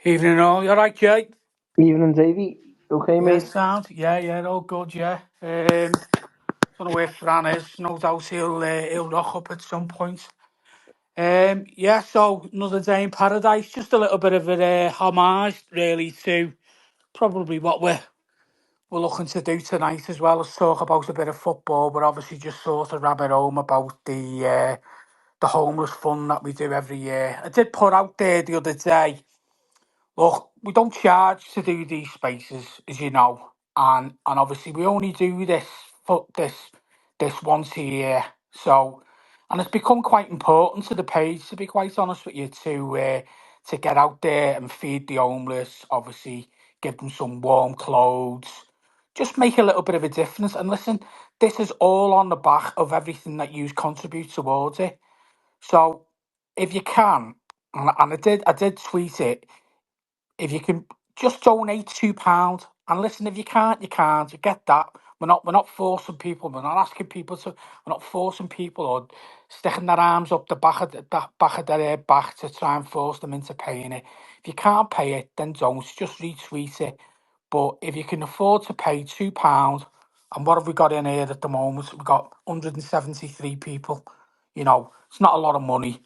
Evening all, you alright, Jay? Evening, Davey. Okay, Yeah, mate. sound. Yeah, all good, yeah. Don't know where Fran is. No doubt he'll rock up at some point. Yeah, so another day in paradise. Just a little bit of a homage, really, to probably what we're looking to do tonight as well as talk about a bit of football, but obviously just sort of rabbit home about the homeless fund that we do every year. I did put out there the other day. Look, we don't charge to do these spaces, as you know, and obviously we only do this once a year. So, and it's become quite important to the page, to be quite honest with you, to get out there and feed the homeless. Obviously, give them some warm clothes, just make a little bit of a difference. And listen, this is all on the back of everything that you contribute towards it. So, if you can, and I did tweet it, if you can just donate £2, and listen, if you can't, you can't. You get that. We're not forcing people. We're not asking people to. We're not forcing people or sticking their arms up the back of their head back to try and force them into paying it. If you can't pay it, then don't. Just retweet it. But if you can afford to pay £2, and what have we got in here at the moment? We've got 173 people. It's not a lot of money.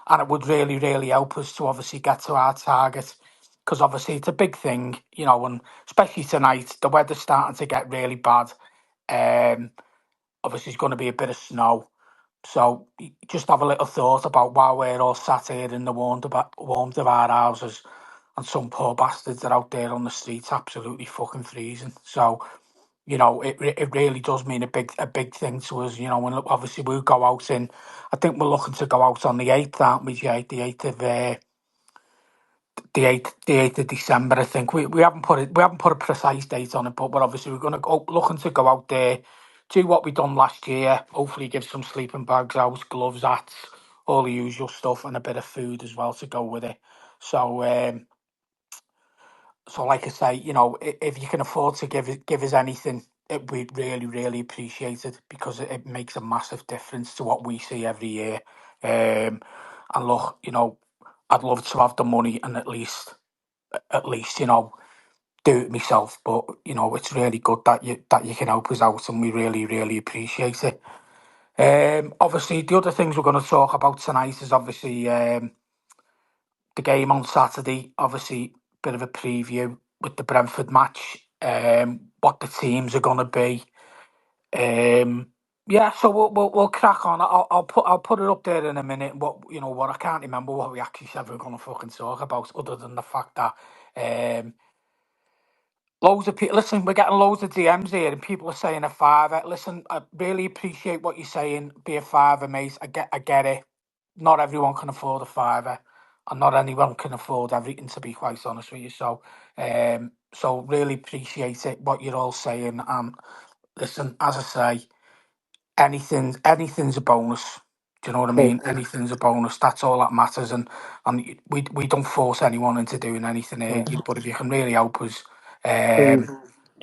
And it would really, really help us to obviously get to our target because obviously it's a big thing, and especially tonight, the weather's starting to get really bad. Um, Obviously, it's going to be a bit of snow. So just have a little thought about while we're all sat here in the warmth of our houses, and some poor bastards are out there on the streets absolutely fucking freezing. So, it really does mean a big thing to us, and obviously we'll go out in, I think we're looking to go out on the 8th, aren't we, Jay? The 8th of December, I think. We haven't put a precise date on it, but we're gonna go looking to go out there, do what we done last year, hopefully give some sleeping bags out, gloves, hats, all the usual stuff, and a bit of food as well to go with it. So so, like I say, if you can afford to give us anything, we'd really, really appreciate it because it makes a massive difference to what we see every year. And look, I'd love to have the money and at least, do it myself. But it's really good that you can help us out, and we really, really appreciate it. Obviously, the other things we're going to talk about tonight is obviously the game on Saturday. Obviously, bit of a preview with the Brentford match. What the teams are going to be. Yeah, so we'll crack on. I'll put it up there in a minute. What I can't remember what we actually said we are going to fucking talk about, other than the fact that um, loads of people. Listen, we're getting loads of DMs here, and people are saying a fiver. Listen, I really appreciate what you're saying. Be a fiver, mate. I get it. Not everyone can afford a fiver, and not anyone can afford everything. To be quite honest with you, so really appreciate it. What you're all saying, and listen, as I say, anything's a bonus. Do you know what I mean? Totally. Anything's a bonus. That's all that matters, and we don't force anyone into doing anything here. Yeah. But if you can really help us, Dave,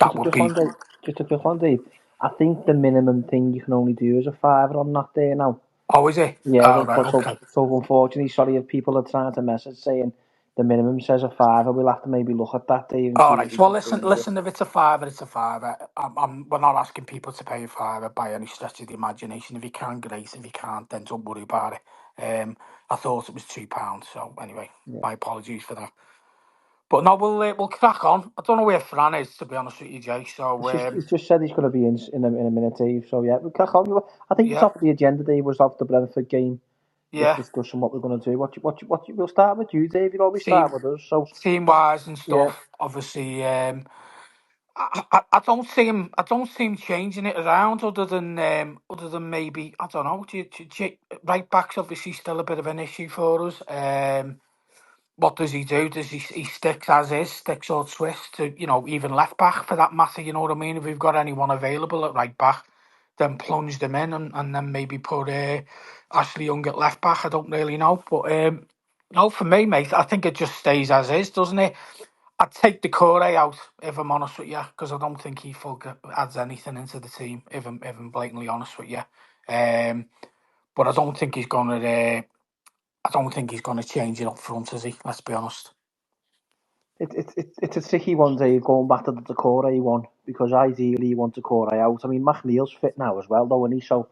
that just a would quick one, be. Dave. Just a quick one, Dave. I think the minimum thing you can only do is a fiver on that day now. Oh, is it? Yeah, All right. Okay. so unfortunately, sorry if people are trying to message saying the minimum says a fiver. We'll have to maybe look at that, Dave, and All see if right. we Well, can listen, change it. listen. If it's a fiver, it's a fiver. We're not asking people to pay a fiver by any stretch of the imagination. If you can, great. If you can't, then don't worry about it. I thought it was £2. So anyway, Yeah. my apologies for that. But no, we'll crack on. I don't know where Fran is, to be honest with you, Jay. So He's just said he's going to be in a minute, Dave. So yeah, we'll crack on. I think the yeah, top of the agenda, Dave, was off the Brentford game. Just yeah. discussing what we're going to do. We'll start with you, Dave. You always start Team with us. So team wise and yeah, stuff. Obviously, I don't see him. I don't see him changing it around, other than maybe, I don't know. Right back's obviously still a bit of an issue for us. What does he do? Does he sticks as is, sticks or twists to, even left back for that matter? You know what I mean? If we've got anyone available at right back, then plunge them in, and then maybe put Ashley Young at left back. I don't really know, but no, for me, mate, I think it just stays as is, doesn't it? I'd take the Corey out if I'm honest with you, because I don't think he adds anything into the team. If I'm blatantly honest with you, um, but I don't think he's gonna. I don't think he's gonna change it up front, is he? Let's be honest. It's a tricky one, Dave, going back to the Decore one, because ideally you want Decore out. I mean, McNeil's fit now as well, though, and he so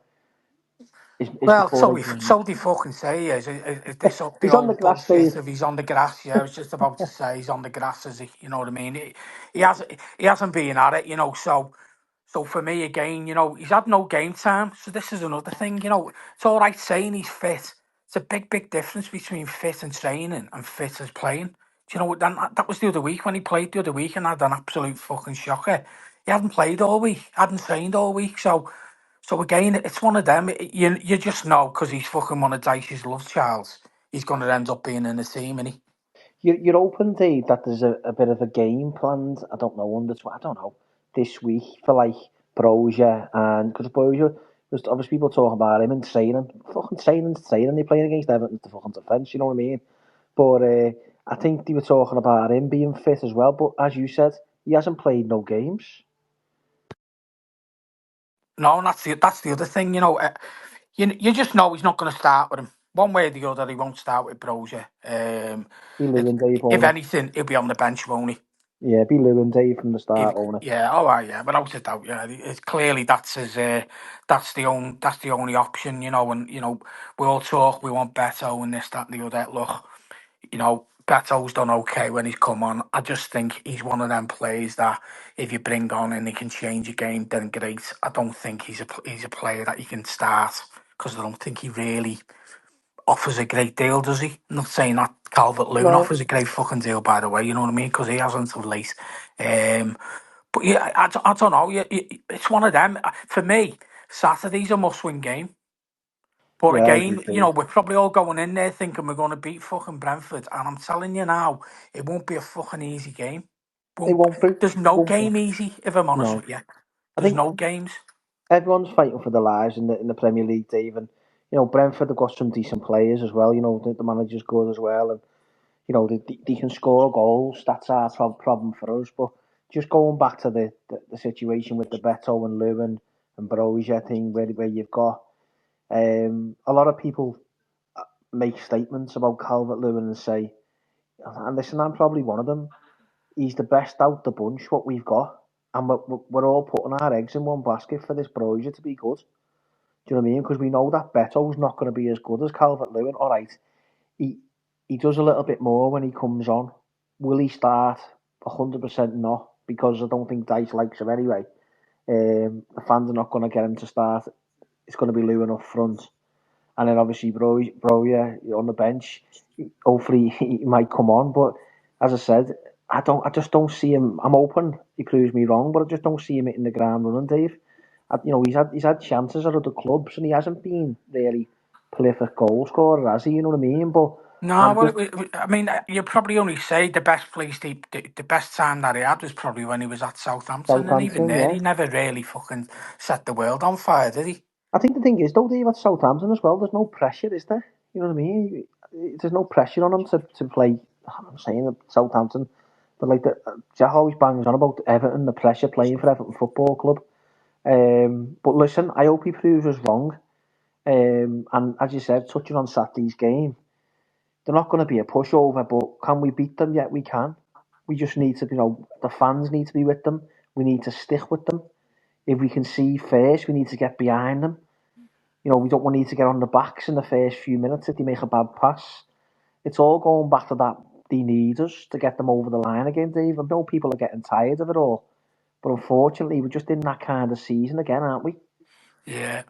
is Well, Decore playing? so they fucking say he is. The He's on the old grass, bullshit Dave. if he's on the grass. Yeah, I was just about to say he's on the grass, is he? You know what I mean? He hasn't been at it, you know. So for me again, you know, he's had no game time. So this is another thing, you know. It's all right saying he's fit. It's a big difference between fit and training and fit as playing. Do you know what? That was the other week when he played the other week and had an absolute fucking shocker. He hadn't played all week, hadn't trained all week. So again, it's one of them. You just know because he's fucking one of Dyche's love childs. He's going to end up being in the team, and he. You're open, Dave, that there's a bit of a game planned. I don't know I don't know this week for like Brozier, and because Brozier was obviously people talking about him in training, fucking training. They playing against Everton, the fucking defence. You know what I mean? But I think they were talking about him being fit as well. But as you said, he hasn't played no games. No, and that's the other thing. You know, you just know he's not going to start with him one way or the other. He won't start with Brozier. Be Lewin, Dave, If won't it? anything, he'll be on the bench, won't he? Yeah, be Lewin, Dave from the If start, won't it? Yeah, all right, yeah, without a doubt, yeah. It's clearly that's the only option, you know. And you know, we all talk, we want Beto and this, that, and the other. Look, you know, Beto's done okay when he's come on. I just think he's one of them players that if you bring on and he can change a game, then great. I don't think he's a player that you can start because I don't think he really offers a great deal, does he? Not saying that Calvert Lewin No, offers a great fucking deal, by the way. You know what I mean? Because he hasn't of late. Um, but yeah, I don't know. It's one of them. For me, Saturday's a must-win game. But yeah, I agree, again, you know, Dave. we're probably all going in there thinking we're going to beat fucking Brentford. And I'm telling you now, it won't be a fucking easy game. It Won't, won't be. there's no Won't be. game easy, if I'm honest No, with you. I There's think no games. everyone's fighting for their lives in the Premier League, Dave. And you know, Brentford have got some decent players as well. You know, the manager's good as well, and you know they can score goals. That's our problem for us. But just going back to the situation with the Beto and Lewin and Brozier thing, where you've got a lot of people make statements about Calvert Lewin and say, and listen, I'm probably one of them. He's the best out the bunch what we've got, and we're all putting our eggs in one basket for this Brozier to be good. Do you know what I mean? Because we know that Beto's not going to be as good as Calvert Lewin. All right, he he does a little bit more when he comes on. Will he start? 100% not, because I don't think Dice likes him anyway. The fans are not going to get him to start. It's going to be Lewin up front, and then obviously Bro, on the bench. Hopefully he might come on, but as I said, I just don't see him. I'm hoping he proves me wrong, but I just don't see him hitting the ground running, Dave. You know, he's had chances at other clubs, and he hasn't been really prolific goal scorer, has he? You know what I mean? But No, I'm well, just I mean, you probably only say the best place, the best time that he had was probably when he was at Southampton, and even Southampton, there, yeah. he never really fucking set the world on fire, did he? I think the thing is, though, Dave, at Southampton as well, there's no pressure, is there? You know what I mean? There's no pressure on him to play. I'm saying at Southampton, but like Jack always bangs on about Everton, the pressure playing for Everton Football Club. But listen, I hope he proves us wrong. And as you said, touching on Saturday's game, they're not going to be a pushover, but can we beat them? Yeah, we can. We just need to, the fans need to be with them. We need to stick with them. If we can see first, we need to get behind them. We don't want to get on the backs in the first few minutes if they make a bad pass. It's all going back to that. They need us to get them over the line again, Dave. I know people are getting tired of it all, but unfortunately, we're just in that kind of season again, aren't we? Yeah,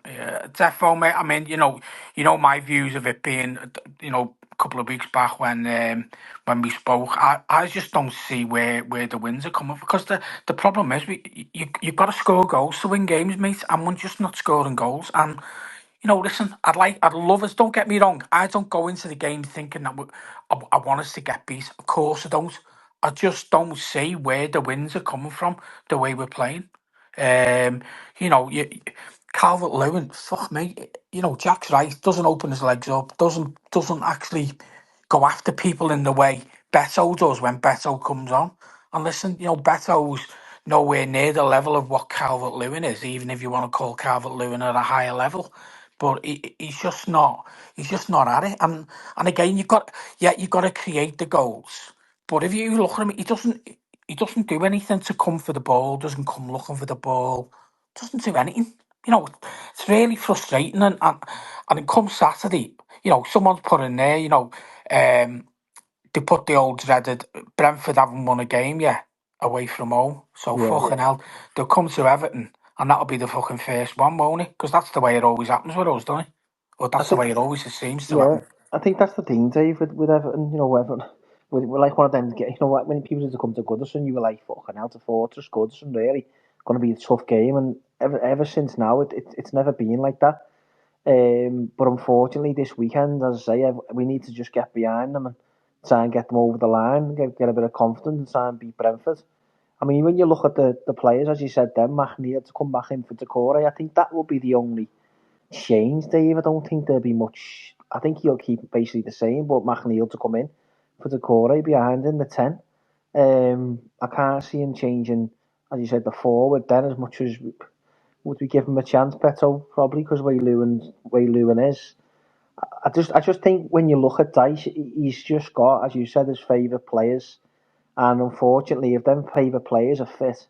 defo, mate. I mean, you know my views of it being, a couple of weeks back when we spoke. I just don't see where the wins are coming from because the problem is you've got to score goals to win games, mate, and we're just not scoring goals. And listen, I'd love us. Don't get me wrong. I don't go into the game thinking that I want us to get beat. Of course, I don't. I just don't see where the wins are coming from the way we're playing. Um, Calvert Lewin, fuck me. Jack's right. Doesn't open his legs up. Doesn't actually go after people in the way Beto does when Beto comes on. And listen, Beto's nowhere near the level of what Calvert Lewin is, even if you want to call Calvert Lewin at a higher level. But he's just not. He's just not at it. And again, you got to create the goals. But if you look at him, he doesn't do anything to come for the ball. Doesn't come looking for the ball. Doesn't do anything. It's really frustrating. And it comes Saturday. Someone's put in there. They put the old dreaded Brentford haven't won a game yet away from home. So Yeah. fucking hell, they'll come to Everton and that'll be the fucking first one, won't it? Because that's the way it always happens with us, doesn't it? Or I that's the think, way it always seems to yeah, happen. I think that's the thing, Dave, with Everton. Everton, we're like one of them. What? When people used to come to Goodison, you were like, fucking hell, to Fortress, Goodison, really going to be a tough game. And ever since now, it's never been like that. But unfortunately, this weekend, as I say, we need to just get behind them and try and get them over the line, get a bit of confidence and try and beat Brentford. I mean, when you look at the players, as you said, then McNeil to come back in for Decore, I think that will be the only change, Dave. I don't think there'll be much. I think he'll keep basically the same, but McNeil to come in for Decore behind in the 10. I can't see him changing, as you said, the forward then as much as would we give him a chance, Beto? Probably because way Lewin is. I just think when you look at Dice, he's just got, as you said, his favourite players, and unfortunately, if them favourite players are fit,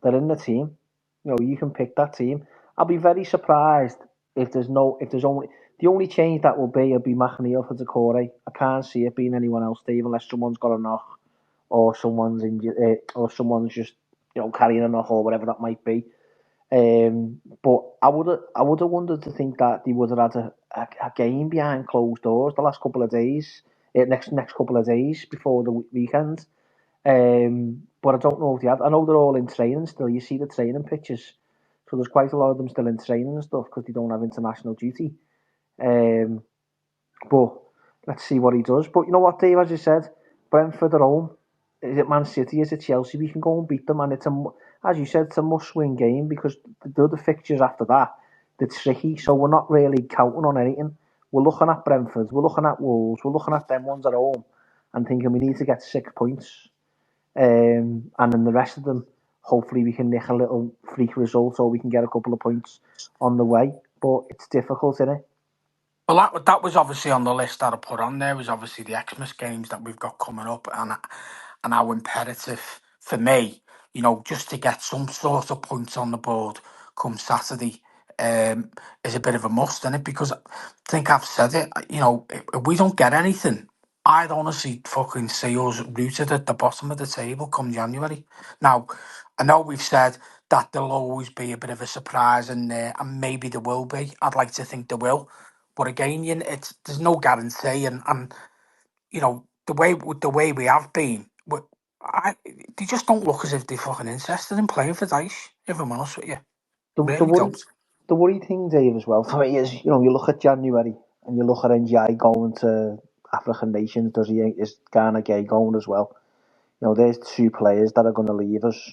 they're in the team. You can pick that team. I'll be very surprised if there's only the only change that will be McNeil for Decore. I can't see it being anyone else, Dave, unless someone's got a knock or someone's injured, or someone's just carrying a knock or whatever that might be. But I would have wondered to think that they would have had a game behind closed doors the last couple of days, next couple of days before the weekend. But I don't know if they have. I know they're all in training still. You see the training pictures, so there's quite a lot of them still in training and stuff because they don't have international duty. Um, but let's see what he does. But you know what, Dave, as you said, Brentford at home. Is it Man City? Is it Chelsea? We can go and beat them, and as you said, it's a must-win game because the other fixtures after that, they're tricky. So we're not really counting on anything. We're looking at Brentford, we're looking at Wolves, we're looking at them ones at home, and thinking we need to get 6 points. And then the rest of them, hopefully we can nick a little freak result or we can get a couple of points on the way. But it's difficult, isn't it? Well, that was obviously on the list that I put on there. Was obviously the Xmas games that we've got coming up, and how imperative for me, just to get some sort of points on the board come Saturday, is a bit of a must, isn't it? Because I think I've said it. If we don't get anything, I'd honestly fucking see us rooted at the bottom of the table come January. Now, I know we've said that there'll always be a bit of a surprise in there, and maybe there will be. I'd like to think there will. But again, there's no guarantee, and the way we have been, they just don't look as if they're fucking interested in playing for Dice. If I'm honest with you, The really worry don't. the worry thing, Dave, as well for me is you look at January and you look at NGI going to African nations. Is Ghana Gay going as well? There's 2 players that are going to leave us.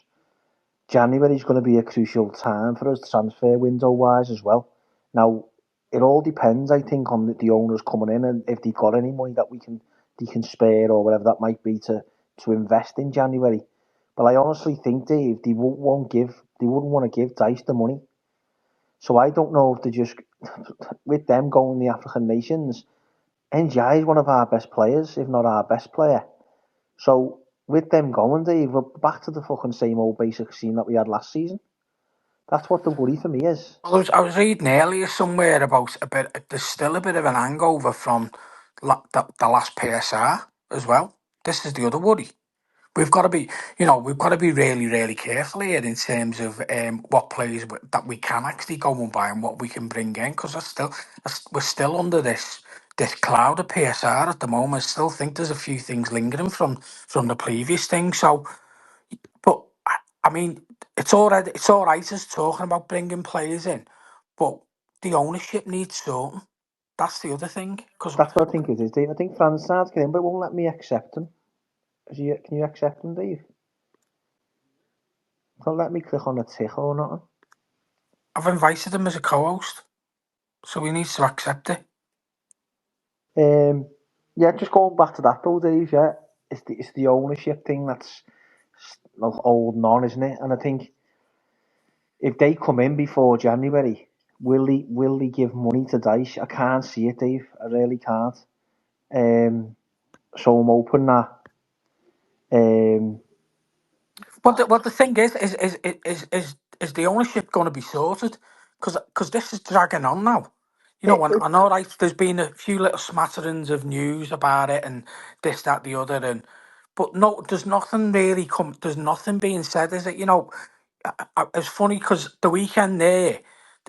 January is going to be a crucial time for us transfer window wise as well. Now, it all depends, I think, on the owners coming in and if they've got any money that they can spare or whatever that might be to invest in January. But I honestly think, Dave, they wouldn't want to give Dice the money. So I don't know if they just with them going the African nations, NGI is one of our best players, if not our best player. So with them going, Dave, we're back to the fucking same old basic scene that we had last season. That's what the worry for me is. I was reading earlier somewhere about a bit. There's still a bit of an hangover from the last PSR as well. This is the other worry. We've got to be really, really careful here in terms of what players that we can actually go and buy and what we can bring in because we're still under this cloud of PSR at the moment. I still think there's a few things lingering from the previous thing. So, but I mean, it's all right us talking about bringing players in, but the ownership needs sorting. That's the other thing because That's what I think it is, Dave. I think France starts getting, but it won't let me accept him. Can you accept him, Dave? Don't let me click on a tick or nothing. I've invited him as a co-host, so he needs to accept it. Yeah, just going back to that though, Dave. Yeah, it's the ownership thing that's old non, isn't it? And I think if they come in before January, will they give money to Dice? I can't see it, Dave. I really can't. So I'm hoping that Um, But the thing is the ownership going to be sorted? Because this is dragging on now. You know, it, I know like there's been a few little smatterings of news about it and this, that, the other, but no, there's nothing really come. There's nothing being said, is it? You know, it's funny because the weekend there,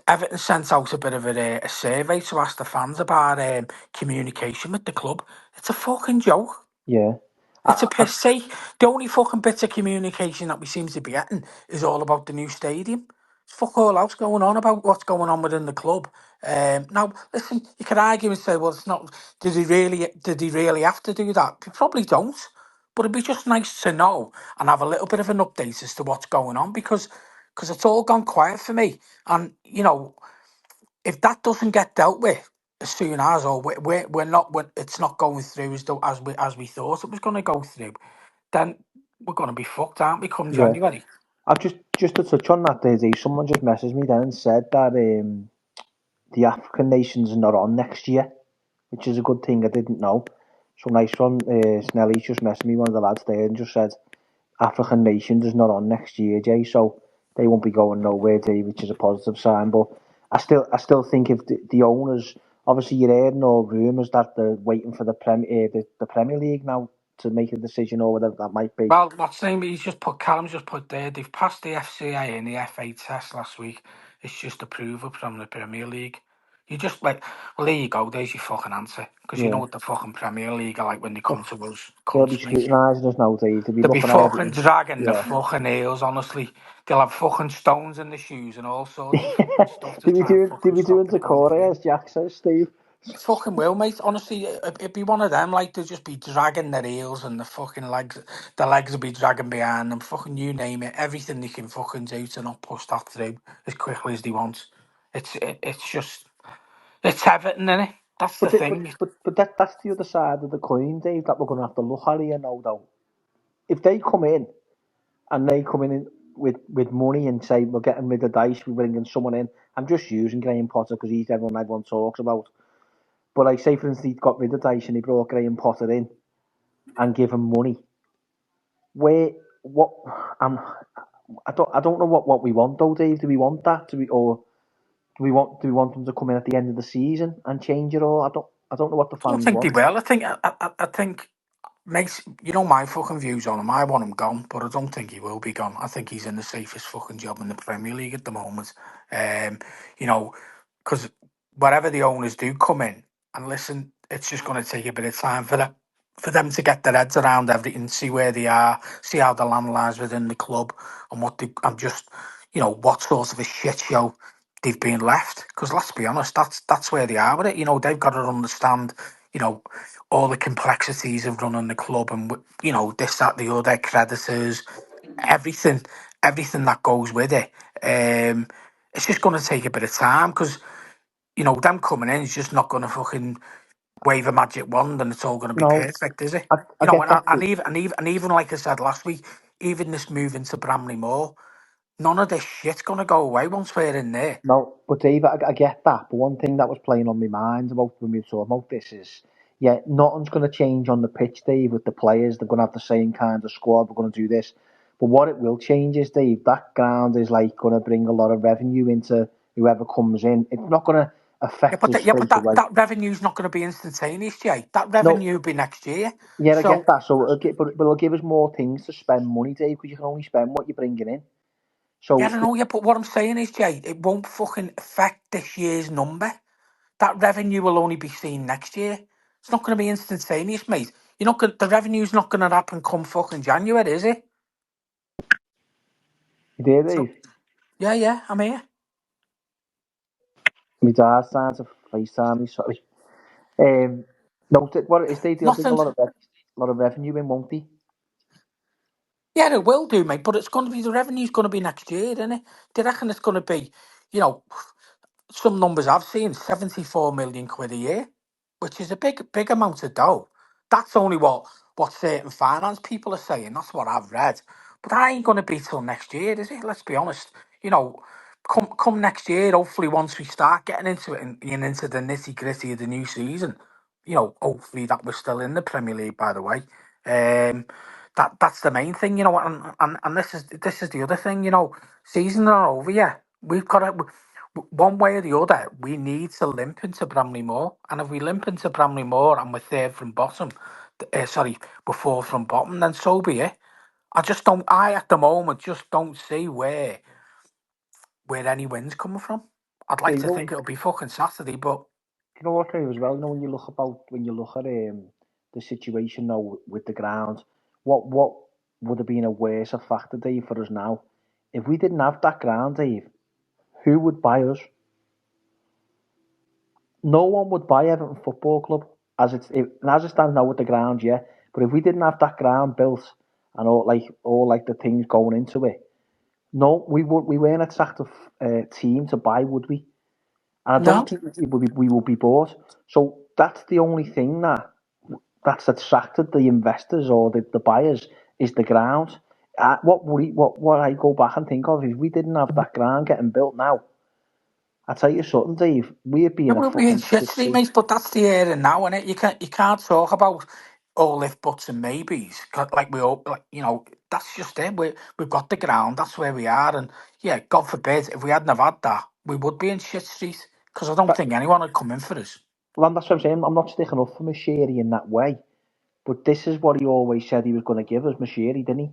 Everton sent out a bit of a survey to ask the fans about communication with the club. It's a fucking joke. yeah, It's a I, piss take. The only fucking bits of communication that we seem to be getting is all about the new stadium. It's fuck all else going on about what's going on within the club. Now, listen, you could argue and say, well, it's not. Did he really have to do that? He probably don't. But it'd be just nice to know and have a little bit of an update as to what's going on because it's all gone quiet for me. And you know, if that doesn't get dealt with as soon as, or we're not, it's not going through as we thought it was going to go through, then we're going to be fucked, aren't we? Come yeah. January. I've just to touch on that, Daisy. Someone just messaged me then and said that the African nations are not on next year, which is a good thing. I didn't know. So nice one. Snelly just messaged me, one of the lads there, and just said African nations is not on next year, Jay. So they won't be going nowhere, Jay, which is a positive sign. But I still think if the owners, obviously you're hearing all rumours that they're waiting for the Premier League now to make a decision or whatever that might be. Well, what's name? Callum's just put there. They've passed the FCA and the FA test last week. It's just approval from the Premier League. You just like, well, there you go. There's your fucking answer. Because you know Yeah. what the fucking Premier League are like when they come to us, They'll be cunts, mate. scrutinising us now, Dave. They'll be They'll be looking at fucking everything. dragging the Yeah. fucking heels, honestly. They'll have fucking stones in the shoes and all sorts of fucking stuff to did we try and do did fucking we do stop it into going Corey through. as Jack says, Steve? It fucking will, mate. Honestly, it'd be one of them. Like they'll just be dragging their heels and the legs will be dragging behind them. Fucking you name it, everything they can fucking do to not push that through as quickly as they want. It's just it's Everton, innit? That's the But thing. that's the other side of the coin, Dave. That we're going to have to look at here now, though. If they come in and they come in with money and say we're getting rid of Dice, we're bringing someone in. I'm just using Graham Potter because he's everyone talks about. But like, say for instance, he got rid of Dice and he brought Graham Potter in and give him money. Where what? Um, I don't know what we want though, Dave. Do we want that? Do we want them to come in at the end of the season and change it all? I don't know what the I don't fans think they want. will. I think makes you know my fucking views on him. I want him gone, but I don't think he will be gone. I think he's in the safest fucking job in the Premier League at the moment. Um, you know, because whatever the owners do come in and listen, it's just going to take a bit of time for them to get their heads around everything, see where they are, see how the land lies within the club, and what they. I'm just, you know, what sort of a shit show they've been left. Because let's be honest, that's where they are with it. You know, they've got to understand. You know, all the complexities of running the club and you know this, that, the other, creditors, everything, everything that goes with it. It's just going to take a bit of time because you know them coming in is just not going to fucking wave a magic wand and it's all going to be No, perfect, is it? I You know, get and, that. even like I said last week, even this move into Bramley Moor, none of this shit's going to go away once we're in there. No, but Dave, I get that. But one thing that was playing on my mind about when we were talking about this is, yeah, nothing's going to change on the pitch, Dave, with the players. They're going to have the same kind of squad. We're going to do this. But what it will change is, Dave, that ground is like going to bring a lot of revenue into whoever comes in. It's not going to affect us Yeah, but straight away. that revenue's not going to be instantaneous, Jay. That No, revenue will be next year. yeah, I So get that. So, but it'll give us more things to spend money, Dave, because you can only spend what you're bringing in. yeah, I So, don't know. Yeah, but what I'm saying is, Jay, it won't fucking affect this year's number. That revenue will only be seen next year. It's not going to be instantaneous, mate. You're not going. The revenue's not going to happen come fucking January, is it? you there, So Dave? yeah, I'm here. My dad's trying to FaceTime me, sorry. Um, no, what is they'll bring a Nothing. lot of revenue in, won't they? Yeah, it will do, mate. But it's going to be the revenue's going to be next year, isn't it? Do you reckon it's going to be, you know, some numbers I've seen, 74 million quid a year, which is a big amount of dough. That's only what certain finance people are saying. That's what I've read. But that ain't going to be till next year, is it? Let's be honest. You know, come next year, hopefully once we start getting into it and into the nitty gritty of the new season, you know, hopefully that we're still in the Premier League, by the way. that's the main thing, and this is the other thing, seasons are over. Yeah, we've got to one way or the other. We need to limp into Bramley Moor, and if we limp into Bramley Moor and we're third from bottom, we're fourth from bottom, then so be it. I just don't. I at the moment just don't see where any wins coming from. I'd Yeah, like to think it'll be fucking Saturday, but you know what, Dave, as well. When you look at the situation now with the ground, what would have been a worse factor, Dave, for us now if we didn't have that ground, Dave? Who would buy us? No one would buy Everton Football Club as it stands now with the ground, yeah. But if we didn't have that ground built and all like the things going into it, no, we weren't an attractive team to buy, would we? And I no. don't think we will be bought. So that's the only thing that's attracted the investors or the buyers is the ground. What I go back and think of is we didn't have that ground getting built now. I tell you something, Dave, we'd be It in a will be in fucking shit shit street, state. mate, but that's the area now, innit? You can't talk about all if buts and maybes. Like we all, like, that's just it. We've got the ground. That's where we are, and yeah, God forbid if we hadn't have had that, we would be in shit street. Because I don't But think anyone would come in for us. well, that's what I'm saying. I'm not sticking up for Mashiri in that way. But this is what he always said he was going to give us, Mashiri, didn't he?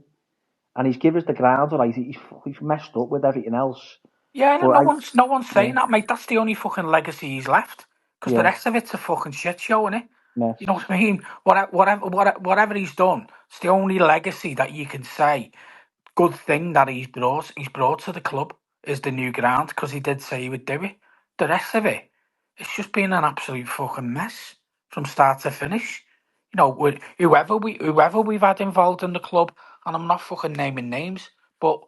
And he's given us the ground, right? He's messed up with everything else. Yeah, But no one's yeah, saying that, mate. That's the only fucking legacy he's left. Because the yeah, rest of it's a fucking shit show, innit? mess. You know what I mean? Whatever he's done, it's the only legacy that you can say. Good thing that he's brought to the club is the new ground because he did say he would do it. The rest of it, it's just been an absolute fucking mess from start to finish. Whoever we've had involved in the club, and I'm not fucking naming names, but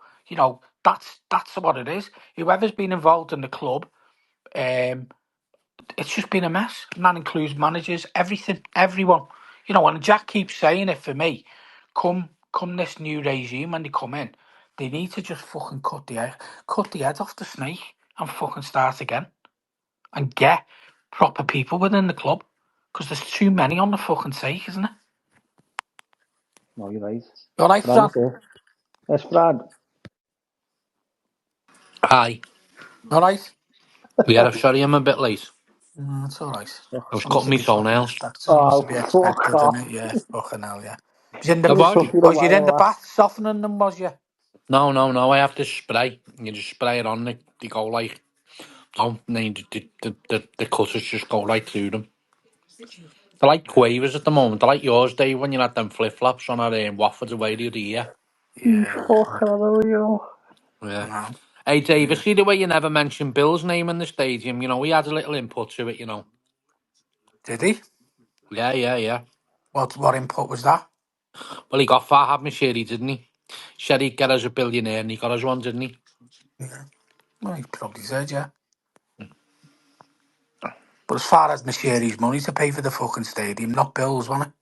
that's what it is. Whoever's been involved in the club, um, it's just been a mess, and that includes managers, everything, everyone. And Jack keeps saying it for me. Come this new regime when they come in, they need to just fucking cut the head off the snake and fucking start again and get proper people within the club because there's too many on the fucking take, isn't it? No, you're right. All right, Fran Fran. is there. Yes, Fran. Hi. All right. Yeah, sorry I'm a bit late. It's all right. I was Something cutting to my be fucking toenails. expected. Something to Oh, be fuck expected, isn't off. it? Yeah, fucking hell, yeah. Was you in I the It was? took you a was you in while, the that. bath softening them? Was you? No, I have to spray. You just spray it on, they go like, oh, no, the cutters just go right through them. They're like quavers at the moment. They're like yours, Dave, when you had them flip-flops on our Watford away the other year. You Yeah, fucking hell, I Yeah. know. Hey, Dave, I Yeah. see the way you never mentioned Bill's name in the stadium. We had a little input to it, Did he? Yeah. What input was that? Well, he got Farhad Mashiri, didn't he? Said he'd get us a billionaire, and he got us one, didn't he? Yeah. Well, he probably said, yeah. But as far as Mashiri's money to pay for the fucking stadium, not bills, wasn't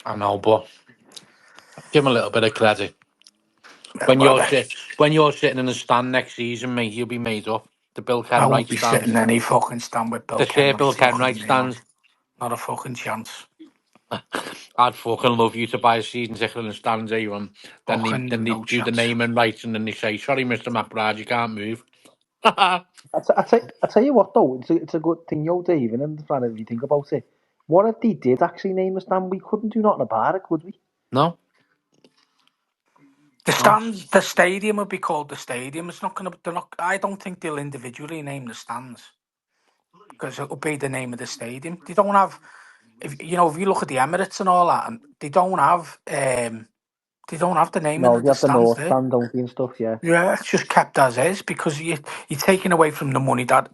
I know, but give him a little bit of credit. it? Yeah, whatever. When you're sitting in the stand next season, mate, you'll be made up. The Bill I won't Kenwright be sitting stand. in any fucking stand with Bill The Sir Kenwright's Bill fucking Kenwright name on. stand. Not a fucking chance. I'd fucking love you to buy a season ticket in the stands, everyone. Then Fucking they no do the chance. name and rights, and then they say, "Sorry, Mr. McBride, you can't move." No, I tell you what, though, it's a good thing, yo, Dave, and Fran, if you think about it. What if they did actually name the stand? We couldn't do nothing about it, could we? no. The stands, the stadium would be called the stadium. It's not gonna. They're not. I don't think they'll individually name the stands because it will be the name of the stadium. They don't have. If you look at the Emirates and all that, and they don't have the naming No, of they the have the stands North there. stand, don't they, and stuff, yeah. Yeah, it's just kept as is because you're taking away from the money that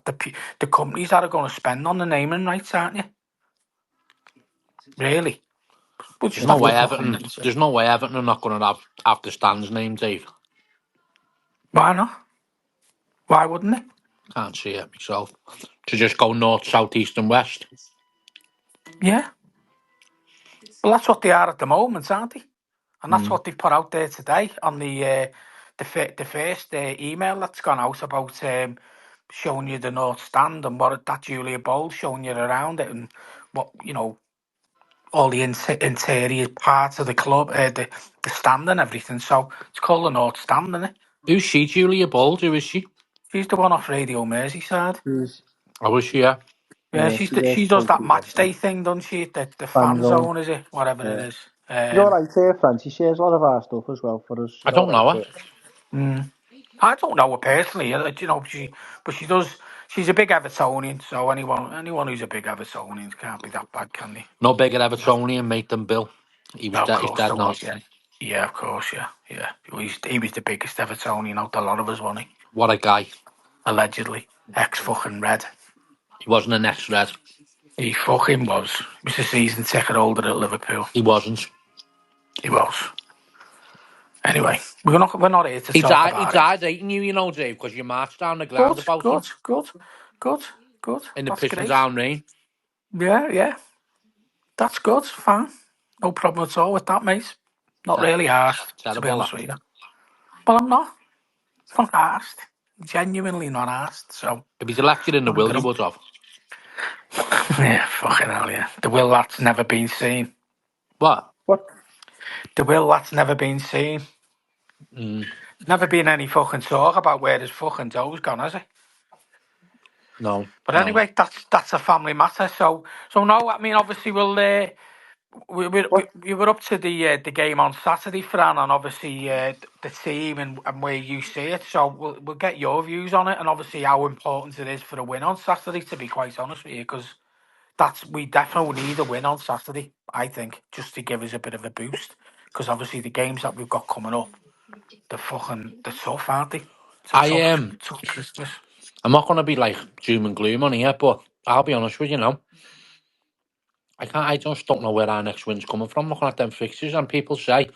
the companies that are going to spend on the naming rights, aren't you? Really? We'll just There's no have to way fucking Everton. mention. There's no way Everton are not going to have the stands named, Dave. Why not? Why wouldn't it? Can't see it myself. To just go north, south, east, and west. Yeah. Well, that's what they are at the moment, aren't they? And that's Mm. what they've put out there today on the first email that's gone out about showing you the North Stand and what that Julia Bowl showing you around it and what. all the interior parts of the club, the stand and everything. So it's called the North Stand, isn't it? Who's she, Julia Bold? Who is she? She's the one off Radio Merseyside. She's, Oh, is she, yeah? Yeah, she wears she does that closely with match day everyone. thing, doesn't she? The Fan fan zone. zone, is it? Whatever it Yeah. is. She's alright here, France. She shares a lot of our stuff as well for us. I She's don't alright know her. here. Mm. I don't know her personally, you know, but she does. She's a big Evertonian, so anyone who's a big Evertonian can't be that bad, can they? No bigger Evertonian, mate, than Bill. No, of He's course dead there now. was, yeah. Yeah, of course, yeah, yeah. He was the biggest Evertonian out of a lot of us, wasn't he? What a guy. Allegedly, ex fucking red. He wasn't an ex-red. He fucking was. He was a season ticket holder at Liverpool. He wasn't. He was. Anyway, we're not here to talk He about him. died hating you, you know, Dave, because you marched down the ground Good, about him good, good, good, good. in the That's pissing great. down rain. Yeah, yeah. That's good. Fine. No problem at all with that, mate. Not Te- really asked, to be Terrible, honest that. with you. Well, I'm not. Not asked. Genuinely not asked. So, If he'd left you in the I'm will, you gonna. would have. Yeah, fucking hell, yeah. The will that's never been seen. What? What? The will that's never been seen. Mm, Never been any fucking talk about where his fucking doug's gone, has it? no, But no. anyway, that's a family matter. So no, I mean, obviously we were up to the game on Saturday, Fran, and obviously the team and where you see it. So we'll get your views on it, and obviously how important it is for a win on Saturday. To be quite honest with you, because we definitely need a win on Saturday. I think just to give us a bit of a boost, because obviously the games that we've got coming up, they're tough, aren't they? It's a I tough Christmas. I'm not gonna be like doom and gloom on here, but I'll be honest with you now. I just don't know where our next win's coming from. Looking at them fixtures, and people say,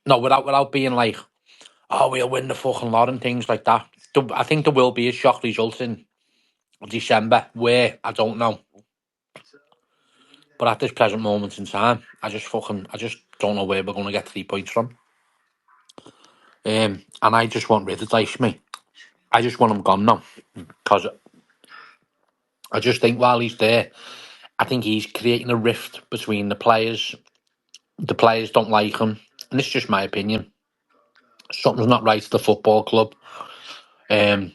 no, without being like, oh, we'll win the fucking lot and things like that. I think there will be a shock result in December. Where I don't know, but at this present moment in time, I just don't know where we're gonna get 3 points from. And I just want rid of Dice, me. I just want him gone now because I just think while he's there, I think he's creating a rift between the players. The players don't like him, and it's just my opinion. Something's not right at the football club. Um,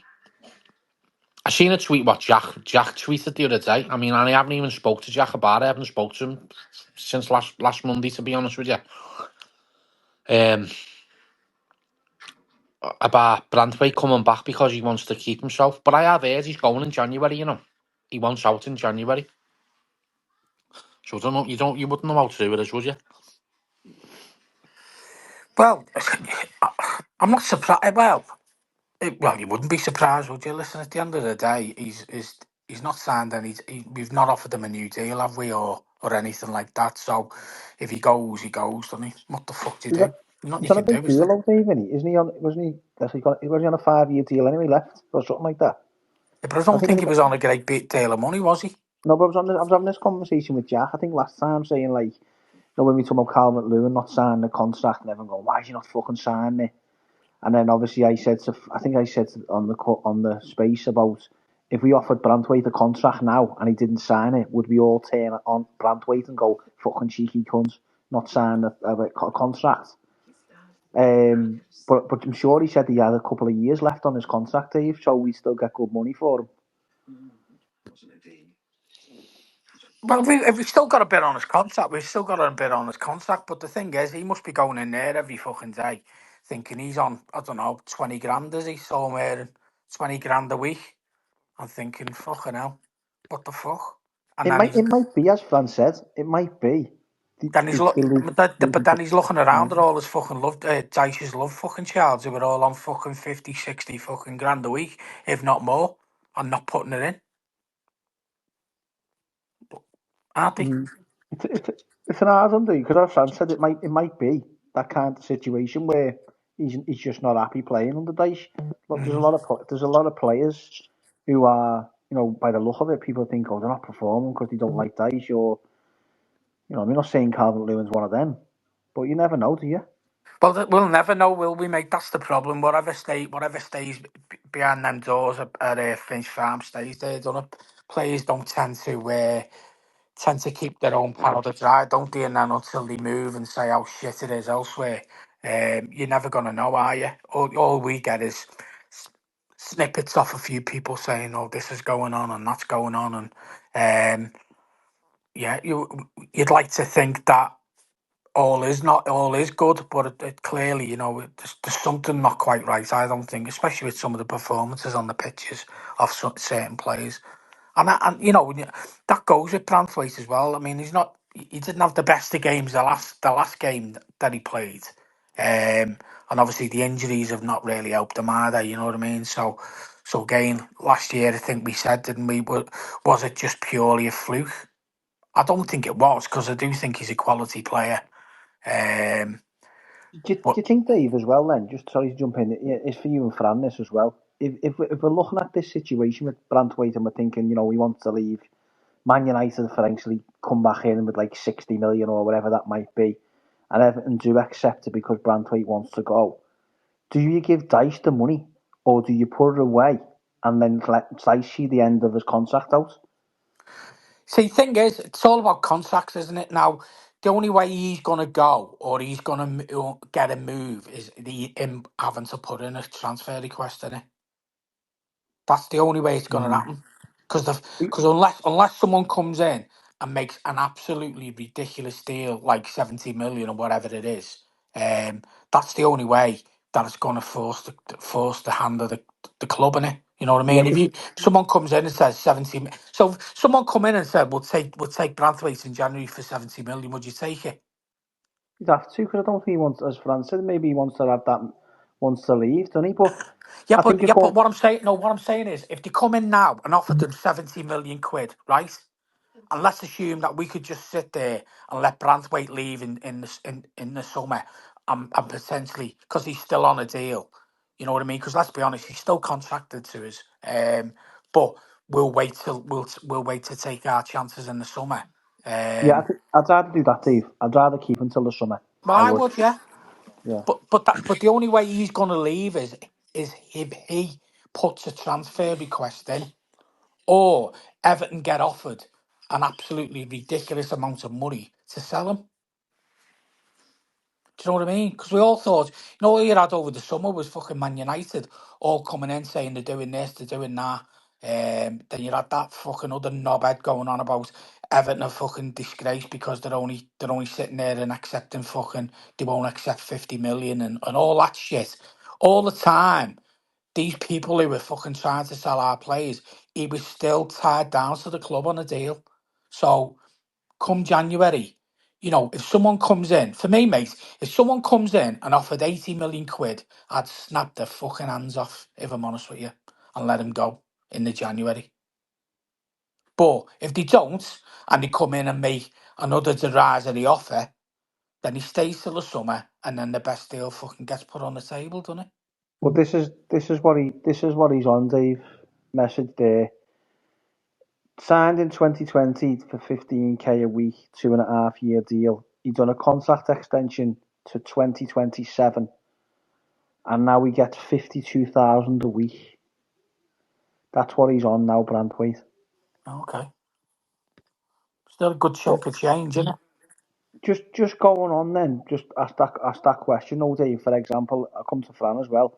I seen a tweet what Jack tweeted the other day. I mean, I haven't even spoke to Jack about it. I haven't spoke to him since last Monday, to be honest with you. About Brantway coming back because he wants to keep himself. But I have heard he's going in January. You know, he wants out in January. So I don't know. You wouldn't know how to do it, would you? Well, I'm not surprised. Well, you wouldn't be surprised, would you? Listen, at the end of the day, he's not signed any. We've not offered him a new deal, have we, or anything like that? So, if he goes, he goes, doesn't he? What the fuck do you He's, do? a, Nothing you he's on a can do, big is deal, there? though, Dave, isn't he? Wasn't he? Was he on a 5-year deal anyway? Left or something like that. Yeah, but I I don't think think he was on a great big deal of money, was he? no, but I was having this conversation with Jack. I think last time saying like, when we talk about Calvert Lewin not signing the contract and everyone going, why is he not fucking signing it? And then obviously I think I said on the space about if we offered Brantwaite a contract now and he didn't sign it, would we all turn on Brantwaite and go fucking cheeky cunt, not sign a contract? But I'm sure he said he had a couple of years left on his contract, Dave, so we still get good money for him. Well, if we still got a bit on his contract, we've still got a bit on his contract. But the thing is, he must be going in there every fucking day, thinking he's on, I don't know, 20 grand, is he? Somewhere, 20 grand a week. I'm thinking, fucking hell, what the fuck? And It might be, as Fran said, it might be. then he's but then he's looking around at all his fucking Dyche's love fucking childs who are all on fucking 50, 60 fucking grand a week, if not more, and not putting it in, aren't they? It's an hard one, because as Fran said, it might be that kind of situation where he's just not happy playing under Dyche. Look, Mm. there's a lot of players who are, by the look of it, people think, oh, they're not performing because they don't like Dyche, or I'm not saying Calvert Lewin's one of them, but you never know, do you? Well, we'll never know, will we, mate? That's the problem. Whatever stays behind them doors at Finch Farm stays there, don't it? Players don't tend to. tend to keep their own powder dry, don't they? And then until they move and say how shit it is elsewhere, you're never going to know, are you? All we get is snippets off a few people saying, "Oh, this is going on and that's going on," and yeah, you'd like to think that not all is good, but it clearly, there's something not quite right. I don't think, especially with some of the performances on the pitches of certain players. And that goes with Brantwaite as well. I mean, he didn't have the best of games the last game that he played, and obviously the injuries have not really helped him either. You know what I mean? So again, last year I think we said, didn't we? Was it just purely a fluke? I don't think it was, because I do think he's a quality player. Do But you think, Dave, as well, then, just sorry to jump in, it's for you and Fran this as well. If we're looking at this situation with Brantwaite and we're thinking, he wants to leave, Man United for actually come back in with like 60 million or whatever that might be, and Everton do accept it because Brantwaite wants to go, do you give Dyche the money or do you put it away and then let Dyche see the end of his contract out? see, the thing is, it's all about contracts, isn't it? Now, the only way he's going to go or he's going to get a move is him having to put in a transfer request in it. That's the only way it's going to Mm. happen. Because unless someone comes in and makes an absolutely ridiculous deal, like 70 million or whatever it is, that's the only way that it's going to force the hand of the club in it. You know what I Yeah, mean? If someone comes in and says 70, so if someone come in and said we'll take Branthwaite in January for 70 million, would you take it? he'd have to, because I don't think he wants, as Fran said, maybe he wants to have that, wants to leave, doesn't he? But Yeah, I but think you're yeah, but going, what I'm saying, no, what I'm saying is, if they come in now and offered them 70 million quid, right? And let's assume that we could just sit there and let Branthwaite leave in the summer, and potentially, because he's still on a deal. You know what I mean? Because let's be honest, he's still contracted to us. But we'll wait to take our chances in the summer. yeah, Um, I'd rather do that, Dave. I'd rather keep until the summer. but I I would. would, yeah. Yeah. But the only way he's going to leave is if he puts a transfer request in, or Everton get offered an absolutely ridiculous amount of money to sell him. Do you know what I mean? Because we all thought, all you had over the summer was fucking Man United all coming in saying they're doing this, they're doing that. Then you had that fucking other knobhead going on about Everton are fucking disgrace because they're only sitting there and accepting fucking, they won't accept 50 million and all that shit. All the time, these people who were fucking trying to sell our players, he was still tied down to the club on a deal. So come January, if someone comes in, for me, mate, if someone comes in and offered 80 million quid, I'd snap their fucking hands off, if I'm honest with you, and let him go in the January. But if they don't, and they come in and make another derisory offer, then he stays till the summer, and then the best deal fucking gets put on the table, doesn't it? Well, this is what he's on, Dave. Message there. Signed in 2020 for 15k a week, 2.5 year deal. He done a contract extension to 2027, and now he gets 52,000 a week. That's what he's on now, Brantwaite. Okay. Still a good But chunk of change, isn't it? just going on then, just ask that question, though, Dave. For example, I come to Fran as well.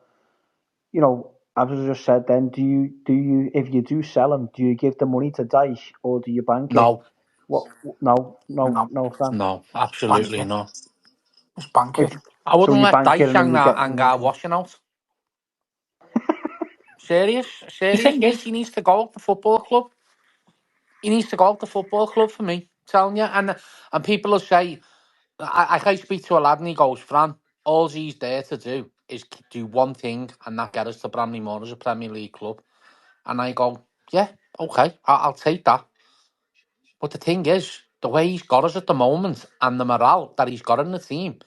As I just said, then do you if you do sell him, do you give the money to Dyche or do you bank it? No, What? No, no, No, no, Fran. no, bank absolutely it. not. Just bank If it. I so, wouldn't you let bank it Dyche and then hang you that get. hang our washing out. The Serious, thing mate. is, He needs to go out the football club. He needs to go out the football club for me. Telling you, and people will say, I speak to a lad and he goes, Fran, all he's there to do is do one thing and that get us to Bramley Moore as a Premier League club. And I go, yeah, okay, I'll take that. But the thing is, the way he's got us at the moment and the morale that he's got in the team,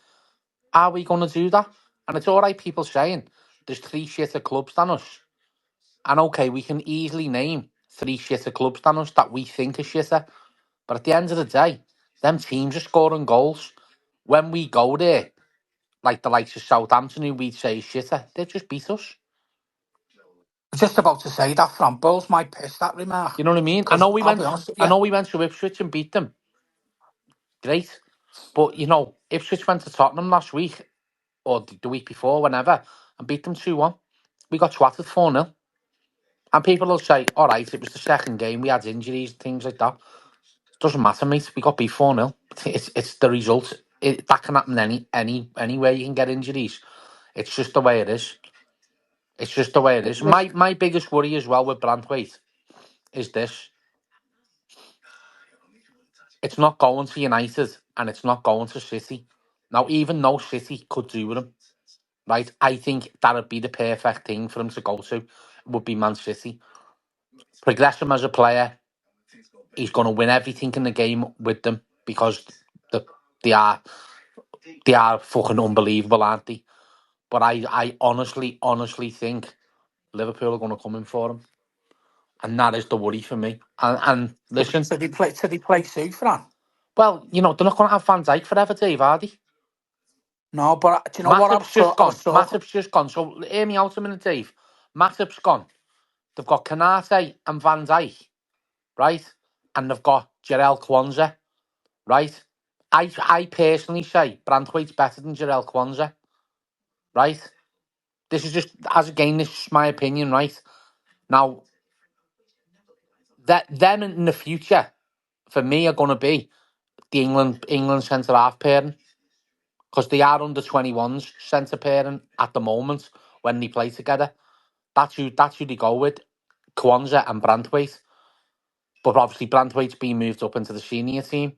are we going to do that? And it's all right, people saying there's three shitter clubs than us. And okay, we can easily name three shitter clubs than us that we think are shitter. But at the end of the day, them teams are scoring goals. When we go there, like the likes of Southampton, who we'd say is shitter, they just beat us. was just about to say that Fran Bowles might piss that remark. You know what I mean? Because I'll be honest with I you. know we went to Ipswich and beat them. Great. But, you know, Ipswich went to Tottenham last week, or the week before, whenever, and beat them 2-1. We got swatted 4-0. And people will say, all right, it was the second game, we had injuries, things like that. It doesn't matter, mate. We got beat 4-0. It's the result. That can happen anywhere you can get injuries. It's just the way it is. It's just the way it is. My biggest worry as well with Brantwaite is this. It's not going to United and it's not going to City. Now, even though City could do with him, right, I think that would be the perfect thing for him to go to, would be Man City. Progress him as a player. He's going to win everything in the game with them because the, they are fucking unbelievable, aren't they? But I honestly think Liverpool are going to come in for him. And that is the worry for me. And listen, So they play Sue, Fran? well, you know, they're not going to have Van Dijk forever, Dave, are they? No, but do you know what Matip's just I was gone. talking? Matip's just gone. So hear me out a minute, Dave. Matip's gone. They've got Kanate and Van Dijk, right? And they've got Jarell Kwanzaa, right? I personally say Brantwaite's better than Jarell Kwanzaa, right? This is just, as again, this is my opinion, right? Now, that them in the future, for me, are going to be the England centre-half pairing because they are under 21s centre pairing at the moment when they play together. That's who they go with, Kwanzaa and Brantwaite. But obviously Brantwaite's been moved up into the senior team.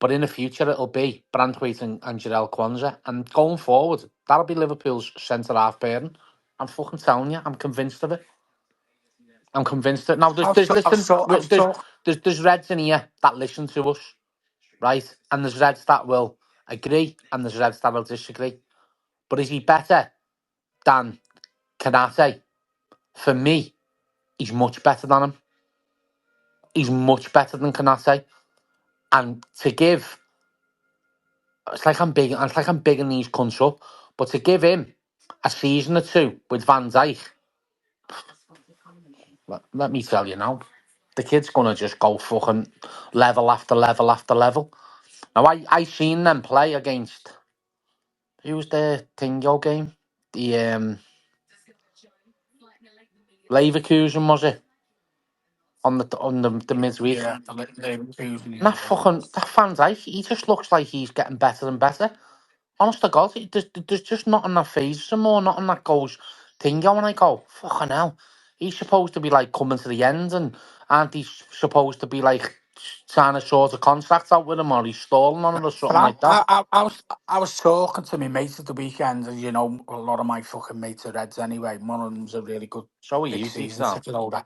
But in the future it'll be Brantwaite and Jarell Kwanzaa. And going forward, that'll be Liverpool's centre-half pairing. I'm fucking telling you, I'm convinced of it. I'm convinced of it. Now, I was talking. there's Reds in here that listen to us, right? And there's Reds that will agree, and there's Reds that will disagree. But is he better than Kanate? For me, he's much better than him. He's much better than Kanate. And to give, it's like I'm bigging these cunts up, but to give him a season or two with Van Dijk, let me tell you now, the kid's gonna just go fucking level after level after level. Now I seen them play against, who was the Tingo game? The Leverkusen, was it? On the midweek. Yeah, And that Van Dijk, he just looks like he's getting better and better. Honest to God, there's just nothing that phases him or nothing that goes Tingo, and I go, fucking hell. He's supposed to be like coming to the end, and aren't he supposed to be like trying to sort of contract out with him, or he's stalling on it or But something like that? I was talking to my mates at the weekend, and you know, a lot of my fucking mates are Reds anyway. One of them's a really good So are big you, deep season down. ticket holder.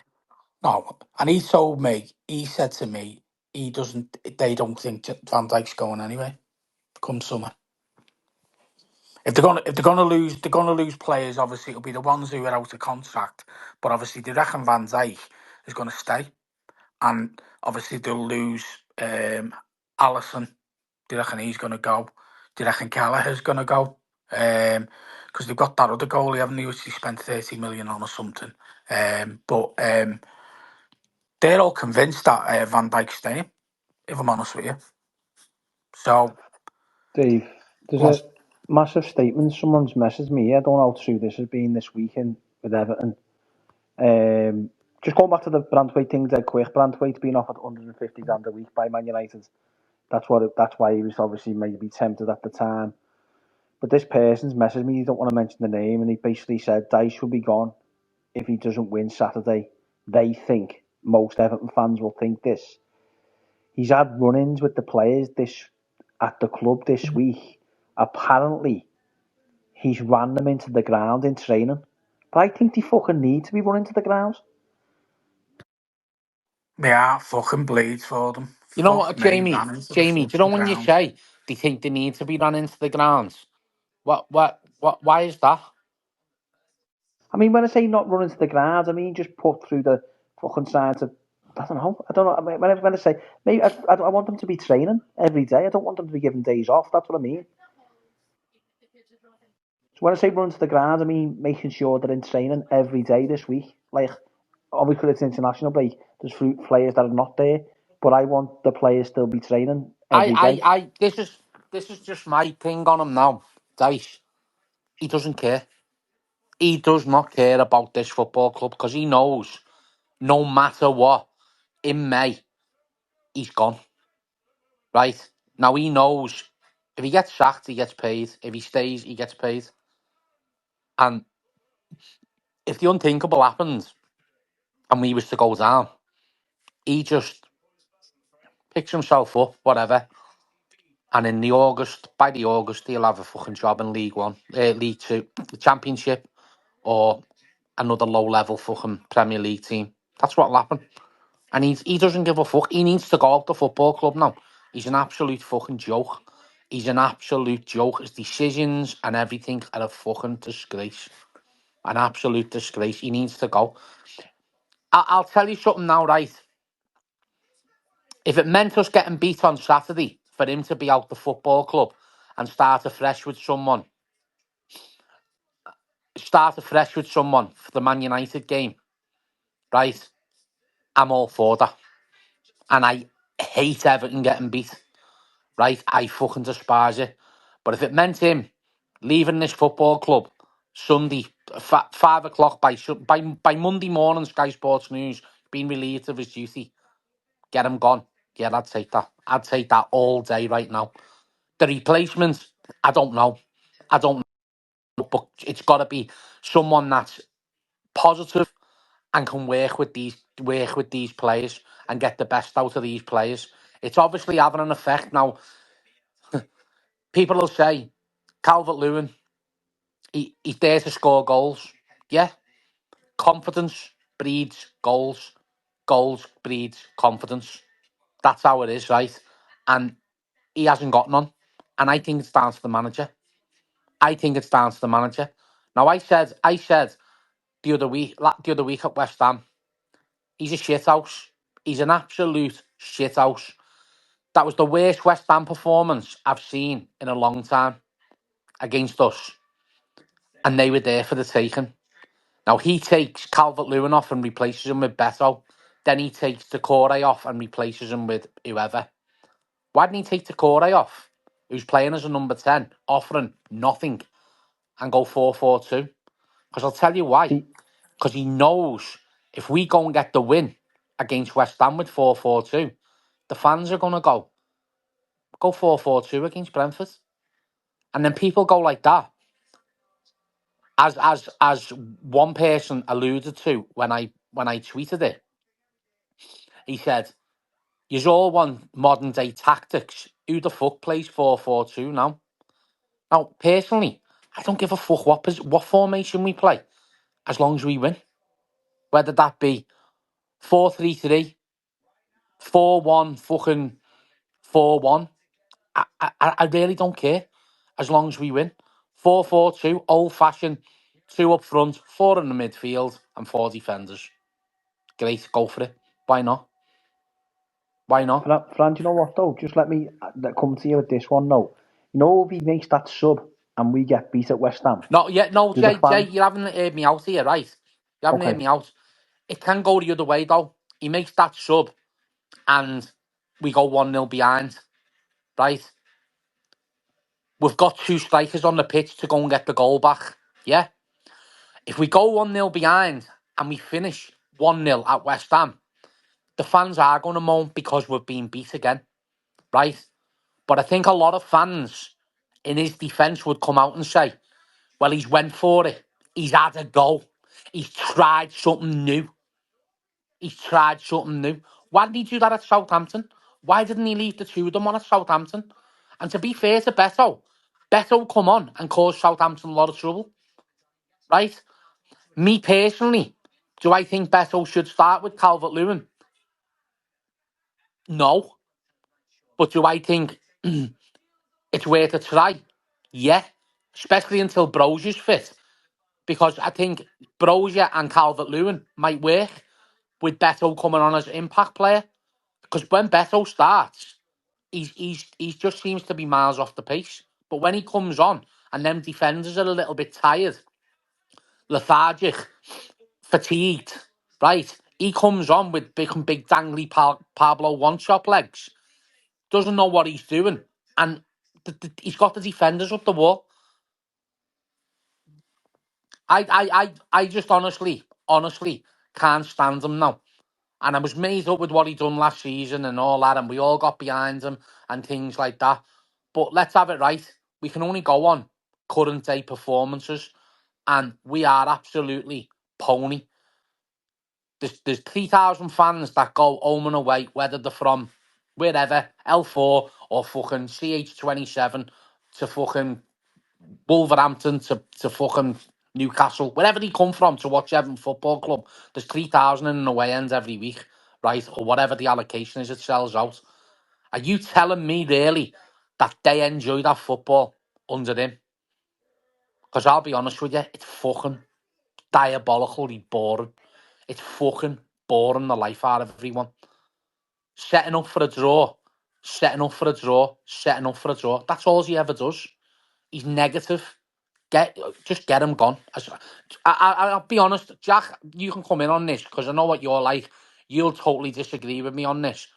No, and he told me, he said to me, they don't think Van Dijk's going anyway. Come summer, if they're gonna lose players. Obviously, it'll be the ones who are out of contract. But obviously, they reckon Van Dijk is going to stay, and obviously they'll lose Allison. Do you reckon he's going to go? Do you reckon Gallagher's going to go? Because they've got that other goalie, haven't they, which they spent 30 million on or something. But they're all convinced that Van Dijk's staying, if I'm honest with you. So, Dave, there's go on. a massive statement someone's messaged me. I don't know how true this has been this weekend with Everton. Just going back to the Brantwaite thing dead quick. Brantwaite's been offered 150 grand a week by Man United. That's why he was obviously maybe tempted at the time. But this person's messaged me. He don't want to mention the name, and he basically said Dice will be gone if he doesn't win Saturday. They think most Everton fans will think this. He's had run-ins with the players at the club this week. Apparently, he's ran them into the ground in training. But I think they fucking need to be run into the ground. Yeah, fucking bleeds for them. You know Fuck what, me, Jamie? ran into the Jamie, do you know fucking when you ground. say they think they need to be run into the grounds? Why is that? I mean, when I say not run into the ground, I mean just put through the fucking signs of. I don't know. I don't know. I mean, when I say maybe I want them to be training every day. I don't want them to be given days off. That's what I mean. So when I say run to the ground, I mean making sure they're in training every day this week. Like, obviously it's international break. There's players that are not there, but I want the players still be training every day. This is just my thing on him now. Dice, he doesn't care. He does not care about this football club because he knows no matter what, in May, he's gone. Right? Now he knows if he gets sacked, he gets paid. If he stays, he gets paid. And if the unthinkable happens and we was to go down, he just picks himself up, whatever. And in by the August, he'll have a fucking job in League One, League Two, the Championship, or another low-level fucking Premier League team. That's what'll happen. And he doesn't give a fuck. He needs to go out the football club now. He's an absolute fucking joke. He's an absolute joke. His decisions and everything are a fucking disgrace. An absolute disgrace. He needs to go. I'll tell you something now, right? If it meant us getting beat on Saturday for him to be out the football club and start afresh with someone for the Man United game, right? I'm all for that. And I hate Everton getting beat, right? I fucking despise it. But if it meant him leaving this football club Sunday, 5 o'clock by Monday morning, Sky Sports News, being relieved of his duty, get him gone. Yeah, I'd take that. I'd take that all day right now. The replacement, I don't know. But it's got to be someone that's positive and can work with these players and get the best out of these players. It's obviously having an effect now. People will say Calvert-Lewin, he's there to score goals. Yeah, confidence breeds goals. Goals breeds confidence. That's how it is, right? And he hasn't got none. And I think it's down to the manager. Now, I said the other week at West Ham, he's a shithouse. He's an absolute shithouse. That was the worst West Ham performance I've seen in a long time against us. And they were there for the taking. Now, he takes Calvert-Lewin off and replaces him with Beto. Then he takes Decore off and replaces him with whoever. Why didn't he take Decore off, who's playing as a number 10, offering nothing, and go 4-4-2? Because I'll tell you why. See, Because he knows if we go and get the win against West Ham with 4-4-2, the fans are going to go 4-4-2 against Brentford. And then people go like that. As one person alluded to when I tweeted it, he said, "You all want modern day tactics. Who the fuck plays 4-4-2 now?" Now, personally, I don't give a fuck what formation we play, as long as we win. Whether that be 4-3-3, 4-1, fucking 4-1. I really don't care, as long as we win. 4-4-2, old fashioned, 2 up front, 4 in the midfield, and 4 defenders. Great, go for it. Why not? Why not? Fran, do you know what though? Just let me come to you with this one now. You know, if he makes that sub and we get beat at West Ham, No, do the Jay, fans? you haven't heard me out here, right? You haven't heard Okay, me out. It can go the other way, though. He makes that sub, and we go 1-0 behind, right? We've got 2 strikers on the pitch to go and get the goal back, yeah? If we go 1-0 behind and we finish 1-0 at West Ham, the fans are going to moan because we've been beat again, right? But I think a lot of fans in his defence would come out and say, well, he's went for it. He's had a go. He's tried something new. Why did he do that at Southampton? Why didn't he leave the 2 of them on at Southampton? And to be fair to Beto come on and caused Southampton a lot of trouble, right? Me personally, do I think Beto should start with Calvert-Lewin? No. But do I think it's worth a try? Yeah. Especially until Brozier's fit. Because I think Brozier and Calvert-Lewin might work with Beto coming on as an impact player. Because when Beto starts, he's just seems to be miles off the pace. But when he comes on and them defenders are a little bit tired, lethargic, fatigued, right? He comes on with big dangly Pablo one-chop legs, doesn't know what he's doing, and he's got the defenders up the wall. I just honestly can't stand him now. And I was made up with what he done last season and all that, and we all got behind him and things like that. But let's have it right. We can only go on current day performances, and we are absolutely pony. There's 3,000 fans that go home and away, whether they're from wherever, L4 or fucking CH27 to fucking Wolverhampton to fucking Newcastle, wherever they come from to watch Everton Football Club. There's 3,000 in the away ends every week, right? Or whatever the allocation is it sells out. Are you telling me really that they enjoy that football under him? Because I'll be honest with you, it's fucking diabolically boring. It's fucking boring the life out of everyone. Setting up for a draw, setting up for a draw, setting up for a draw. That's all he ever does. He's negative. Just get him gone. I'll be honest, Jack, you can come in on this because I know what you're like. You'll totally disagree with me on this.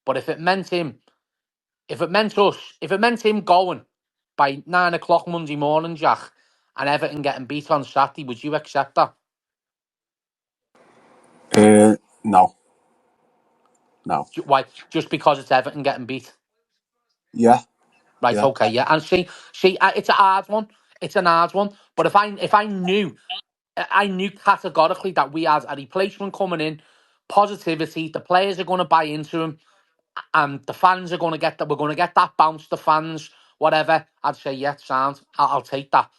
But if it meant him, if it meant us, if it meant him going by 9 o'clock Monday morning, Jack, and Everton getting beat on Saturday, would you accept that? No. Why? Just because it's Everton getting beat? Yeah. Right, Yeah. okay, yeah. And see, it's a hard one. It's an hard one. But if I knew categorically that we had a replacement coming in, positivity, the players are going to buy into him, and the fans are going to get that. We're going to get that bounce. The fans, whatever. I'd say, yeah, sound. I'll take that.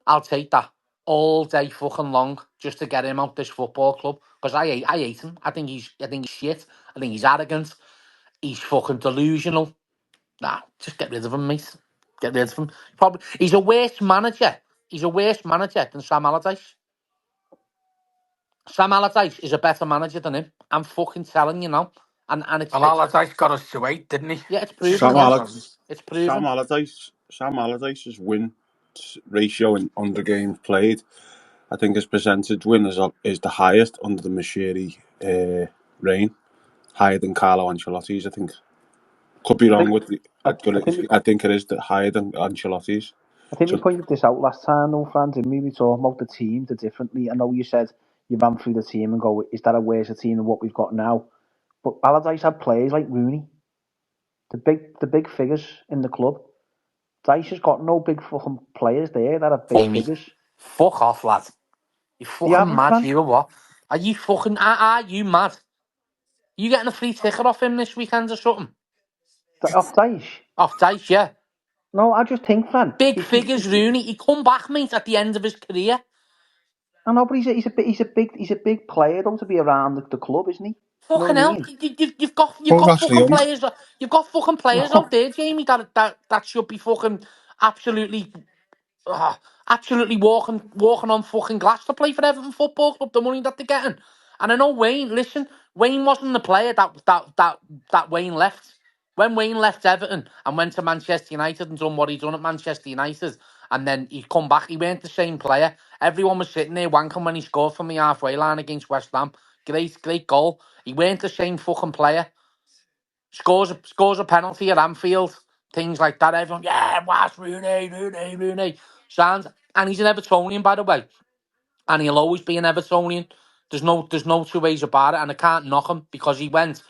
I'll take that all day fucking long just to get him out this football club because I hate him. I think he's shit. I think he's arrogant. He's fucking delusional. Nah, just get rid of him, mate. Get rid of him. Probably he's a worse manager. He's a worse manager than Sam Allardyce. Sam Allardyce is a better manager than him. I'm fucking telling you now. And Well, Allardyce got us to 8, didn't he? yeah, it's proven. Sam Yeah, Allardyce. it's proven. Sam Allardyce's win ratio in under games played, I think his percentage win is the highest under the Mashiri reign, higher than Carlo Ancelotti's. I think. Could be I wrong think with the, I, but I think I think it is higher than Ancelotti's. I think we So pointed this out last time, though, Fran, didn't we? We talked about the team, the differently. I know you said you ran through the team and go, is that a worse team than what we've got now? But Allardyce had players like Rooney, the big figures in the club. Dyche has got no big fucking players there that are big Amy, figures. fuck off, lad. You Do you fucking haven't, mad, Fran? you or what? Are you fucking, are you mad? You getting a free ticket off him this weekend or something? Off Dyche? Off Dice, yeah. No, I just think, Fran. Big figures, Rooney. He come back, mate, at the end of his career. I know, but he's a big player though to be around the club, isn't he? Do you know what Fucking I hell, mean? you've got Actually, fucking players. You've got fucking players out No, there, Jamie. That should be fucking absolutely absolutely walking on fucking glass to play for Everton Football Club, the money that they're getting. And I know Wayne, listen, Wayne wasn't the player that Wayne left. When Wayne left Everton and went to Manchester United and done what he done at Manchester United, and then he come back, he weren't the same player. Everyone was sitting there wanking when he scored from the halfway line against West Ham. Great goal. He weren't the same fucking player. Scores a penalty at Anfield, things like that. Everyone, yeah, what's Rooney. Sounds, and he's an Evertonian, by the way, and he'll always be an Evertonian. There's no two ways about it, and I can't knock him because he went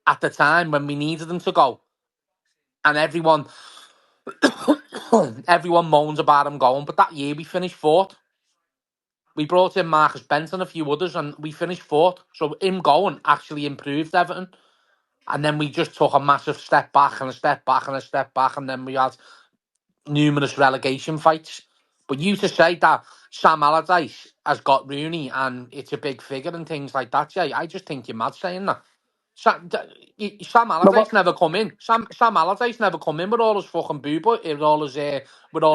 at the time when we needed him to go, and everyone moans about him going. But that year we finished fourth. We brought in Marcus Benton and a few others, and we finished fourth. So him going actually improved Everton. And then we just took a massive step back and a step back and a step back, and then we had numerous relegation fights. But you to say that Sam Allardyce has got Rooney and it's a big figure and things like that, Jay, I just think you're mad saying that. Sam no, Allardyce but never come in. Sam Allardyce never come in with all his fucking boob, with all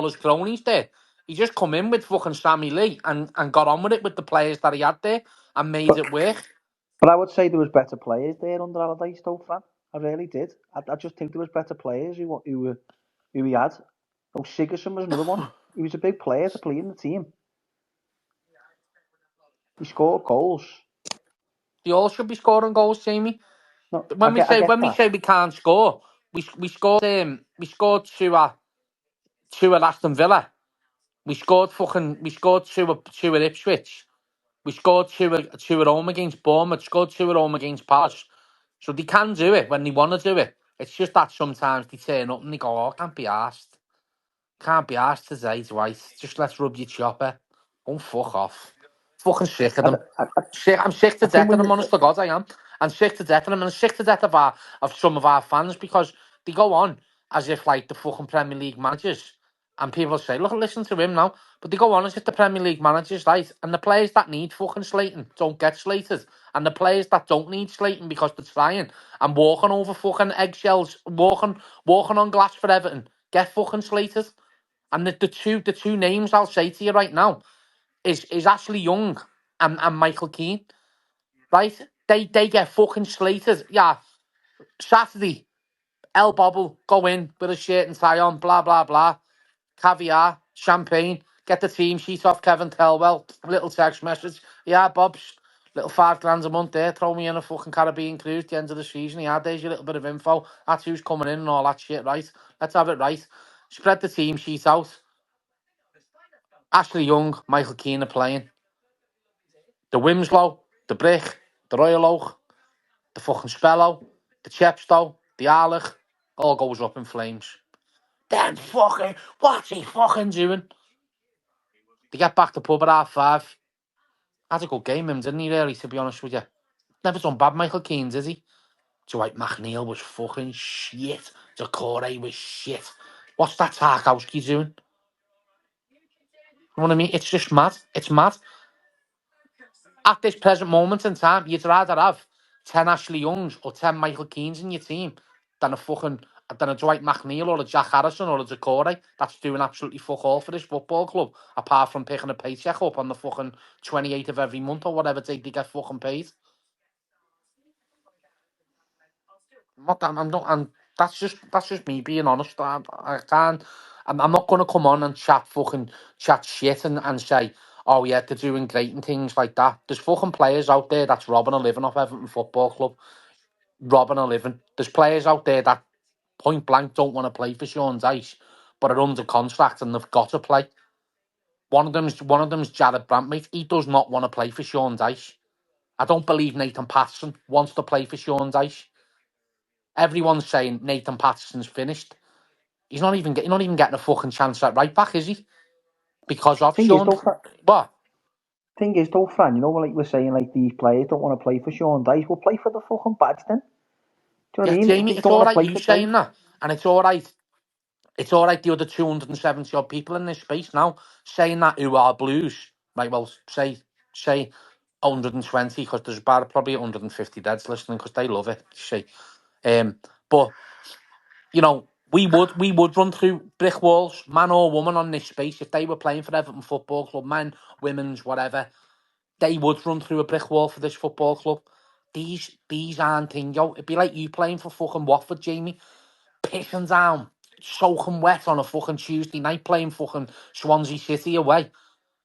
his cronies there. He just come in with fucking Sammy Lee and got on with it with the players that he had there and made but it work. but I would say there was better players there under Allardyce, though, Fran. I really did. I just think there was better players who he had. Oh, Sigurdsson was another one. He was a big player to play in the team. He scored goals. They all should be scoring goals, Jamie. No, When we I say get when we that. say we can't score, we scored two at Aston Villa. We scored two at Ipswich. We scored two at home against Bournemouth. Scored two at home against Palace. So they can do it when they want to do it. It's just that sometimes they turn up and they go, "Oh, can't be arsed. Can't be arsed today, twice. Just let's rub your chopper. Oh, fuck off. Fucking sick of I, them. I, I I'm sick to I think death of when them, honest to God, I am. I'm sick to death of them, and I'm sick to death of some of our fans because they go on as if like the fucking Premier League managers. And people say, look, listen to him now. But they go on as if the Premier League managers, right? And the players that need fucking slating don't get slated. And the players that don't need slating because they're trying and walking over fucking eggshells, walking on glass for Everton, get fucking slated. And the two names I'll say to you right now is Ashley Young and Michael Keane, right? They get fucking slated. Yeah, Saturday, El Bobble, go in with a shirt and tie on, blah, blah, blah. Caviar, champagne, get the team sheet off Kevin Telwell, little text message. Yeah, Bob's, little £5 a month there, throw me in a fucking Caribbean cruise at the end of the season. Yeah, there's your little bit of info. That's who's coming in and all that shit, right? Let's have it right. Spread the team sheet out. Ashley Young, Michael Keane are playing. The Wimslow, the Brick, the Royal Oak, the fucking Spello, the Chepstow, the Arlich, all goes up in flames. Then fucking, what's he fucking doing? They get back to pub at 5:30. Had a good game, him, didn't he, really, to be honest with you? Never done bad, Michael Keane, is he? Dwight McNeil was fucking shit. Decore was shit. What's that Tarkowski doing? You know what I mean? It's just mad. It's mad. At this present moment in time, you'd rather have 10 Ashley Youngs or 10 Michael Keanes in your team than a Dwight McNeil or a Jack Harrison or a Decore that's doing absolutely fuck all for this football club, apart from picking a paycheck up on the fucking 28th of every month or whatever date they get fucking paid. I'm not, and that's just me being honest. I can't. I'm not gonna come on and chat shit and say, oh yeah, they're doing great and things like that. There's fucking players out there that's robbing a living off Everton Football Club, robbing a living. There's players out there that point blank don't want to play for Sean Dyche, but are under contract and they've got to play. One of them's Jared Brantmate. He does not want to play for Sean Dyche. I don't believe Nathan Patterson wants to play for Sean Dyche. Everyone's saying Nathan Patterson's finished. He's not even getting a fucking chance at right back, is he? Because of thing is Sean. though, What? Fran, you know, like we're saying, like these players don't want to play for Sean Dyche. Well, play for the fucking badge then. Do you know Yeah, what I mean? If Jamie, you it's don't all want to right play you for Dyche, saying that, and it's all right. It's all right. The other 270 odd people in this space now saying that who are Blues. Right. Well, say 120 because there's about probably 150 deads listening because they love it. See, but you know, we would run through brick walls, man or woman, on this space if they were playing for Everton Football Club, men, women's, whatever. They would run through a brick wall for this football club. These aren't thing, yo. It'd be like you playing for fucking Watford, Jamie, pissing down, soaking wet on a fucking Tuesday night, playing fucking Swansea City away.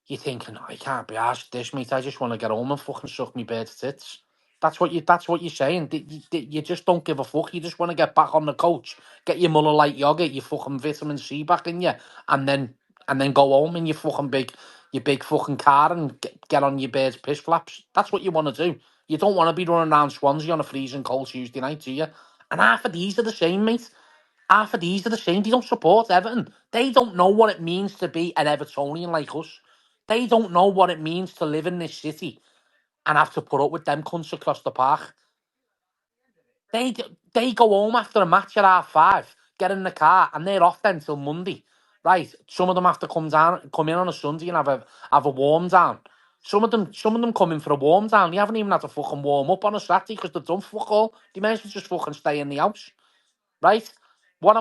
You're thinking, I can't be asked this, mate. I just want to get home and fucking suck me bird's tits. That's what you're saying. You just don't give a fuck. You just want to get back on the coach, get your Muller Light yogurt, your fucking vitamin C back in you, and then go home in your big fucking car and get on your bird's piss flaps. That's what you want to do. You don't want to be running around Swansea on a freezing cold Tuesday night, do you? And half of these are the same, mate. Half of these are the same. They don't support Everton. They don't know what it means to be an Evertonian like us. They don't know what it means to live in this city and have to put up with them cunts across the park. They go home after a match at 5:30, get in the car, and they're off then till Monday. Right? Some of them have to come in on a Sunday and have a warm down. Some of them come in for a warm down. They haven't even had to fucking warm up on a Saturday because they've done fuck all. They may as well just fucking stay in the house. Right? What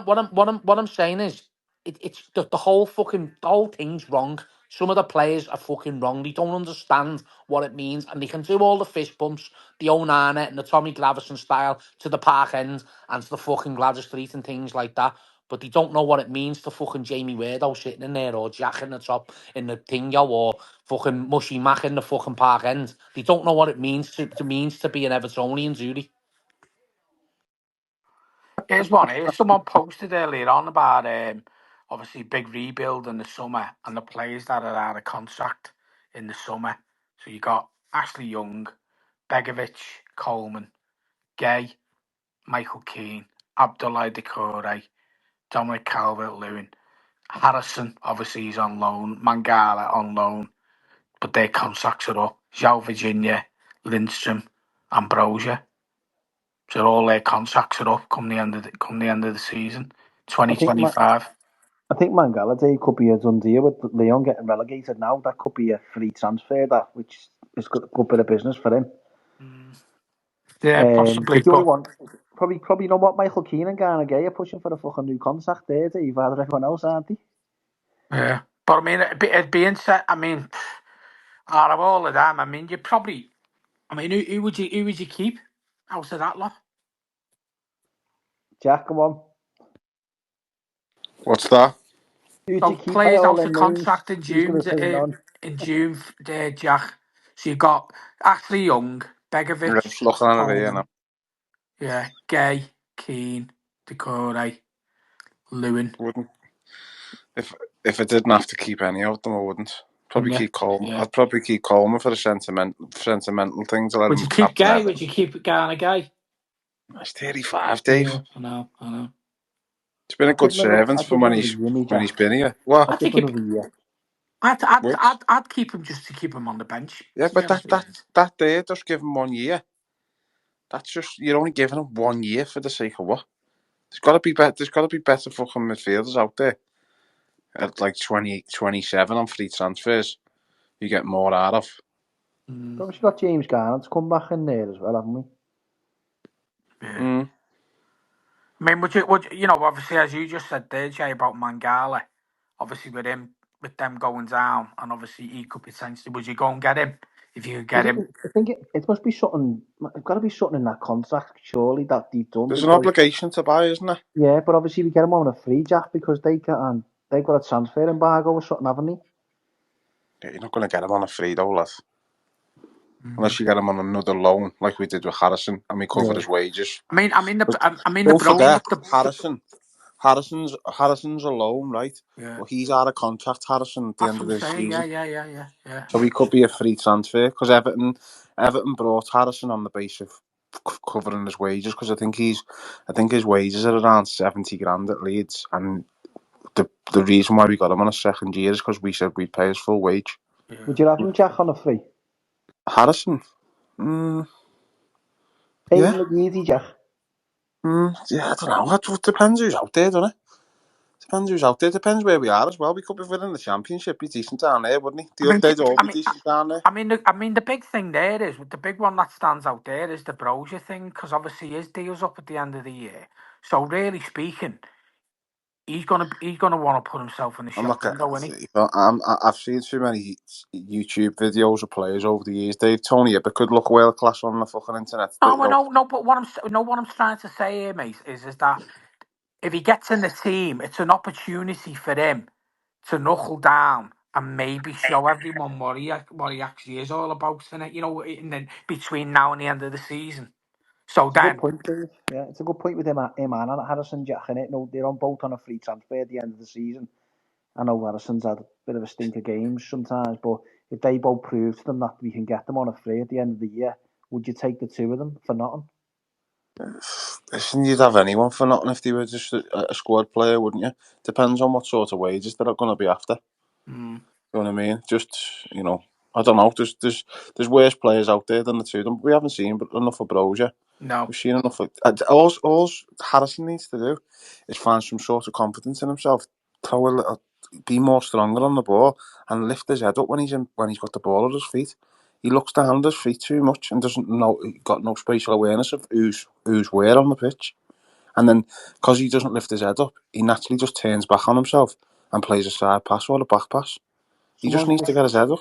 I'm saying is, it's the whole thing's wrong. Some of the players are fucking wrong. They don't understand what it means, and they can do all the fist bumps, the Onana and the Tommy Gravison style to the Park End and to the fucking Gladys Street and things like that. but they don't know what it means to fucking Jamie Weirdo sitting in there, or Jack in the top in the Tingo, or fucking Mushy Mac in the fucking Park End. They don't know what it means to be an Evertonian, do they? Here's one here. Someone posted earlier on about obviously big rebuild in the summer and the players that are out of contract in the summer. So you got Ashley Young, Begovic, Coleman, Gay, Michael Keane, Abdoulaye Doucouré, Dominic Calvert-Lewin, Harrison. Obviously he's on loan. Mangala on loan, but their contracts are up. João Virginia, Lindstrom, Ambrosia. So all their contracts are up come the end of the season, I think 2025. I think Mangala Day could be a done deal with Leon getting relegated now. That could be a free transfer, that which is a good bit of business for him. Yeah, possibly. But the only But one, probably you know what, Michael Keane and Garner Gay are pushing for a fucking new contract there, Dave. Rather everyone else, aren't they? yeah, but I mean, it'd be interesting. I mean, out of all of them, I mean, you probably. I mean, who would you keep out of that lot? Jack, come on. What's that? Who'd So you keep by players all out of them names? contract in Who's going June. to say none? In June, Jack. So you got Ashley Young, I'm Begovic, just looking at it here now. Coleman, yeah, Gay, Keane, Doucouré, Lewin. Wouldn't if I didn't have to keep any of them, I wouldn't. Probably Yeah, keep Coleman. yeah. I'd probably keep Coleman for the sentimental thing to let Would him you keep captain Gay? Everton. Would you keep Garner Gay? He's 35, Dave. Yeah, I know. He's been a good servant I'd for give him when another year, me, he's Jack. been here. What? I'd I give think him another year. I'd keep him just to keep him on the bench. Yeah, To be but honest with you. that there, just give him 1 year. That's just, you're only giving him 1 year for the sake of what? There's got to be better. There's got to be better fucking midfielders out there at like 27 on free transfers. You get more out of. But obviously got James Garner to come back in there as well, haven't we? Yeah. I mean, would you know, obviously, as you just said there, Jay, about Mangala, obviously with them going down, and obviously he could potentially, would you go and get him if you could get him? I think it must be something. It's got to be something in that contract, surely, that they've done. There's an Because obligation to buy, isn't there? yeah, but obviously we get them on a free, Jack, because they've got a transfer embargo or something, haven't they? Yeah, you're not going to get him on a free though, lad. Unless you get him on another loan, like we did with Harrison, and we covered his wages. I mean, the Don't Broly forget, with the Harrison's a loan, right? yeah. But he's out of contract, Harrison, at the That's end what of I'm the saying. Yeah, season. yeah. So he could be a free transfer, because Everton brought Harrison on the base of covering his wages, because I think his wages are around 70 grand at Leeds, and the reason why we got him on a second year is because we said we'd pay his full wage. Yeah. Would you have him, Jack, on a free? Harrison, yeah, Hayden McGeady, Jack. yeah, I don't know. It depends who's out there, doesn't it? Depends who's out there. Depends where we are as well. We could be winning the championship. Be decent down there, wouldn't he? They'd all be decent down there. I mean, the big thing there is, the big one that stands out there is the Brozier thing, because obviously his deal's up at the end of the year. So really speaking, he's gonna want to put himself in the I'm shop not window, getting. isn't he? I've seen too many YouTube videos of players over the years. Dave, Tony Ibbott could look world class on the fucking internet. No, I know, no. But what I'm trying to say here, mate, is that if he gets in the team, it's an opportunity for him to knuckle down and maybe show everyone what he actually is all about, innit? You know, in the, between now and the end of the season. So It's a good then, point, Dave. Yeah, it's a good point with him and Harrison, Jack, innit? No, they're on both on a free transfer at the end of the season. I know Harrison's had a bit of a stink of games sometimes, but if they both prove to them that we can get them on a free at the end of the year, would you take the two of them for nothing? Listen, you'd have anyone for nothing if they were just a squad player, wouldn't you? Depends on what sort of wages they're going to be after. You know what I mean? Just, I don't know. There's worse players out there than the two of them. We haven't seen enough of Brozier. no. We've seen enough of. All Harrison needs to do is find some sort of confidence in himself. Throw a little, be more stronger on the ball, and lift his head up when he's got the ball at his feet. He looks down at his feet too much and doesn't know. Got no spatial awareness of who's where on the pitch. And then, because he doesn't lift his head up, he naturally just turns back on himself and plays a side pass or a back pass. He just needs to get his head up.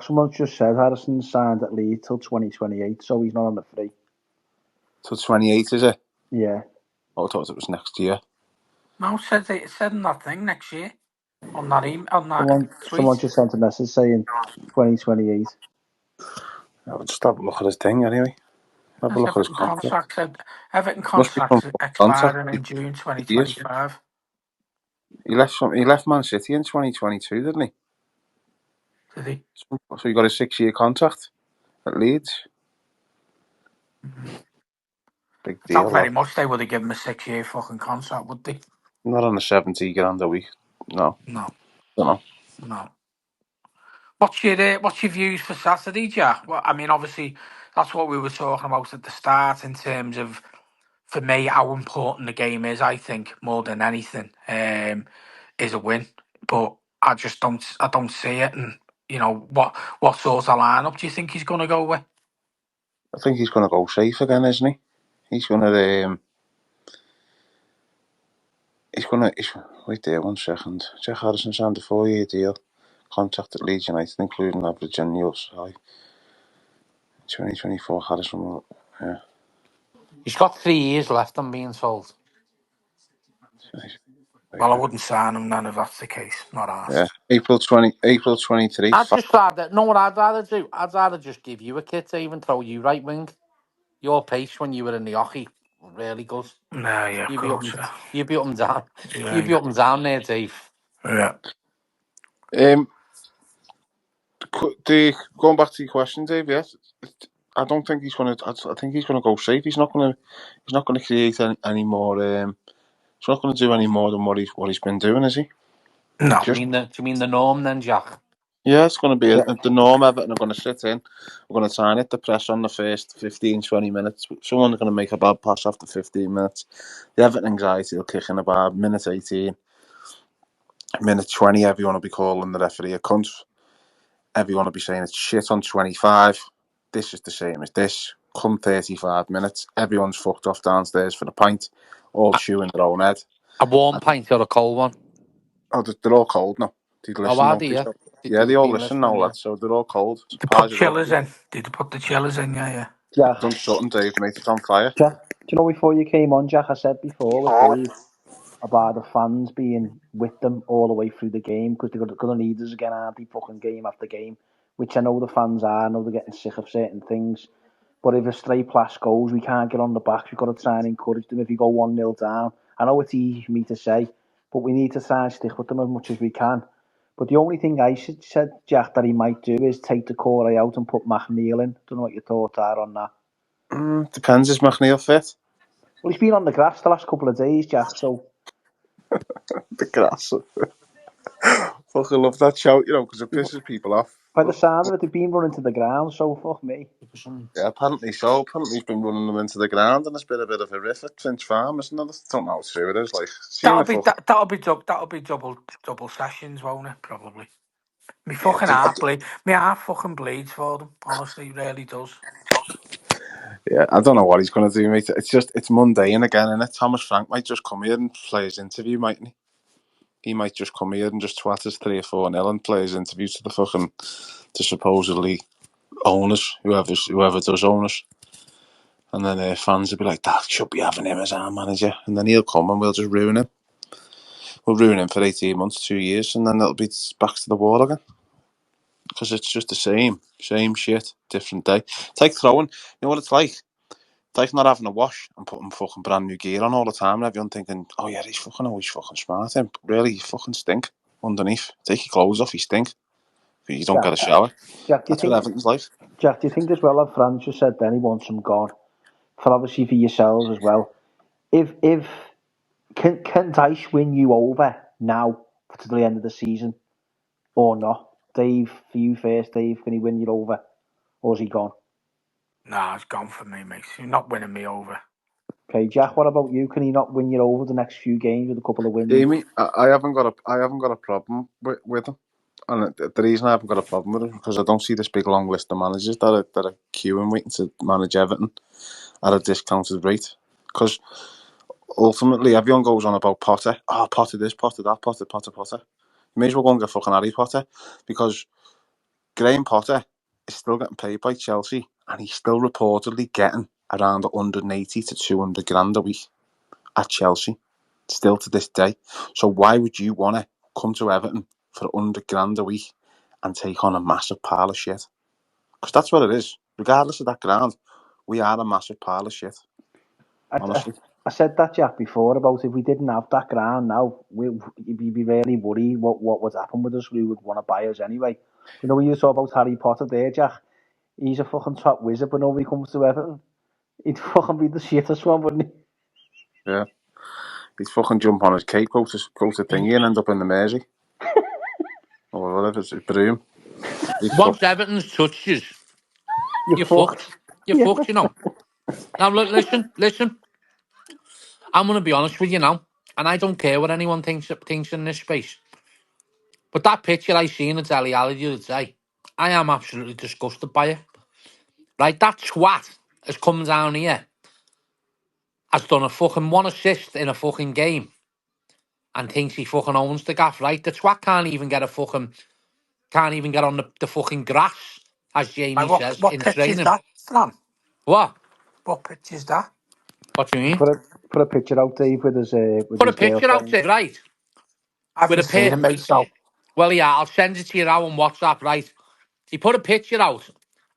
Someone's just said Harrison signed at Leeds till 2028, so he's not on the free. So 28, is it? Yeah. Oh, I thought it was next year. Mo said it said in that thing next year on that on that Someone tweet. just sent a message saying 2028. I'll just have a look at his thing anyway. Have a That's look at his Everton contract. contract said Everton Must be some contracts contract. expiring in June Years. 2025. He left Man City in 2022, didn't he? Did he? So he got a 6-year contract at Leeds. Big I doubt deal, very that. much they would have given him a 6-year fucking contract, would they? Not on a 70 grand a week. No, No, don't know. no. What's your views for Saturday, Jack? Well, I mean, obviously, that's what we were talking about at the start in terms of, for me, how important the game is. I think more than anything, is a win. But I don't see it. And what sort of lineup do you think he's going to go with? I think he's going to go safe again, isn't he? He's going to. Wait there 1 second. Jack Harrison signed a 4-year deal. Contract at Leeds United, including average annual salary. 2024 Harrison will. Yeah. He's got 3 years left, I'm being told. Well, I wouldn't sign him then if that's the case. Not Yeah. asked. April 23. I'd just rather, know what I'd rather do? I'd rather just give you a kit to even throw you right wing. Your pace when you were in the hockey really good. No, yeah, of You'd be up, course. you'd be up and down. You'd Yeah, be up and down there, Dave. yeah. Um, going back to your question, Dave. Yes, I don't think he's going to. I think he's going to go safe. He's not going to. He's not going to create any more. He's not going to do any more than what he's been doing, is he? No. Do you mean the norm then, Jack? Yeah, it's going to be Yeah, the norm. Everton are going to sit in. We're going to try and hit the press on the first 15, 20 minutes. Someone's going to make a bad pass after 15 minutes. The Everton anxiety will kick in about minute 18. Minute 20, everyone will be calling the referee a cunt. Everyone will be saying it's shit on 25. This is the same as this. Come 35 minutes, everyone's fucked off downstairs for the pint, all A, chewing their own head. a warm pint or a cold one? Oh, they're all cold now. They Oh, listen, are don't they? they? Yeah, So, yeah, they all been listen now, listening. Yeah. lads. So they're all cold. They put Supplies are up. chillers in. Did they put the chillers in? Yeah, yeah. Jack. Done something, Dave, mate. It's on fire. Jack, do you know before you came on, Jack, I said before with Dave about the fans being with them all the way through the game because they're going to need us again, aren't they? Fucking game after game, which I know the fans are. I know they're getting sick of certain things. But if a stray pass goes, we can't get on the backs. We've got to try and encourage them if you go 1-0 down. I know it's easy for me to say, but we need to try and stick with them as much as we can. But the only thing I said, Jack, that he might do is take the Corey out and put McNeil in. Don't know what your thoughts are on that. Depends, is McNeil fit? Well, he's been on the grass the last couple of days, Jack, so The grass. Fucking love that shout, because it pisses people off. by the sound of it, they've been running to the ground, so fuck me. Yeah, apparently so. Apparently he's been running them into the ground, and it's been a bit of a riff at Finch Farm, isn't it? I don't know how true it is. Like, seeing it fucking. That'll be double sessions, won't it? Probably. Me Yeah, fucking heart bleed. Me heart fucking bleeds for them. Honestly, it really does. yeah, I don't know what he's going to do, mate. It's mundane again, and Thomas Frank might just come here and play his interview, mightn't he? He might just come here and just twat us 3 or 4-0 and play his interview to to supposedly owners, whoever does owners. And then fans will be like, that should be having him as our manager. And then he'll come and we'll just ruin him. We'll ruin him for 18 months, 2 years, and then it'll be back to the wall again. Because it's just the same shit, different day. It's like throwing, you know what it's like? It's like not having a wash and putting fucking brand new gear on all the time and everyone thinking, oh yeah, he's fucking always fucking smart. And really, you fucking stink underneath. Take your clothes off, you stink. But you don't Jack, get a shower. Jack, That's what Everton's like. Do you think as well, as Franz just said then, he wants him gone. For obviously for yourselves as well. If can Dyche win you over now to the end of the season or not? Dave, for you first, Dave, can he win you over? Or is he gone? Nah, it's gone for me, mate. You're not winning me over. Okay, Jack, what about you? Can he not win you over the next few games with a couple of wins? Jamie, I haven't got a problem with him. And the reason I haven't got a problem with him is because I don't see this big long list of managers that are queuing waiting to manage Everton at a discounted rate. Because ultimately, everyone goes on about Potter. Oh, Potter this, Potter that, Potter. You may as well go and get fucking Harry Potter. Because Graham Potter is still getting paid by Chelsea and he's still reportedly getting around 180 to 200 grand a week at Chelsea. still to this day. So why would you want to come to Everton for 100 grand a week and take on a massive pile of shit? Because that's what it is. Regardless of that ground, we are a massive pile of shit, I, I, honestly. I said that, Jack, before about if we didn't have that ground now, we'd be really worried what would happen with us. We would want to buy us anyway. You know, when you talk about Harry Potter there, Jack, he's a fucking top wizard, but nobody comes to Everton. He'd fucking be the shittest one, wouldn't Yeah. He'd fucking jump on his cape, go to he? thingy and end up in the Mersey. Or whatever, it's Broom. He'd fuck. Once Everton's touched you, You're you're fucked. fucked. You're Yeah. fucked, you know. Now, look, listen. I'm going to be honest with you now. And I don't care what anyone thinks in this space. But that picture I seen at Deli Alley the other day, I am absolutely disgusted by it. Right, that twat has come down here, has done a fucking one assist in a fucking game, and thinks he fucking owns the gaff. Right, the twat can't even get on the fucking grass, as Jamie Like says what in pitch is training. that, Fran? What? What pitch is that? What do you mean? Put a picture out, Dave, with Put a his picture out girlfriend. there, right? I With haven't a seen pair. it, mate. So Well, yeah, I'll send it to you now on WhatsApp, right? He put a picture out,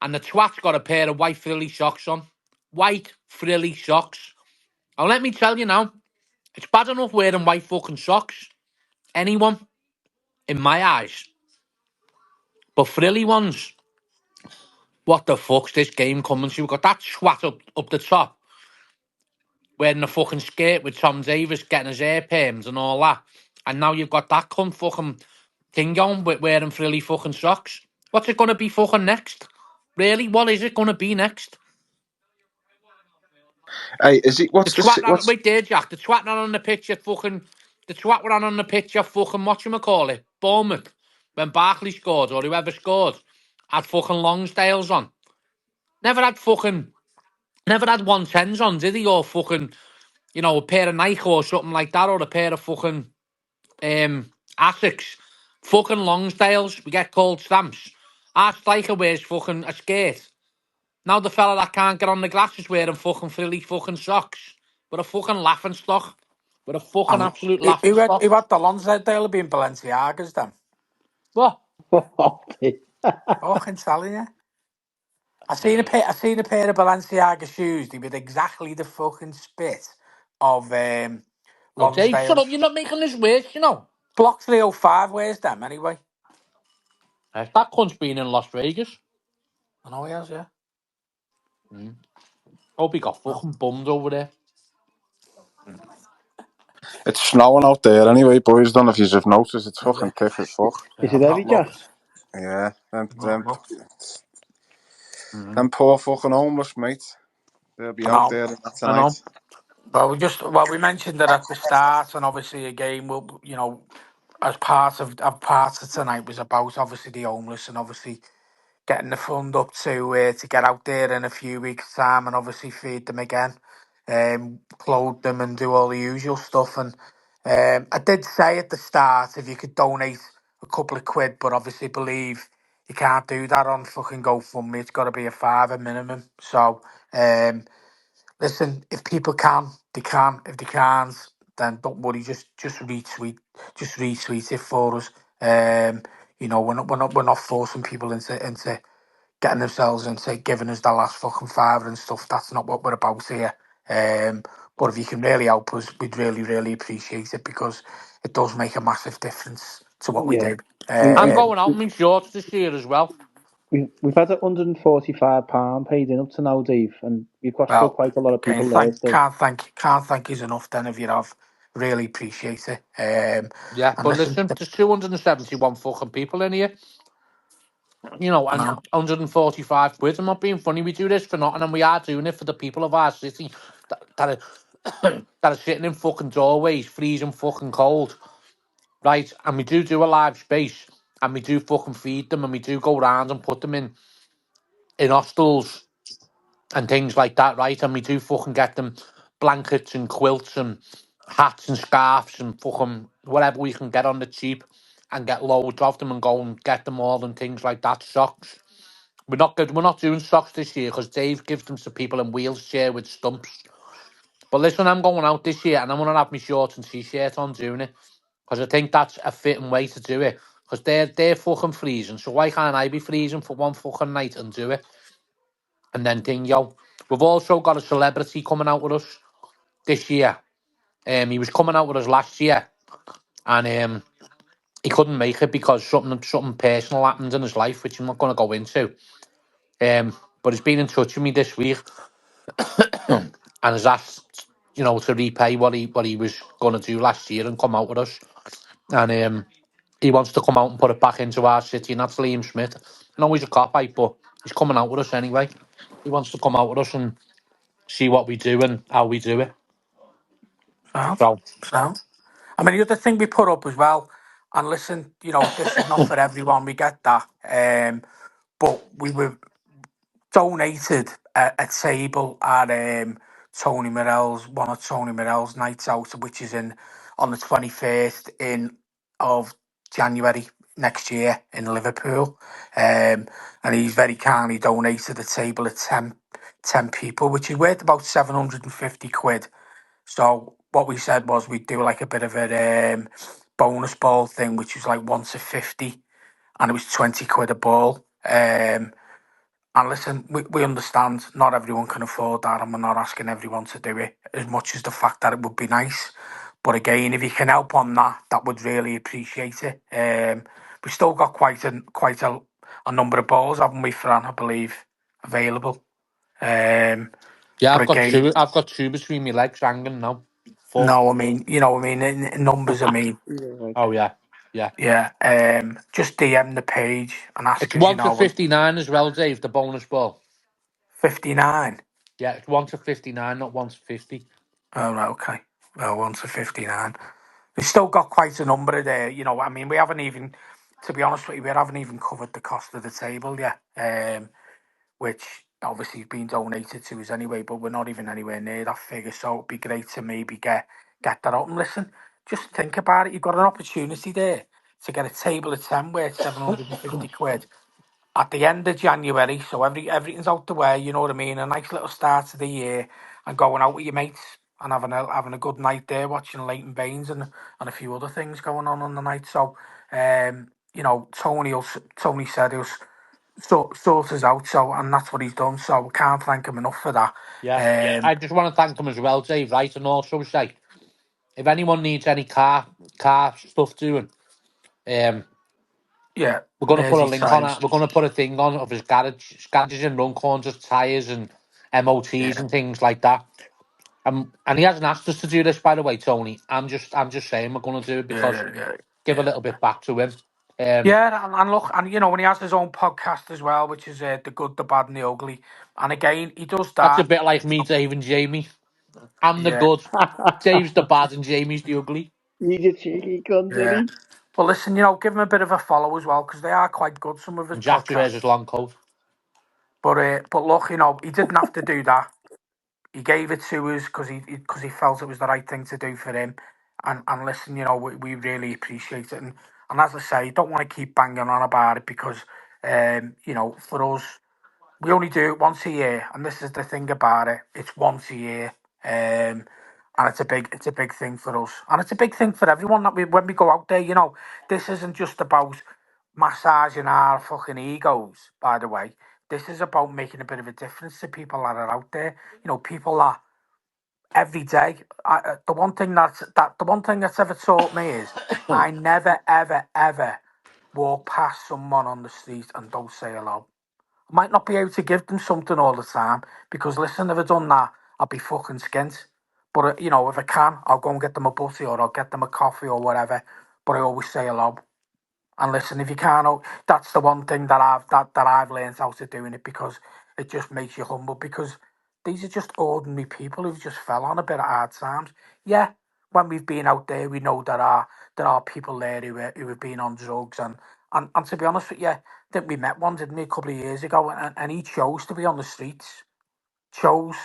and the twat's got a pair of white frilly socks on. White frilly socks. And let me tell you now, it's bad enough wearing white fucking socks. Anyone, in my eyes. But frilly ones, what the fuck's this game coming to? We've got that twat up the top, wearing a fucking skirt with Tom Davis getting his hair perms and all that. And now you've got that cunt fucking thing going with wearing frilly fucking socks. What's it going to be fucking next? Really? What is it going to be next? Hey, is it? The What's twat this? not What's? wait there, Jack. The twat not on the picture. Fucking the twat were on the picture. Fucking whatchamacallit, Bournemouth when Barkley scored or whoever scored had fucking Longsdales on. Never had fucking never had 110s on, did he? Or fucking a pair of Nike or something like that, or a pair of fucking Asics. Fucking Longsdales. We get cold stamps. Our striker wears fucking a skirt. Now the fella that can't get on the glass is wearing fucking frilly fucking socks. With a fucking laughing stock. With a fucking and absolute laughing who stock. had the Lonsdale being Balenciagas then? What? Fucking telling you. I seen a pair of Balenciaga shoes. They were exactly the fucking spit of Oh, Dave, shut Lonsdale's. up. You're not making this worse. Block 305 wears them anyway. That cunt's been in Las Vegas. I know he has, yeah. Hope he got Well, fucking bummed over there. It's snowing out there anyway, boys. Don't know if you've noticed. It's is fucking it? thick as fuck. Is it I've heavy, not Jack? looked. Yeah, I've not looked. them poor fucking homeless, mate. They'll be I out know. there I know. tonight. Well, we mentioned it at the start, and obviously again, we'll as part of tonight was about obviously the homeless and obviously getting the fund up to get out there in a few weeks' time and obviously feed them again, clothe them and do all the usual stuff. And I did say at the start if you could donate a couple of quid, but obviously believe you can't do that on fucking GoFundMe. It's got to be a fiver minimum. So listen, if people can, they can. If they can't, then don't worry. Just retweet it for us. We're not forcing people into getting themselves into giving us the last fucking fiver and stuff. That's not what we're about here. But if you can really help us, we'd really, really appreciate it because it does make a massive difference to what we Yeah. do. We, I'm we, Um, going out in my shorts this year as well. we've had £145 paid in up to now, Dave, and we've got still well, quite a lot of again, people there still. can't thank you enough. Then if you have, really appreciate it. Yeah, And but listen, listen, there's 271 fucking people in here. I And know. 145 quid. I'm not being funny. We do this for nothing, and we are doing it for the people of our city that are, that are sitting in fucking doorways, freezing fucking cold, right? And we do a live space, and we do fucking feed them, and we do go round and put them in hostels and things like that, right? And we do fucking get them blankets and quilts and hats and scarves and fucking whatever we can get on the cheap and get loads of them and go and get them all and things like that. Socks. We're not good. We're not doing socks this year because Dave gives them to people in wheelchair with stumps. But listen, I'm going out this year and I'm going to have my shorts and t-shirt on doing it. Because I think that's a fitting way to do it. Because they're fucking freezing. So why can't I be freezing for one fucking night and do it? And then yo, we've also got a celebrity coming out with us this year. He was coming out with us last year. And he couldn't make it because something personal happened in his life, which I'm not going to go into. But he's been in touch with me this week and has asked, to repay what he was going to do last year and come out with us. And he wants to come out and put it back into our city, and that's Liam Smith. I know he's a cop-out, but he's coming out with us anyway. He wants to come out with us and see what we do and how we do it. Sound, So, sound. I mean, the other thing we put up as well, and listen, this is not for everyone. We get that, but we were donated a table at one of Tony Morell's nights out, which is on the 21st of January next year in Liverpool. And he's very kindly donated a table of 10 people, which is worth about 750 quid. So what we said was we'd do like a bit of a bonus ball thing, which was like 1 to 50, and it was 20 quid a ball. And listen, we understand not everyone can afford that, and we're not asking everyone to do it as much as the fact that it would be nice. But again, if you can help on that, that would really appreciate it. We've still got quite a number of balls, haven't we, Fran? I believe available. yeah, But I've got again, two between my legs hanging now. Full. no, I mean, in numbers. I mean, Oh, yeah. Yeah. yeah. Just DM the page and ask It's us. 1 to 59 as well, Dave, the bonus ball. 59. Yeah, it's 1 to 59, not 1 to 50. Oh, right, okay. Well, 1 to 59. We've still got quite a number of there. I mean, we haven't even, to be honest with you, we haven't even covered the cost of the table yet, which obviously has been donated to us anyway, but we're not even anywhere near that figure. So it'd be great to maybe get that out. And listen, just think about it. You've got an opportunity there to get a table of 10 worth 750 quid at the end of January, so everything's out the way, you know what I mean? A nice little start to the year, and going out with your mates and having a good night there, watching Leighton Baines and a few other things going on the night. So, Tony said he'll sort us out, so, and that's what he's done. So we can't thank him enough for that. Yeah. Um, I just want to thank him as well, Dave, right? And also say, if anyone needs any car stuff doing, yeah, we're going to put a Mersey link on it. tires. We're going to put a thing on of his garage, garages and Runcorn, just tyres and MOTs Yeah, and things like that. And he hasn't asked us to do this, by the way, Tony. I'm just saying we're going to do it yeah, because yeah, yeah. give a little bit back to him. Yeah, and look, and when he has his own podcast as well, which is the good, the bad, and the ugly. And again, he does That's a that. bit like me, Dave and Jamie. I'm the Yeah, good, Dave's the bad, and Jamie's the ugly. He's a cheeky cunt, isn't yeah. he? Well, listen, give him a bit of a follow as well, because they are quite good, some of his And Jack just wears podcasts. his long coat. But look, he didn't have to do that. He gave it to us because he felt it was the right thing to do for him. And listen, we really appreciate it. And as I say, don't want to keep banging on about it because, for us, we only do it once a year, and this is the thing about it. It's once a year, and it's a big thing for us, and it's a big thing for everyone that when we go out there. This isn't just about massaging our fucking egos. By the way, this is about making a bit of a difference to people that are out there. People that every day. The one thing that's ever taught me is I never ever ever walk past someone on the street and don't say hello. I might not be able to give them something all the time because, listen, if I done that, I'd be fucking skint. But, if I can, I'll go and get them a butty or I'll get them a coffee or whatever. But I always say hello. And listen, if you can't, that's the one thing that I've learned how to doing it because it just makes you humble because these are just ordinary people who've just fell on a bit of hard times. Yeah, when we've been out there, we know there are people there who have been on drugs and to be honest with you, I think we met one, didn't we, a couple of years ago, and he chose to be on the streets. Chose,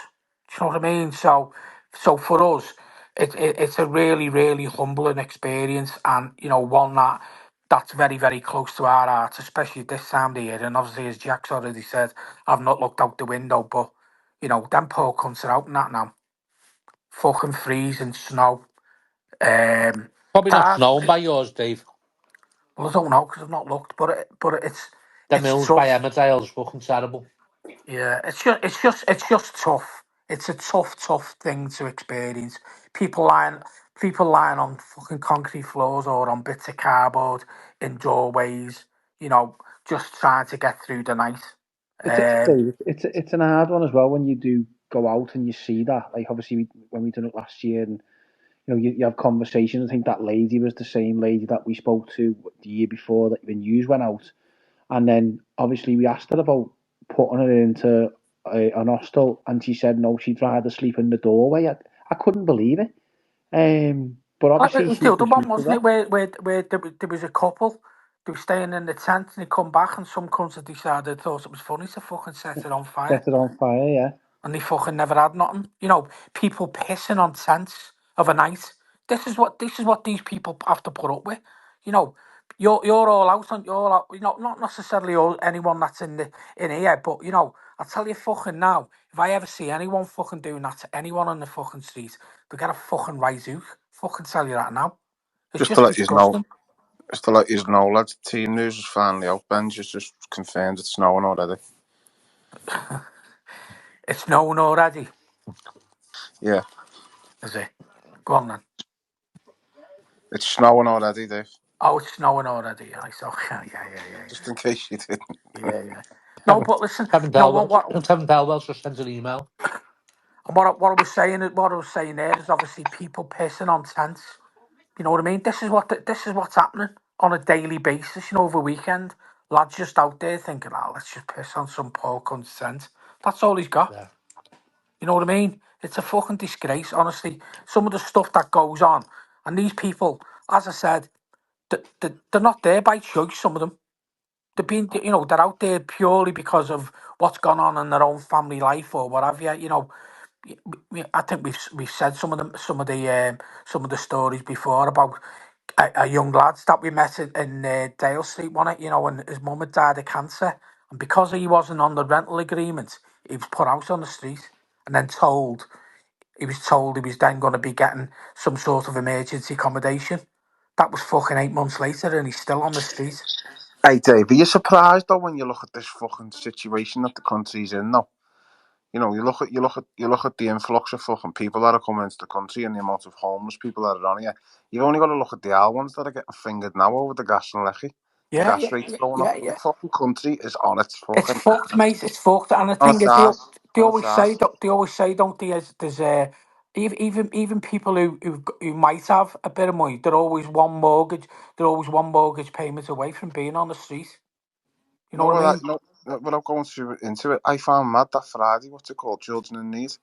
do you know what I mean? So for us, it's a really, really humbling experience, and one that's very, very close to our hearts, especially this time of the year. And obviously, as Jack's already said, I've not looked out the window, but them poor cunts are out and that now. fucking freezing snow. Um, Probably not Dad, snowing by yours, Dave. well, I don't know because I've not looked, but The it's mills by tough. Emmerdale's fucking terrible. Yeah, it's just tough. It's a tough thing to experience. People lying, people lying on fucking concrete floors or on bits of cardboard in doorways. You know, just trying to get through the night. Um, It's an hard one as well when you do go out and you see that. Like obviously when we done it last year, and you have conversations. I think that lady was the same lady that we spoke to the year before that when you went out, and then obviously we asked her about putting her into an hostel, and she said no, she'd rather sleep in the doorway. I couldn't believe it. But obviously it was the she's other just one, used to wasn't that. it? Where there was a couple. They were staying in the tent and they come back and some cunts decided thought it was funny to fucking set it on fire. Set it on fire, yeah. And they fucking never had nothing. You know, people pissing on tents of a night. This is what these people have to put up with. You know, you're all out on you're all out, not necessarily anyone that's in here, but I tell you fucking now, if I ever see anyone fucking doing that to anyone on the fucking street, they get a fucking right hook. Fucking tell you that now. It's Just to just let you know, disgusting. lads, team news is finally out. Ben's just confirmed it's snowing already. It's known already, Yeah, is it? Go on then. it's snowing already, Dave. Oh, it's snowing already. I saw. Yeah. Just in case you didn't. Yeah. No, Kevin, but listen, Kevin no. Bellwell, Kevin Bellwell's just sent an email. What I was saying, what I was saying there is obviously people pissing on tents. You know what I mean? This is what's happening on a daily basis. You know, over the weekend, lads just out there thinking, "Oh, let's just piss on some poor cunt's tent." That's all he's got. Yeah. You know what I mean? It's a fucking disgrace, honestly. Some of the stuff that goes on, and these people, as I said, they're not there by choice. Some of them. They're out there purely because of what's gone on in their own family life or what have you. I think we've said some of the stories before about a young lad that we met in Dale Street, wasn't it? And his mum had died of cancer, and because he wasn't on the rental agreement, he was put out on the street, and then told he was then going to be getting some sort of emergency accommodation. That was fucking 8 months later, and he's still on the street. Hey, Dave, are you surprised though when you look at this fucking situation that the country's in now? You look at the influx of fucking people that are coming into the country and the amount of homeless people that are on here. You've only got to look at the old ones that are getting fingered now over the gas and lecky. The Yeah, gas yeah, rates yeah, going up. yeah, The yeah. fucking country is on its It's fucking fucked, ass. mate. It's fucked. And the On thing its is, ass. they On its always say, ass. don't they? There's even people who might have a bit of money, they're always one mortgage payment away from being on the street. You know No, what I mean? without going into it, I found mad that Friday, what's it called, Children in Need.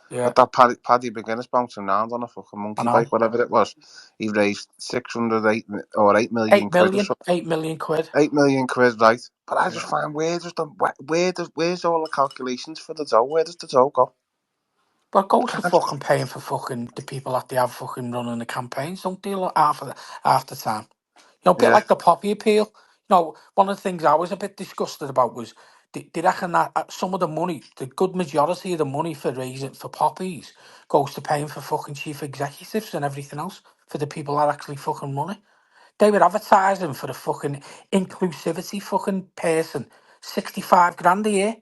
Yeah, But that Paddy Beginners bouncing around on a fucking I monkey bike, know. whatever it was. He raised 608 or 8 million quid or something. 8 million quid. 8 million quid, right? But I just Yeah. find where's all the calculations for the dough? Where does the dough go? But it goes to Can't. fucking paying for fucking the people that they have fucking running the campaigns, don't they? Like, half the time. A bit Yeah. like the poppy appeal. One of the things I was a bit disgusted about was they reckon that some of the money, the good majority of the money for raising for poppies, goes to paying for fucking chief executives and everything else for the people that actually fucking run it. They were advertising for the fucking inclusivity fucking person, 65 grand a year.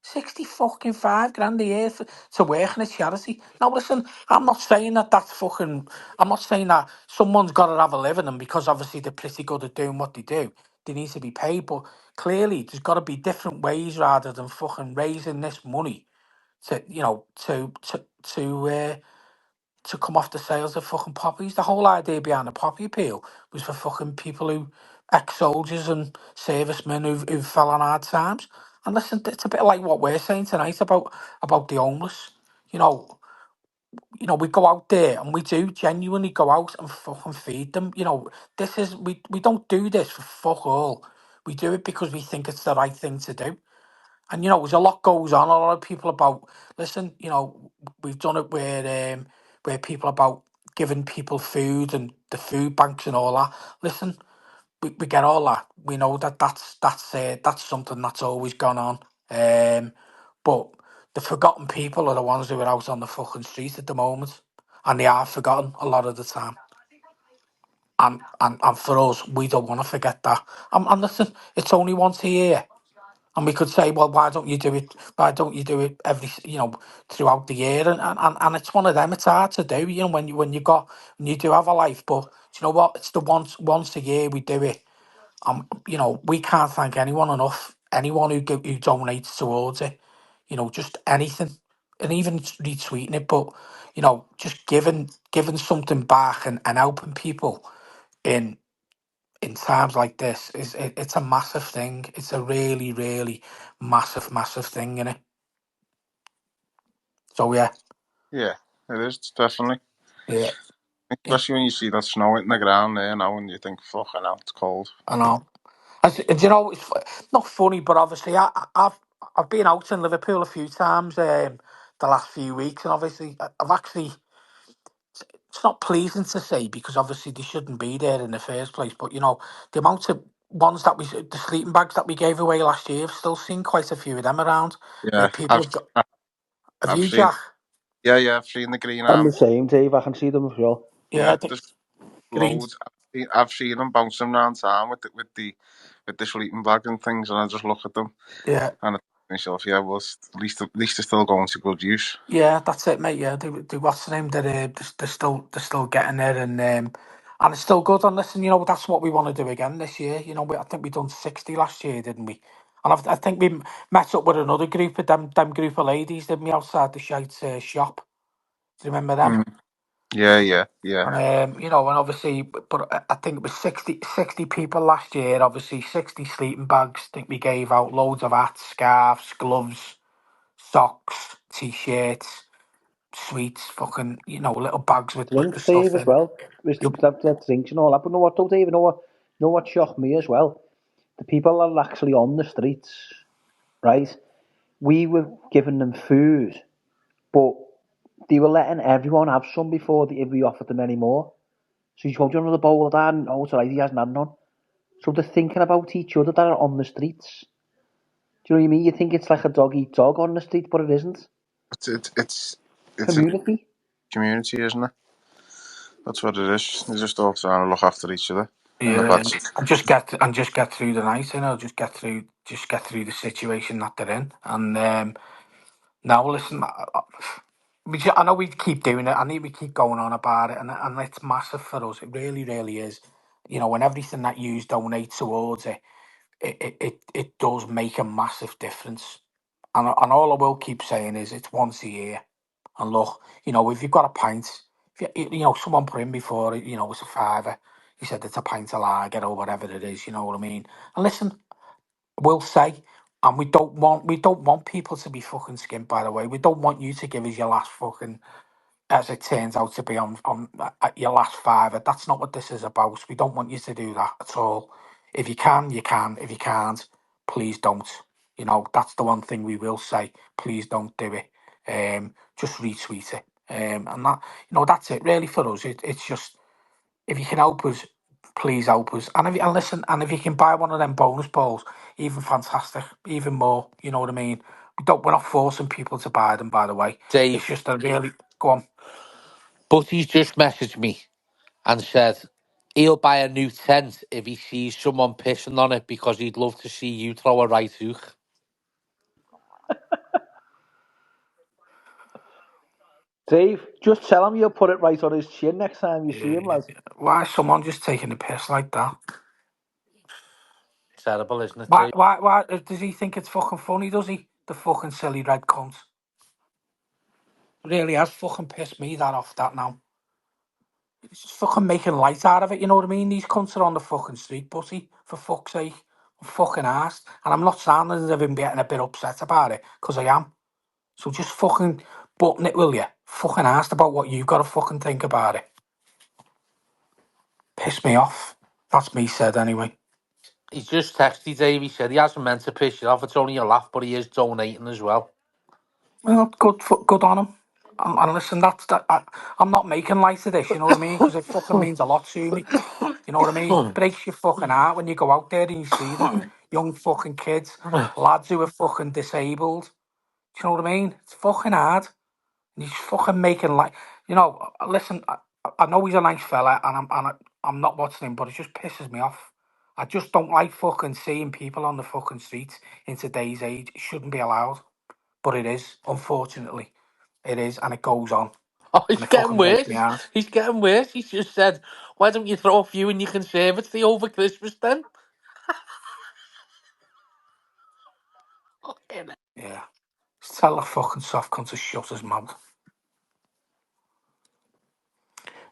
60 fucking 5 grand a year to work in a charity. Now, listen, I'm not saying that someone's got to have a living, and because obviously they're pretty good at doing what they do, they need to be paid. But clearly, there's got to be different ways rather than fucking raising this money to, to come off the sales of fucking poppies. The whole idea behind the poppy appeal was for fucking people who ex-soldiers and servicemen who fell on hard times. And listen, it's a bit like what we're saying tonight about the homeless. You know, we go out there and we do genuinely go out and fucking feed them. This is we don't do this for fuck all. We do it because we think it's the right thing to do. And there's a lot goes on. A lot of people about listen. We've done it where people about giving people food and the food banks and all that. Listen, we get all that. We know that that's something that's always gone on. But the forgotten people are the ones who are out on the fucking street at the moment, and they are forgotten a lot of the time. And for us, we don't want to forget that. And listen, it's only once a year. And we could say, well, why don't you do it? Why don't you do it every, throughout the year? And it's one of them. It's hard to do, when you do have a life. But do you know what? It's the once a year we do it. We can't thank anyone enough. Anyone who donates towards it, just anything, and even retweeting it. But just giving something back and helping people in times like this it's a massive thing. It's a really, really massive thing, innit? So yeah, Yeah, it is definitely. yeah, yeah, Especially when you see that snow in the ground there now, and you think, "Fucking hell, it's cold." I know. And it's not funny, but obviously I've been out in Liverpool a few times the last few weeks, and obviously I've actually, it's not pleasing to say because obviously they shouldn't be there in the first place, but the amount of ones the sleeping bags that we gave away last year, I've still seen quite a few of them around where Yeah, people have got. Have I've you, seen. Jack? Yeah, I've seen the green I'm the arms. same, Dave. I can see them as well. Yeah, Yeah, the there's green. loads. I've seen them bouncing around town with the sleeping bag and things, and I just look at them Yeah, and I think to myself, yeah, well, at least they're still going to good use. yeah, that's it, mate. Yeah, they what's the name? They're still getting there, and it's still good. And listen, that's what we want to do again this year. I think we done 60 last year, didn't we? And I think we met up with another group of them group of ladies, didn't we, outside the shite shop? Do you remember them? Mm. Yeah. And obviously, but I think it was 60 people last year. Obviously, 60 sleeping bags. I think we gave out loads of hats, scarves, gloves, socks, t-shirts, sweets, fucking, little bags with the Drinks, stuff Dave, as in. well. With You, that drinks and all that. But know what, though, Dave? You know what shocked me as well? The people that are actually on the streets, right? We were giving them food, but they were letting everyone have some before we offered them any more. So you go, do you want another bowl of that? And, oh, it's all right, he hasn't had none. So they're thinking about each other that are on the streets. Do you know what I mean? You think it's like a dog eat dog on the street, but it isn't. It's a Community. community, isn't it? That's what it is. They're just all trying to look after each other in the yeah, bad and just get through the night, just get through the situation that they're in. And now, listen, I know we keep doing it. I need we keep going on about it, and it's massive for us. It really, really is. And everything that you donate towards it, it does make a massive difference. And all I will keep saying is it's once a year. And look, if you've got a pint, if someone put in before, it's a fiver. He said it's a pint of lager or whatever it is. You know what I mean? And listen, we'll say, and we don't want people to be fucking skint. By the way, we don't want you to give us your last fucking, as it turns out to be, on at your last fiver. That's not what this is about. We don't want you to do that at all. If you can, you can. If you can't, please don't. That's the one thing we will say. Please don't do it. Just retweet it. And that's it really for us. It's just, if you can help us, please help us. And listen, and if you can buy one of them bonus balls, even fantastic, even more. You know what I mean? We're not forcing people to buy them, by the way. It's Dave, just a really, go on. but he's just messaged me and said he'll buy a new tent if he sees someone pissing on it because he'd love to see you throw a right hook. Dave, just tell him you'll put it right on his chin next time you see him, Yeah. lad. Why is someone just taking the piss like that? Terrible, isn't it, Why? Dave? Why? Why does he think it's fucking funny? Does he? The fucking silly red cunt. Really has fucking pissed me that off. That now. It's just fucking making light out of it. You know what I mean? These cunts are on the fucking street, pussy. For fuck's sake, I'm fucking arsed, and I'm not sounding as if I'm getting a bit upset about it, because I am. So just fucking button it, will you? Fucking asked about what you've got to fucking think about it. Piss me off. That's me said anyway. He's just texted Dave. He said he hasn't meant to piss you off. It's only a laugh, but he is donating as well. Well, good on him. And listen, I'm not making light of this, you know what I mean? Because it fucking means a lot to me. You know what I mean? Breaks your fucking heart when you go out there and you see them. Young fucking kids, lads who are fucking disabled. Do you know what I mean? It's fucking hard. And he's fucking making listen, I know he's a nice fella, and I'm not watching him, but it just pisses me off. I just don't like fucking seeing people on the fucking streets in today's age. It shouldn't be allowed, but it is. Unfortunately, it is, and it goes on, Oh, and he's it getting fucking breaks my worse. heart. He's getting worse. He's just said, why don't you throw a few in your conservatory over Christmas then? Fucking hell. Yeah, just tell the fucking soft cunt to shut his mouth.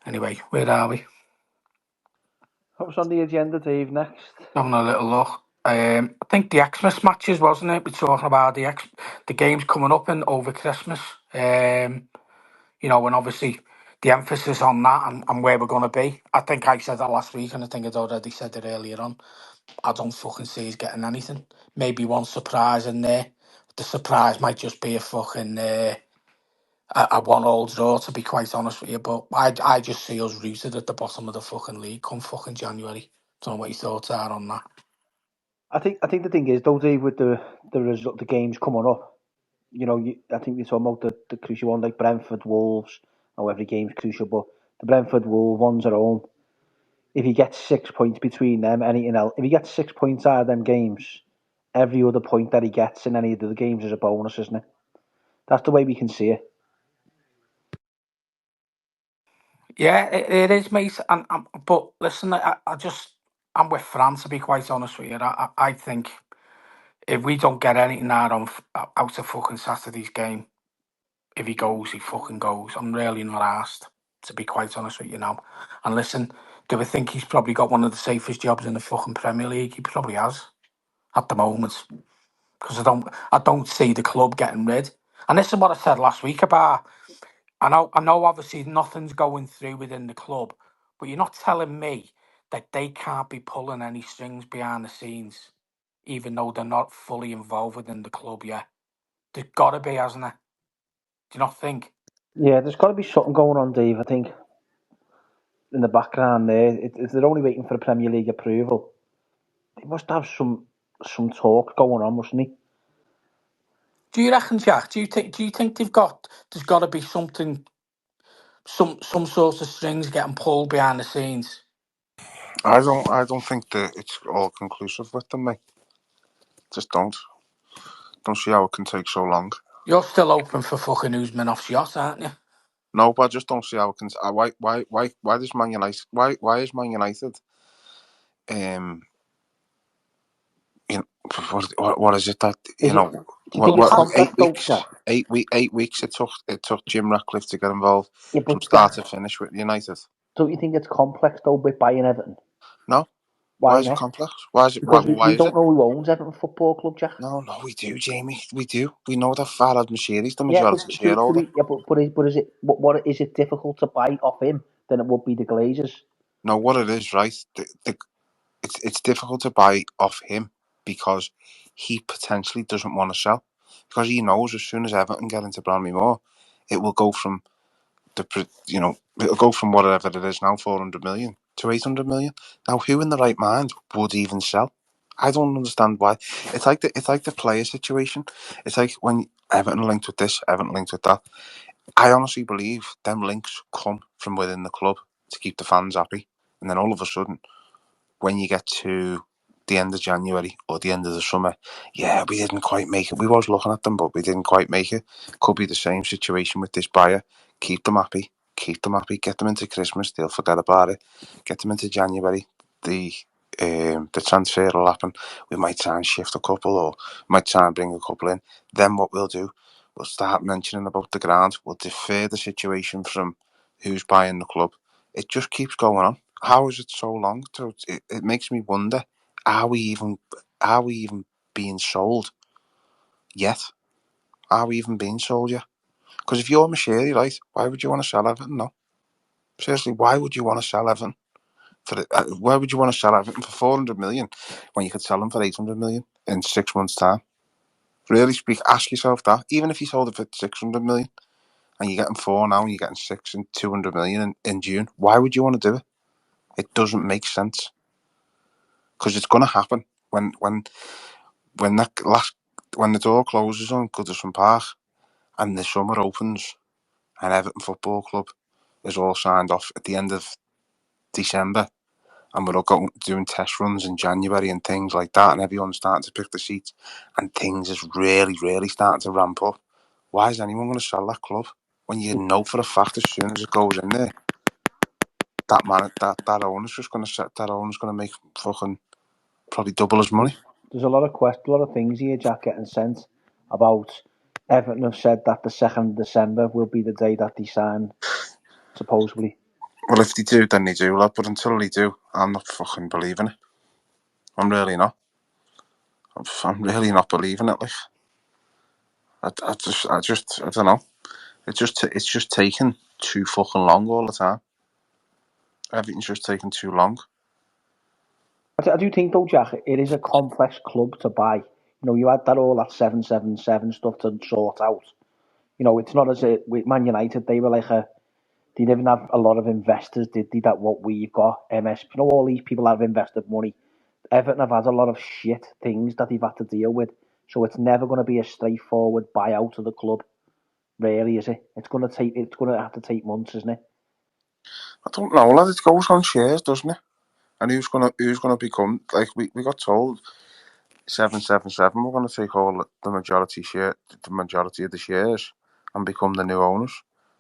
Anyway, where are we? What's on the agenda, Dave, next? Having a little look. I think the Xmas matches, wasn't it? We're talking about the games coming up and over Christmas. And obviously the emphasis on that and where we're going to be. I think I said that last week, and I think I'd already said it earlier on. I don't fucking see us getting anything. Maybe one surprise in there. The surprise might just be a fucking a 1-1 draw, to be quite honest with you. But I just see us rooted at the bottom of the fucking league come fucking January. Don't know what your thoughts are on that. I think the thing is though, Dave, with the result, the games coming up. I think you're talking about the crucial one, like Brentford, Wolves. Now every game's crucial, but the Brentford Wolves ones at home. If he gets 6 points between them, anything else, if he gets 6 points out of them games, every other point that he gets in any of the games is a bonus, isn't it? That's the way we can see it. Yeah, it is, mate. But listen, I'm with Fran, to be quite honest with you. I think if we don't get anything out of fucking Saturday's game, if he goes, he fucking goes. I'm really not asked, to be quite honest with you now. And listen, do we think he's probably got one of the safest jobs in the fucking Premier League? He probably has at the moment, because I don't see the club getting rid. And this is what I said last week about. I know. Obviously, nothing's going through within the club, but you're not telling me that they can't be pulling any strings behind the scenes, even though they're not fully involved within the club yet. There's got to be, hasn't there? Do you not think? Yeah, there's got to be something going on, Dave. I think in the background there, if they're only waiting for a Premier League approval, they must have some talk going on, mustn't they? Do you reckon, Jack? Do you think there's got to be something, some sort of strings getting pulled behind the scenes? I don't think that it's all conclusive with them, mate. Just don't see how it can take so long. You're still open for fucking Usman off shot, aren't you? No, but I just don't see how it can. Why does Man United? Why is Man United? You know, what is it that Is it? Do you think it's what complex though, 8 weeks? Jack? 8 weeks it took Jim Ratcliffe to get involved Yeah, from but start Jack, to finish with United. don't you think it's complex though with buying Everton? No, why Why is it not? complex? Why is it? Because Why we is don't it? know who owns Everton Football Club, Jack. No, we do, Jamie. We do. We know that Farhad Moshiri's the Yeah, but majority do shareholder. we? Yeah, but is it? What is it difficult to buy off him than it would be the Glazers? No, what it is, right? It's difficult to buy off him because he potentially doesn't want to sell because he knows as soon as Everton get into Bramley Moore, it will go from it'll go from whatever it is now, 400 million to 800 million. Now, who in the right mind would even sell? I don't understand why. It's like the player situation. It's like when Everton linked with this, Everton linked with that. I honestly believe them links come from within the club to keep the fans happy, and then all of a sudden, when you get to the end of January or the end of the summer, yeah, we didn't quite make it. We was looking at them, but we didn't quite make it. Could be the same situation with this buyer. Keep them happy. Keep them happy. Get them into Christmas. They'll forget about it. Get them into January. The transfer will happen. We might try and shift a couple, or might try and bring a couple in. Then what we'll do, we'll start mentioning about the ground. We'll defer the situation from who's buying the club. It just keeps going on. How is it so long? So it makes me wonder: Are we even being sold yet? Are we even being sold yet? Because if you're Macheri, right, why would you want to sell Everton? No, seriously, why would you want to sell Everton why would you want to sell Everton for 400 million when you could sell them for 800 million in 6 months' time? Really speak. Ask yourself that. Even if you sold it for 600 million and you're getting 4 now and you're getting 6 and 200 million in June, why would you want to do it? It doesn't make sense because it's going to happen when that last when the door closes on Goodison Park and the summer opens and Everton Football Club is all signed off at the end of December, and we're all doing test runs in January and things like that, and everyone's starting to pick the seats, and things is really, really starting to ramp up. Why is anyone going to sell that club when you know for a fact as soon as it goes in there, that owner's just going to that owner's going to make fucking probably double his money? There's a lot of things here, Jack, getting sent about Everton have said that the 2nd of December will be the day that they sign, supposedly. Well, if they do, then they do, lad. But until they do, I'm not fucking believing it. I'm really not. I'm really not believing it. Like, I don't know. It's just taking too fucking long all the time. Everything's just taking too long. I do think, though, Jack, it is a complex club to buy. You had all that 777 stuff to sort out. It's not as if with Man United, they were like they didn't have a lot of investors, did they? That what we've got, MS, all these people that have invested money. Everton have had a lot of shit things that they've had to deal with. So it's never going to be a straightforward buyout of the club, really, is it? It's going to have to take months, isn't it? I don't know, lad. It goes on shares, doesn't it? And who's gonna become, like, we got told 777 we're gonna take all the majority of the shares and become the new owners.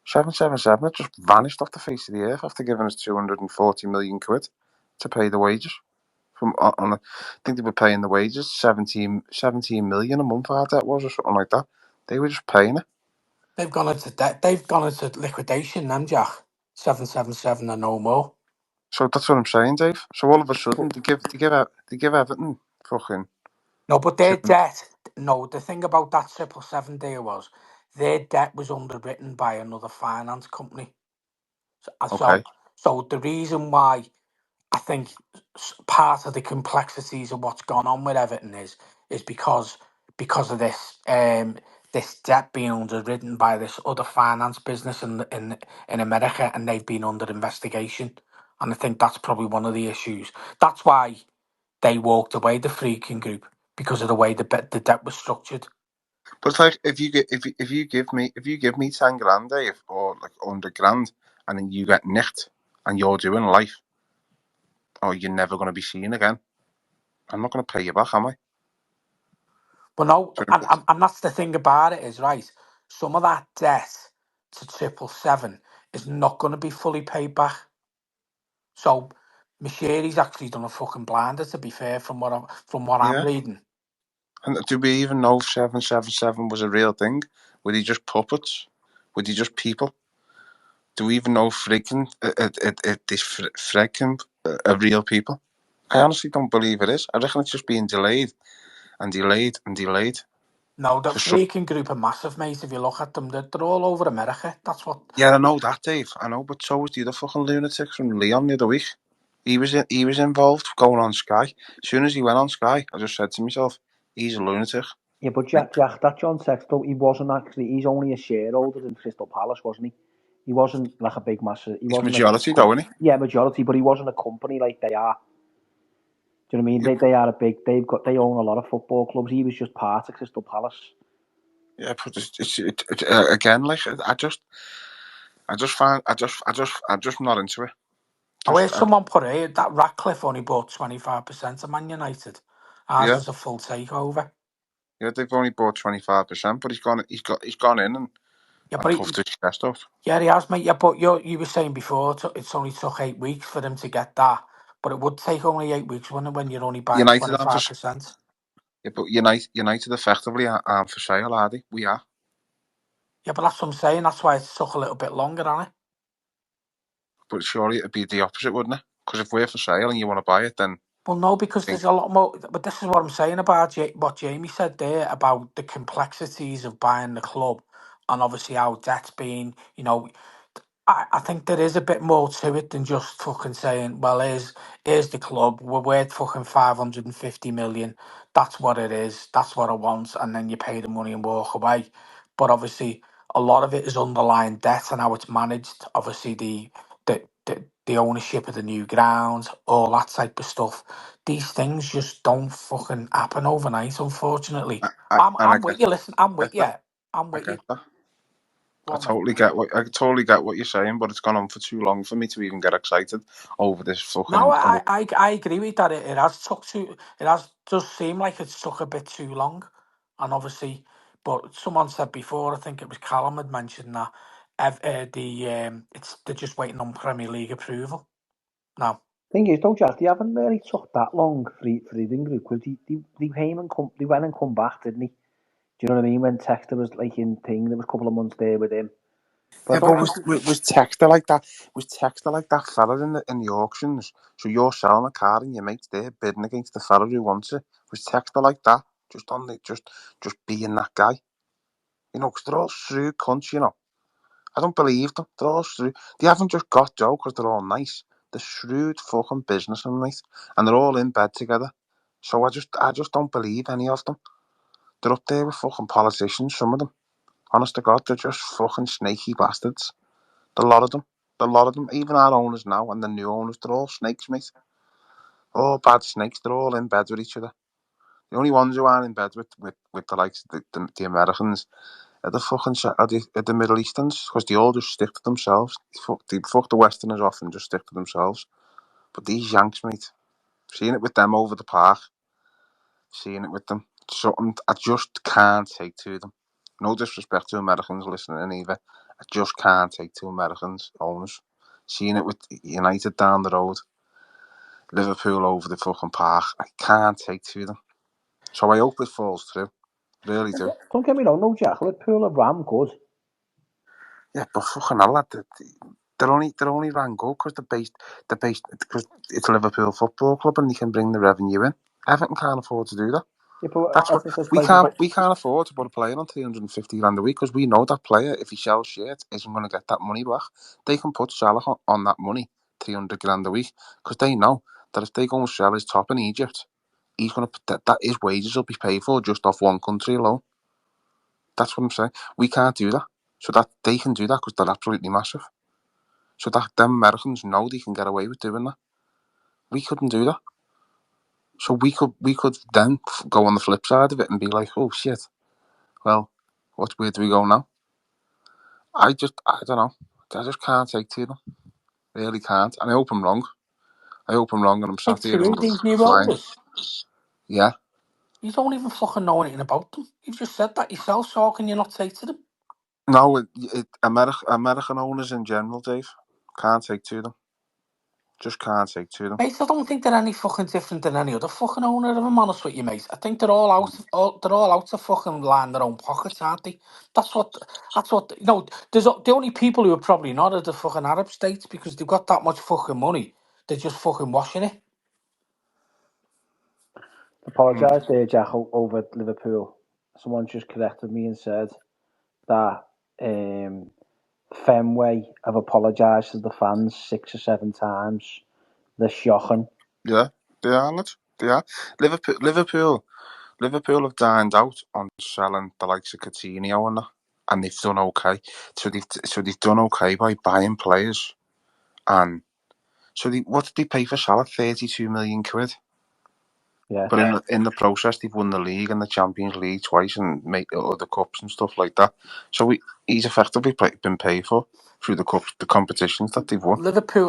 777 it just vanished off the face of the earth after giving us 240 million quid to pay the wages. I think they were paying the wages 17 million a month. Our debt was, or something like that. They were just paying it. They've gone into debt. They've gone into liquidation, them, Jack. 777 and no more. So that's what I'm saying, Dave. So all of a sudden But they give Everton fucking No, but their two. debt. No, the thing about that 777 deal was their debt was underwritten by another finance company. So, Okay, so the reason why I think part of the complexities of what's gone on with Everton is because of this debt being underwritten by this other finance business in America, and they've been under investigation. And I think that's probably one of the issues. That's why they walked away, the Freaking Group, because of the way the debt was structured. but it's like if you give me 10 grand, Dave, or like 100 grand, and then you get nicked and you're doing life, or you're never going to be seen again. I'm not going to pay you back, am I? But no, So, and that's the thing about it is, right, some of that debt to 777 is not going to be fully paid back. So Macheri's actually done a fucking blinder, to be fair, from what I'm yeah. reading. And do we even know if 777 was a real thing? Were they just puppets? Were they just people? Do we even know freaking this freaking are real people? I honestly don't believe it is. I reckon it's just being delayed and delayed and delayed. No, the For some, Freaking Group are massive, mate. If you look at them, they're all over America. That's what. yeah, I know that, Dave. I know, but so was the other fucking lunatic from Leon the other week. He was involved going on Sky. As soon as he went on Sky, I just said to myself, he's a lunatic. yeah, but Jack, that John Sexton, he wasn't actually. He's only a shareholder in Crystal Palace, wasn't he? He wasn't like a big massive. He He's wasn't a majority though, isn't he? yeah, majority, but he wasn't a company like they are. Do you know what I mean? Yeah, They are a big. They own a lot of football clubs. He was just part of Crystal Palace. yeah, but again, like I'm just not into it. I wish Just someone put it that Ratcliffe only bought 25% of Man United. Ours yeah, is a full takeover. yeah. They've only bought 25%, but he's gone in Yeah, and but puffed his chest out. yeah, he has, mate. Yeah, but you were saying before it's only took 8 weeks for them to get that, but it would take only 8 weeks when you're only buying United aren't for 25%. yeah, but United effectively aren't for sale, are they? We are, Yeah, but that's what I'm saying. That's why it took a little bit longer, hasn't it? but surely it'd be the opposite, wouldn't it? Because if we're for sale and you want to buy it, then Well, no, because I think there's a lot more. But this is what I'm saying about what Jamie said there about the complexities of buying the club, and obviously how that's been. I think there is a bit more to it than just fucking saying, well, here's the club. We're worth fucking 550 million. That's what it is. That's what I want. And then you pay the money and walk away. But obviously, a lot of it is underlying debt and how it's managed. Obviously, the ownership of the new ground, all that type of stuff. These things just don't fucking happen overnight, unfortunately. I I'm with you. Listen, I'm get with you. that. I'm I with you. get that. Go I on, mate. totally get what you're saying, but it's gone on for too long for me to even get excited over this No, fucking. I agree with that. It has took too. It has does seem like it's took a bit too long, and obviously, but someone said before. I think it was Callum had mentioned that they're just waiting on Premier League approval now. Thing is, though, Jack, they haven't really took that long for the group because they came and they went and come back, didn't they? Do you know what I mean? When Texter was like in thing, there was a couple of months there with him. But I Yeah, but don't think was Texter like that? Was Texter like that fella in the auctions? So you're selling a car and your mate's there bidding against the fella who wants it. Was Texter like that? Just on the just being that guy, you know? Because they're all shrewd cunts, you know. I don't believe them. They're all shrewd. They haven't just got Joe because they're all nice. They're shrewd fucking businessmen, mate, and they're all in bed together. So I just don't believe any of them. They're up there with fucking politicians. Some of them, honest to God, they're just fucking snaky bastards. A lot of them. A lot of them. Even our owners now and the new owners, they're all snakes, mate. All bad snakes. They're all in bed with each other. The only ones who aren't in bed with the likes of the Americans are the fucking are the Middle Easterns because they all just stick to themselves. They fuck the Westerners off and just stick to themselves. But these Yanks, mate, seeing it with them over the park, seeing it with them, something I just can't take to them. No disrespect to Americans listening either. I just can't take to Americans owners. Seeing it with United down the road, Liverpool over the fucking park, I can't take to them. So I hope it falls through. Really do. don't get me wrong, no, Jack. Liverpool are ram good. Yeah, but fucking hell, lad, they're only ran good because they're based because it's Liverpool Football Club and they can bring the revenue in. Everton can't afford to do that. Yeah, but That's what Everton says places like we can't afford to put a player on 350 grand a week because we know that player, if he sells shit, isn't going to get that money back. They can put Salah on that money, 300 grand a week, because they know that if they go and sell his top in Egypt, he's going to put that his wages will be paid for just off one country alone. That's what I'm saying. We can't do that, so that they can do that because they're absolutely massive. So that them Americans know they can get away with doing that. We couldn't do that. So we could then go on the flip side of it and be like, oh shit. Well, where do we go now? I don't know. I just can't take to them. Really can't. And I hope I'm wrong. I hope I'm wrong and I'm Like sat here to and these new flying. owners, Yeah. you don't even fucking know anything about them. You've just said that yourself, so how can you not take to them? No, American owners in general, Dave, can't take to them. Just can't take to them. Mate, I don't think they're any fucking different than any other fucking owner, if I'm honest with you, mate. I think they're all out. They're all out to fucking line their own pockets, aren't they? That's what. That's what. You know, there's the only people who are probably not are the fucking Arab states because they've got that much fucking money. They're just fucking washing it. apologise there, Jack, over at Liverpool. Someone just corrected me and said that Fenway have apologised to the fans 6 or 7 times. They're shocking. Yeah, they are, lads. They are. Liverpool have dined out on selling the likes of Coutinho and they've done okay. So they've done okay by buying players. And so what did they pay for Salah? 32 million quid. Yeah. But in the process, they've won the league and the Champions League twice and made other cups and stuff like that. So he's effectively been paid for through the cups, the competitions that they've won.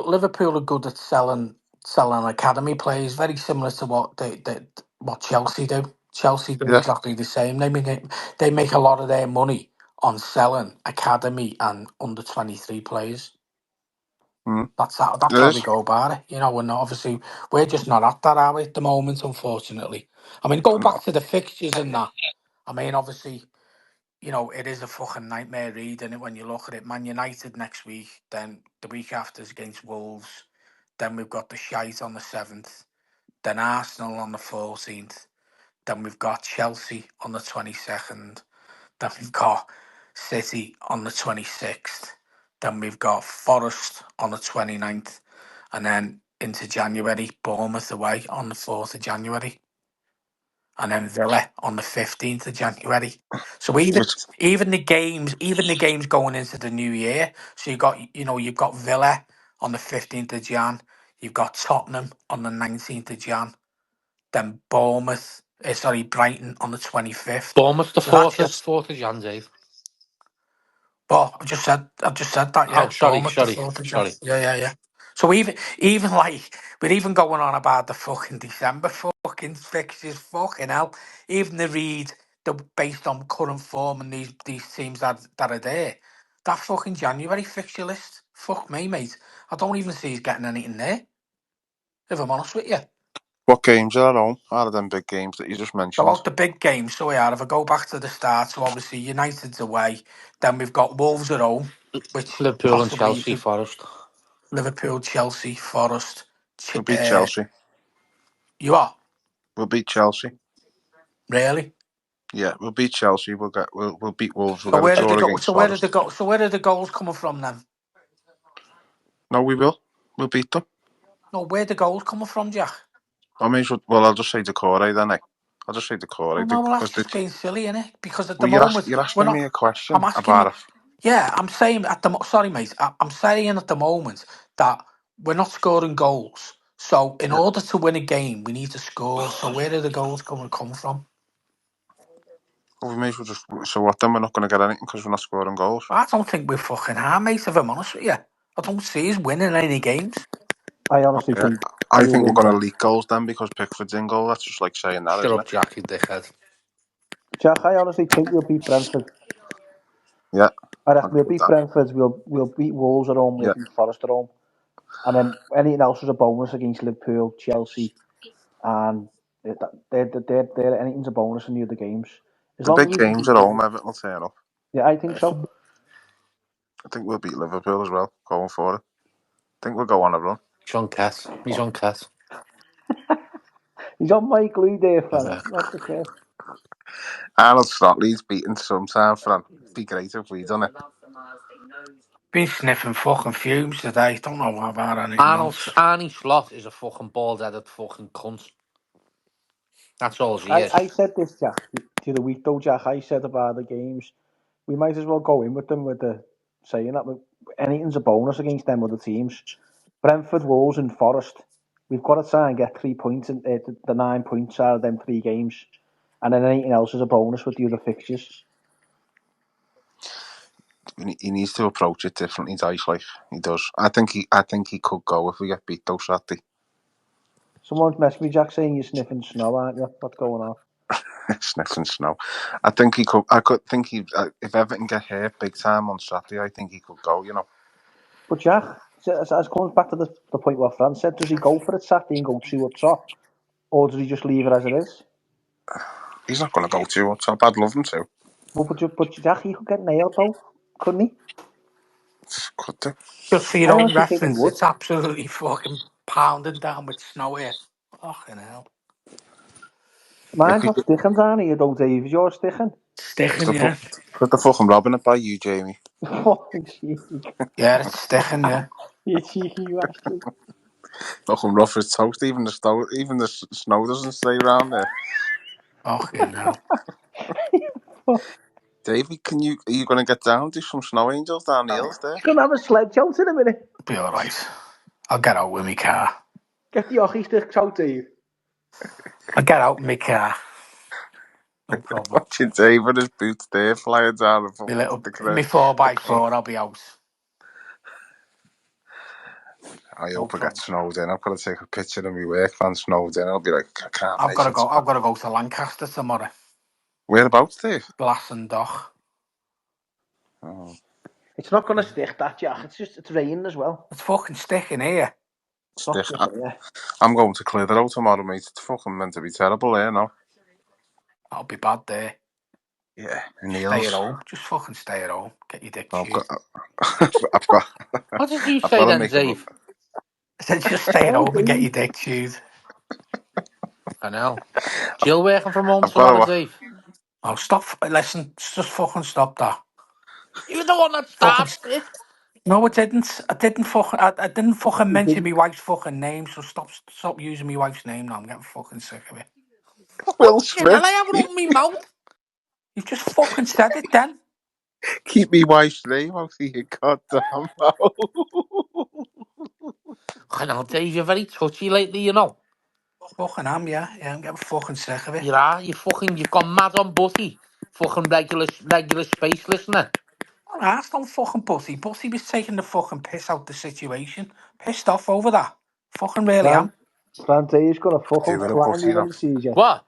Liverpool are good at selling academy players, very similar to what Chelsea do. Chelsea do Yeah. exactly the same. They make a lot of their money on selling academy and under 23 players. Mm. That's It how they is. go about it. You know, and obviously we're just not at that, are we, at the moment, unfortunately. I mean, go back to the fixtures and that. I mean, obviously, you know, it is a fucking nightmare read, and when you look at it, Man United next week, then the week after is against Wolves, then we've got the shite on the 7th, then Arsenal on the 14th, then we've got Chelsea on the 22nd, then we've got City on the 26th, then we've got Forest on the 29th, and then into January, Bournemouth away on the 4th of January, and then Villa on the 15th of January. So Which, even the games going into the new year. So you've got Villa on the 15th of Jan. You've got Tottenham on the 19th of Jan. Then Brighton on the 25th. Bournemouth the So that's 4th of Jan, Dave. Well, I've just said that, Oh, yeah. sorry, Bournemouth, the sorry, fourth of Jan. sorry. Yeah. So even like we're even going on about the fucking December fucking fixtures, fucking hell. Even the read based on current form and these teams that are there. That fucking January fixture list, fuck me, mate. I don't even see he's getting anything there. If I'm honest with you. What games are at home? Out of them big games that you just So mentioned? out the big games, so yeah, if I go back to the start, so obviously United's away, then we've got Wolves at home, which Liverpool and possibly you Chelsea, could Forest. Liverpool, Chelsea, Forest. We'll beat Chelsea. You are We'll beat Chelsea. really. Yeah, we'll beat Chelsea. We'll beat Wolves. We'll So get a where did the draw go? against So where did the Forest. go? So where did the goals coming from then? No, we will. We'll beat them. No, where the goals coming from, Jack? I mean, well, I'll just say Decore then. I'll just say Oh Decore no, well that's because just being silly, innit? Because at the well, moment you're we're asking me not. a question I'm asking you. about it. Yeah, I'm saying sorry, mate. I'm saying at the moment that we're not scoring goals. So in Yeah. order to win a game, we need to score. So where are the goals coming come from? Well, we may as well just. So what? Then we're not going to get anything because we're not scoring goals. I don't think we're fucking hard, mate. If I'm honest with you, I don't see us winning any games. I honestly Okay. think I we'll think we're win going to that. leak goals then because Pickford's in goal. That's just like saying that, Shut isn't up, it? Jack, you dickhead. Jack, I honestly think we'll beat Brentford. Yeah. I I'll reckon we'll give beat that. Brentford. We'll beat Wolves at home. We'll Yeah. beat Forest at home. And then anything else is a bonus against Liverpool, Chelsea, and anything's a bonus in the other games. As The long big as we can games beat at home, Wolves. Everton will turn up. Yeah, I think so. I think we'll beat Liverpool as well. Going for it. I think we'll go on a run. He's on Cat. He's on Cat. He's on my glue there, Fran. Yeah. Not the case. Arnold Stotley's beaten sometime, Fran. Be great if we done it. Been sniffing fucking fumes today. Don't know about anything else. Arnie Slot is a fucking bald-headed fucking cunt. That's all he is. I said this, Jack, to the week though, Jack. I said about the games. We might as well go in with them with the saying that anything's a bonus against them other teams. Brentford, Wolves, and Forest. We've got to try and get 3 points in the 9 points out of them 3 games, and then anything else is a bonus with the other fixtures. He needs to approach it differently, Dice. Like he does. I think he could go if we get beat though Saturday. Someone's messaged me, Jack, saying you're sniffing snow, aren't you? What's going on? Sniffing snow. I think he could. I could think he. If Everton get hurt big time on Saturday, I think he could go. You know. But Jack, as comes back to the point what Fran said, does he go for it Saturday and go 2 up top, or does he just leave it as it is? He's not going to go too up top. I'd love him to. Well, but Jack, he could get nailed though, couldn't he? Could do. Just for your I own honestly think he reference, would. it's absolutely fucking pounding down with snow here. Fucking hell. If Mine's we not sticking down here though, Dave. Is yours sticking? Sticking, yeah. put the fucking robbing it by you, Jamie. Fucking cheeky. Yeah, it's sticking, yeah. You cheeky bastard. Fucking rough as toast. Even the snow doesn't stay around there. Fucking hell. Davey, are you going to get down? Do some snow angels down the hills there? Gonna have a sledge out in a minute. Be alright. I'll get out with my car. Get the hockey sticks out, Dave. I'll get out with my car. No problem. Watching Dave with his boots there flying down the My fucking little, the my the cliff. 4x4, I'll be out. I No hope I get problem. snowed in. I've got to take a picture of me work van snowed in. I'll be like, I can't I've make got to it. go. I've got to go to Lancaster tomorrow. Whereabouts, Dave? Glass and Dock. Oh, It's not gonna stick that, Jack. It's raining as well. It's fucking sticking here. It's not stick. just there. I'm going to Clitheroe tomorrow, mate. It's fucking meant to be terrible there now. That'll be bad there. Yeah, in the Stay at hills. home. Just fucking stay at home. Get your dick I've chewed. got, I've got, What did you I've say got to then, make a. Dave? I said just stay at Oh, home and get Dave. your dick chewed. I know. Jill working from home I've got tomorrow, to. Dave. Oh, stop. Listen, just fucking stop that. You're the one that Fucking. started it. No, I didn't. I didn't fucking He mention didn't. my wife's fucking name, so stop using my wife's name now. I'm getting fucking sick of it. Will Fucking hell, I Smith. have it on me mouth. You've just fucking said it then. Keep me wife's name out of your goddamn mouth. I know, Dave, you're very touchy lately, you know. Fucking am, yeah. I'm getting fucking sick of it. You've gone mad on Butty. Fucking regular space listener. I asked on fucking Bussy. Bussy was taking the fucking piss out the situation. Pissed off over that. Fucking really am. Fran, Dave's gonna fucking Do with a flatten butty, you you when know. he sees you. What?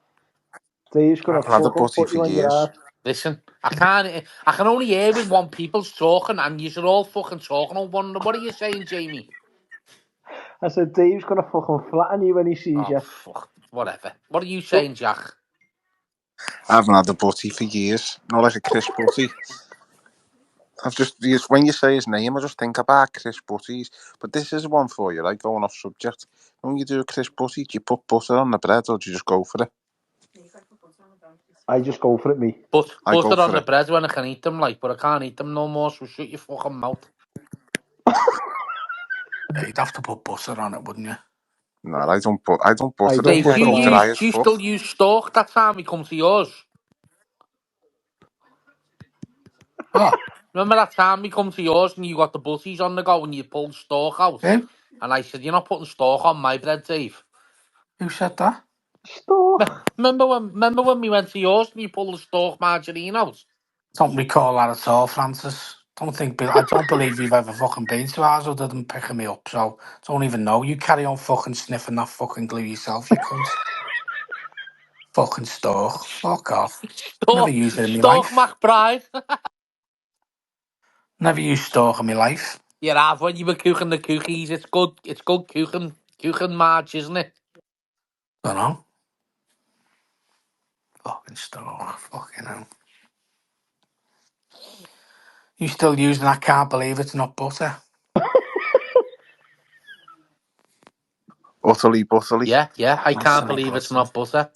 Dave's gonna I've had a fucking butty put for you on your years. ass. Listen, I can only hear with one people's talking, and you're all fucking talking on one. What are you saying, Jamie? I said, Dave's gonna fucking flatten you when he sees Oh, you. fuck. Whatever. What are you So, saying, Jack? I haven't had a butty for years. Not like a Chris Butty. When you say his name, I just think about Chris Butties. But this is one for you, like going off subject. When you do a Chris Butty, do you put butter on the bread or do you just go for it? I just go for it, me. I go Butter on for the it. bread when I can eat them, like, but I can't eat them no more, so shut your fucking mouth. Yeah, you'd have to put butter on it, wouldn't you? No, I don't I butter it. don't Dave, I butter go mine. dry as do you fuck. still use stalk that time we come to yours? Oh, Remember that time we come to yours and you got the butties on the go and you pulled stalk out? yeah. And I said, you're not putting stalk on my bread, Dave. Who said that? Stuff. Remember when we went to yours and you pulled the stalk margarine out? Don't recall that at all, Francis. I don't believe you've ever fucking been to ours other than picking me up, so don't even know. You carry on fucking sniffing that fucking glue yourself, you cunt. Fucking stalk. Fuck off. Never used it in my Stalk life. McBride. Never used stalk in my life. You have when you were cooking the cookies. It's good cooking march, isn't it? Don't know. Fucking stalk. Fucking hell. You still using that? Can't believe it's not butter. Utterly butterly. Yeah. I can't Absolute believe it's butter. not butter.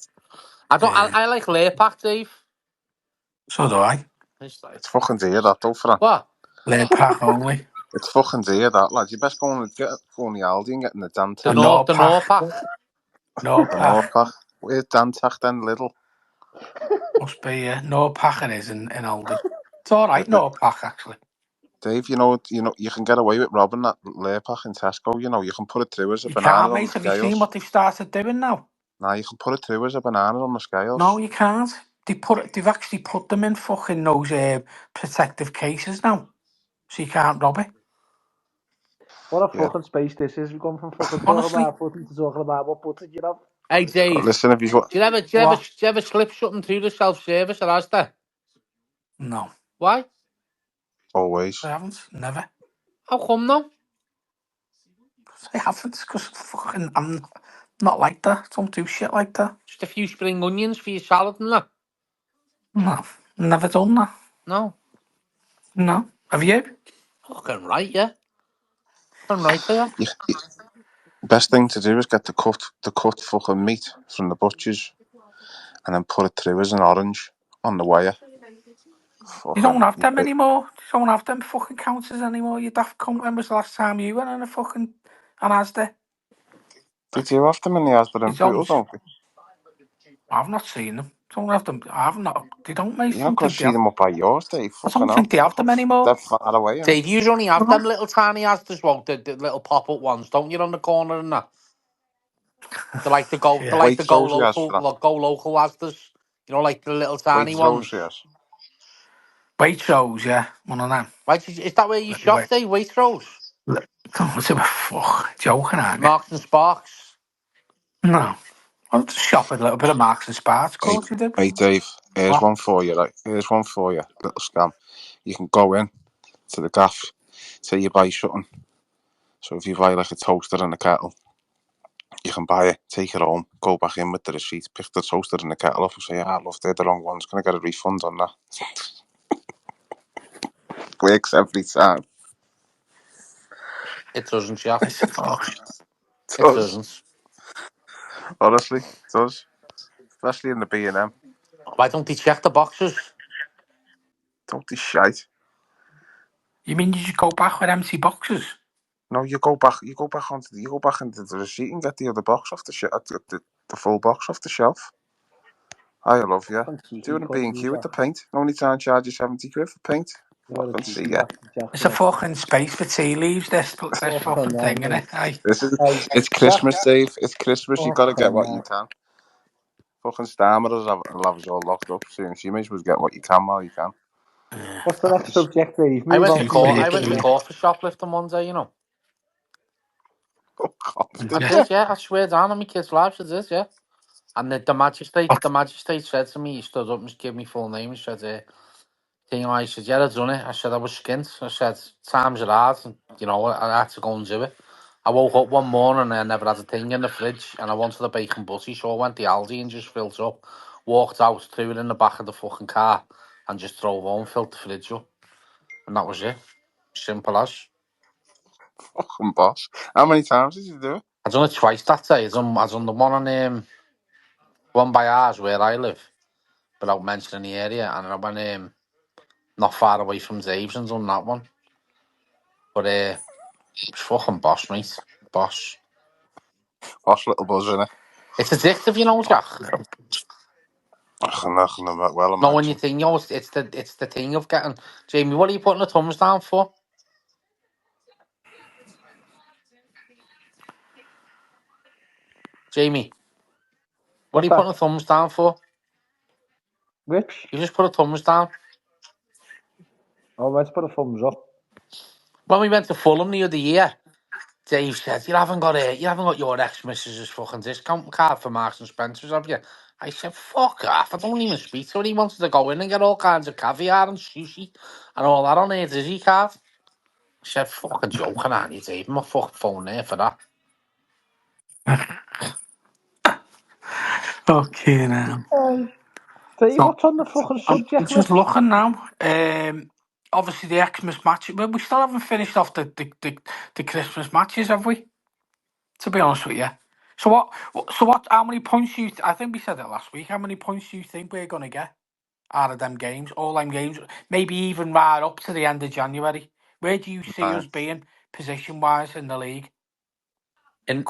I don't. Yeah. I like layer pack, Dave. So do I. It's like It's fucking dear, that, though, Fran. what? Layer pack only. It's fucking dear, that, lad. You best go on the Aldi and getting the The Dantach. No North pack. pack. No The pack. North pack. Where's Dantach then, little? Must be no pack it is in Aldi. It's alright, no pack actually. Dave, you can get away with robbing that layer pack in Tesco. You know, you can put it through as a You banana can't, on the mate. Have you seen scales. what they've started doing now? Now you can put it through as a banana on the No, scales. you can't. They've actually put them in fucking those protective cases now, so you can't rob it. What a Yeah. fucking space this is. We've gone from fucking talking Honestly, about footy to talking about what butter you have. Hey, Dave. Listen, if you got, what? Do you ever slip something through the self service at Asda? No, Why? always. I haven't. Never. How come no? I haven't because fucking I'm not like that. Don't do shit like that. Just a few spring onions for your salad and that. No, never done that. No. No. Have you? Fucking right, yeah. Fucking right, yeah. Best thing to do is get the cut fucking meat from the butchers and then put it through as an orange on the wire. You don't Fucking. have them anymore. You don't have them fucking counters anymore. You daft cunt. When was the last time you went on a fucking an Asda? Did you have them in the Asda You and Bootle, don't. don't we? I've not seen them. Don't have them. I've not. They don't, mate. You're I not don't going to think they see have. them up by yours, Dave. I Fucking don't hell. think they have them anymore. They're far away, innit? Dave, you only have No. them little tiny Asdas, well, the little pop-up ones, don't you, on the corner and that? They Yeah. like the Waitrose, he has, Fran. go local Asdas. You know, like the little tiny Waitrose, ones. he has. Waitrose, yeah. One of them. Right, is that where you Little shop, wait. Dave? Waitrose? What's it? Fuck. Joking, aren't you? Marks and Sparks? No. I'll just shop at a little bit of Marks and Sparks, of Hey, course you do. hey, Dave. Here's What? one for you, right? Here's one for you. Little scam. You can go in to the gaff, say you buy something. So if you buy like a toaster and a kettle, you can buy it, take it home, go back in with the receipt, pick the toaster and the kettle up and say, I love, they're the wrong ones. Can I get a refund on that? Works every time. It doesn't, Jack. I said, fuck. It Does. doesn't. Honestly, does. Especially in the B&M. Why don't they check the boxes? Don't be shite. You mean you just go back with empty boxes? No, you go back into the receipt and get the other box off the shelf, the full box off the shelf. I love you. Fucking Do cheeky it in cunt, B&Q with Lisa. the paint. Only time charge you 70 quid for paint. Fucking see ya. It's a fucking space for tea leaves, this fucking thing, innit? Aye. It's Christmas, Dave. It's Christmas. You gotta get what you Fucking can. Fucking Stammerers will have us all locked up soon. So you may as well get what you can while you can. What's the next subject, Dave? I Move went on to from the court. I Cheesecake, went to football. yeah. court for shoplifting one day. You know. Fuck off, I did Yeah. you? did, yeah. I swear down on my kids' lives, I did, yeah. And the magistrate said to me, he stood up and gave me full name. He said, thing, I said, yeah, I've done it. I said, I was skint. I said, times are hard. And, you know, I had to go and do it. I woke up one morning and I never had a thing in the fridge and I wanted a bacon butty, so I went to Aldi and just filled it up, walked out, threw it in the back of the fucking car and just drove home, filled the fridge up. And that was it. Simple as. Fucking boss. How many times did you do it? I done it twice that day. I done the one on one by ours where I live, without mentioning the area, and I went not far away from Dave's and done that one. But it was fucking boss, mate. Boss. Boss little buzz in it. It's addictive, you know, Jack. I can well No, when you imagine. think, you know, it's the thing of getting. Jamie, what are you putting the thumbs down for? Jamie, what are What's you putting that? the thumbs down for? Which? You just put a thumbs down. Oh, let's put a thumbs up. When we went to Fulham the other year, Dave said, you haven't got your ex-missus's fucking discount card for Marks and Spencer's, have you? I said, fuck off, I don't even speak to her. He wanted to go in and get all kinds of caviar and sushi and all that on his Dizzy card. I said, fucking joking, aren't you, Dave? My fucking phone there for that. Okay, now. Dave, So, what's on the fucking I'm subject just list? looking now. Obviously the Xmas match, but we still haven't finished off the Christmas matches, have we? To be honest with you. So what? How many points do you? I think we said it last week. How many points do you think we're gonna get out of them games? All them games, maybe even right up to the end of January. Where do you see us 9. being position wise in the league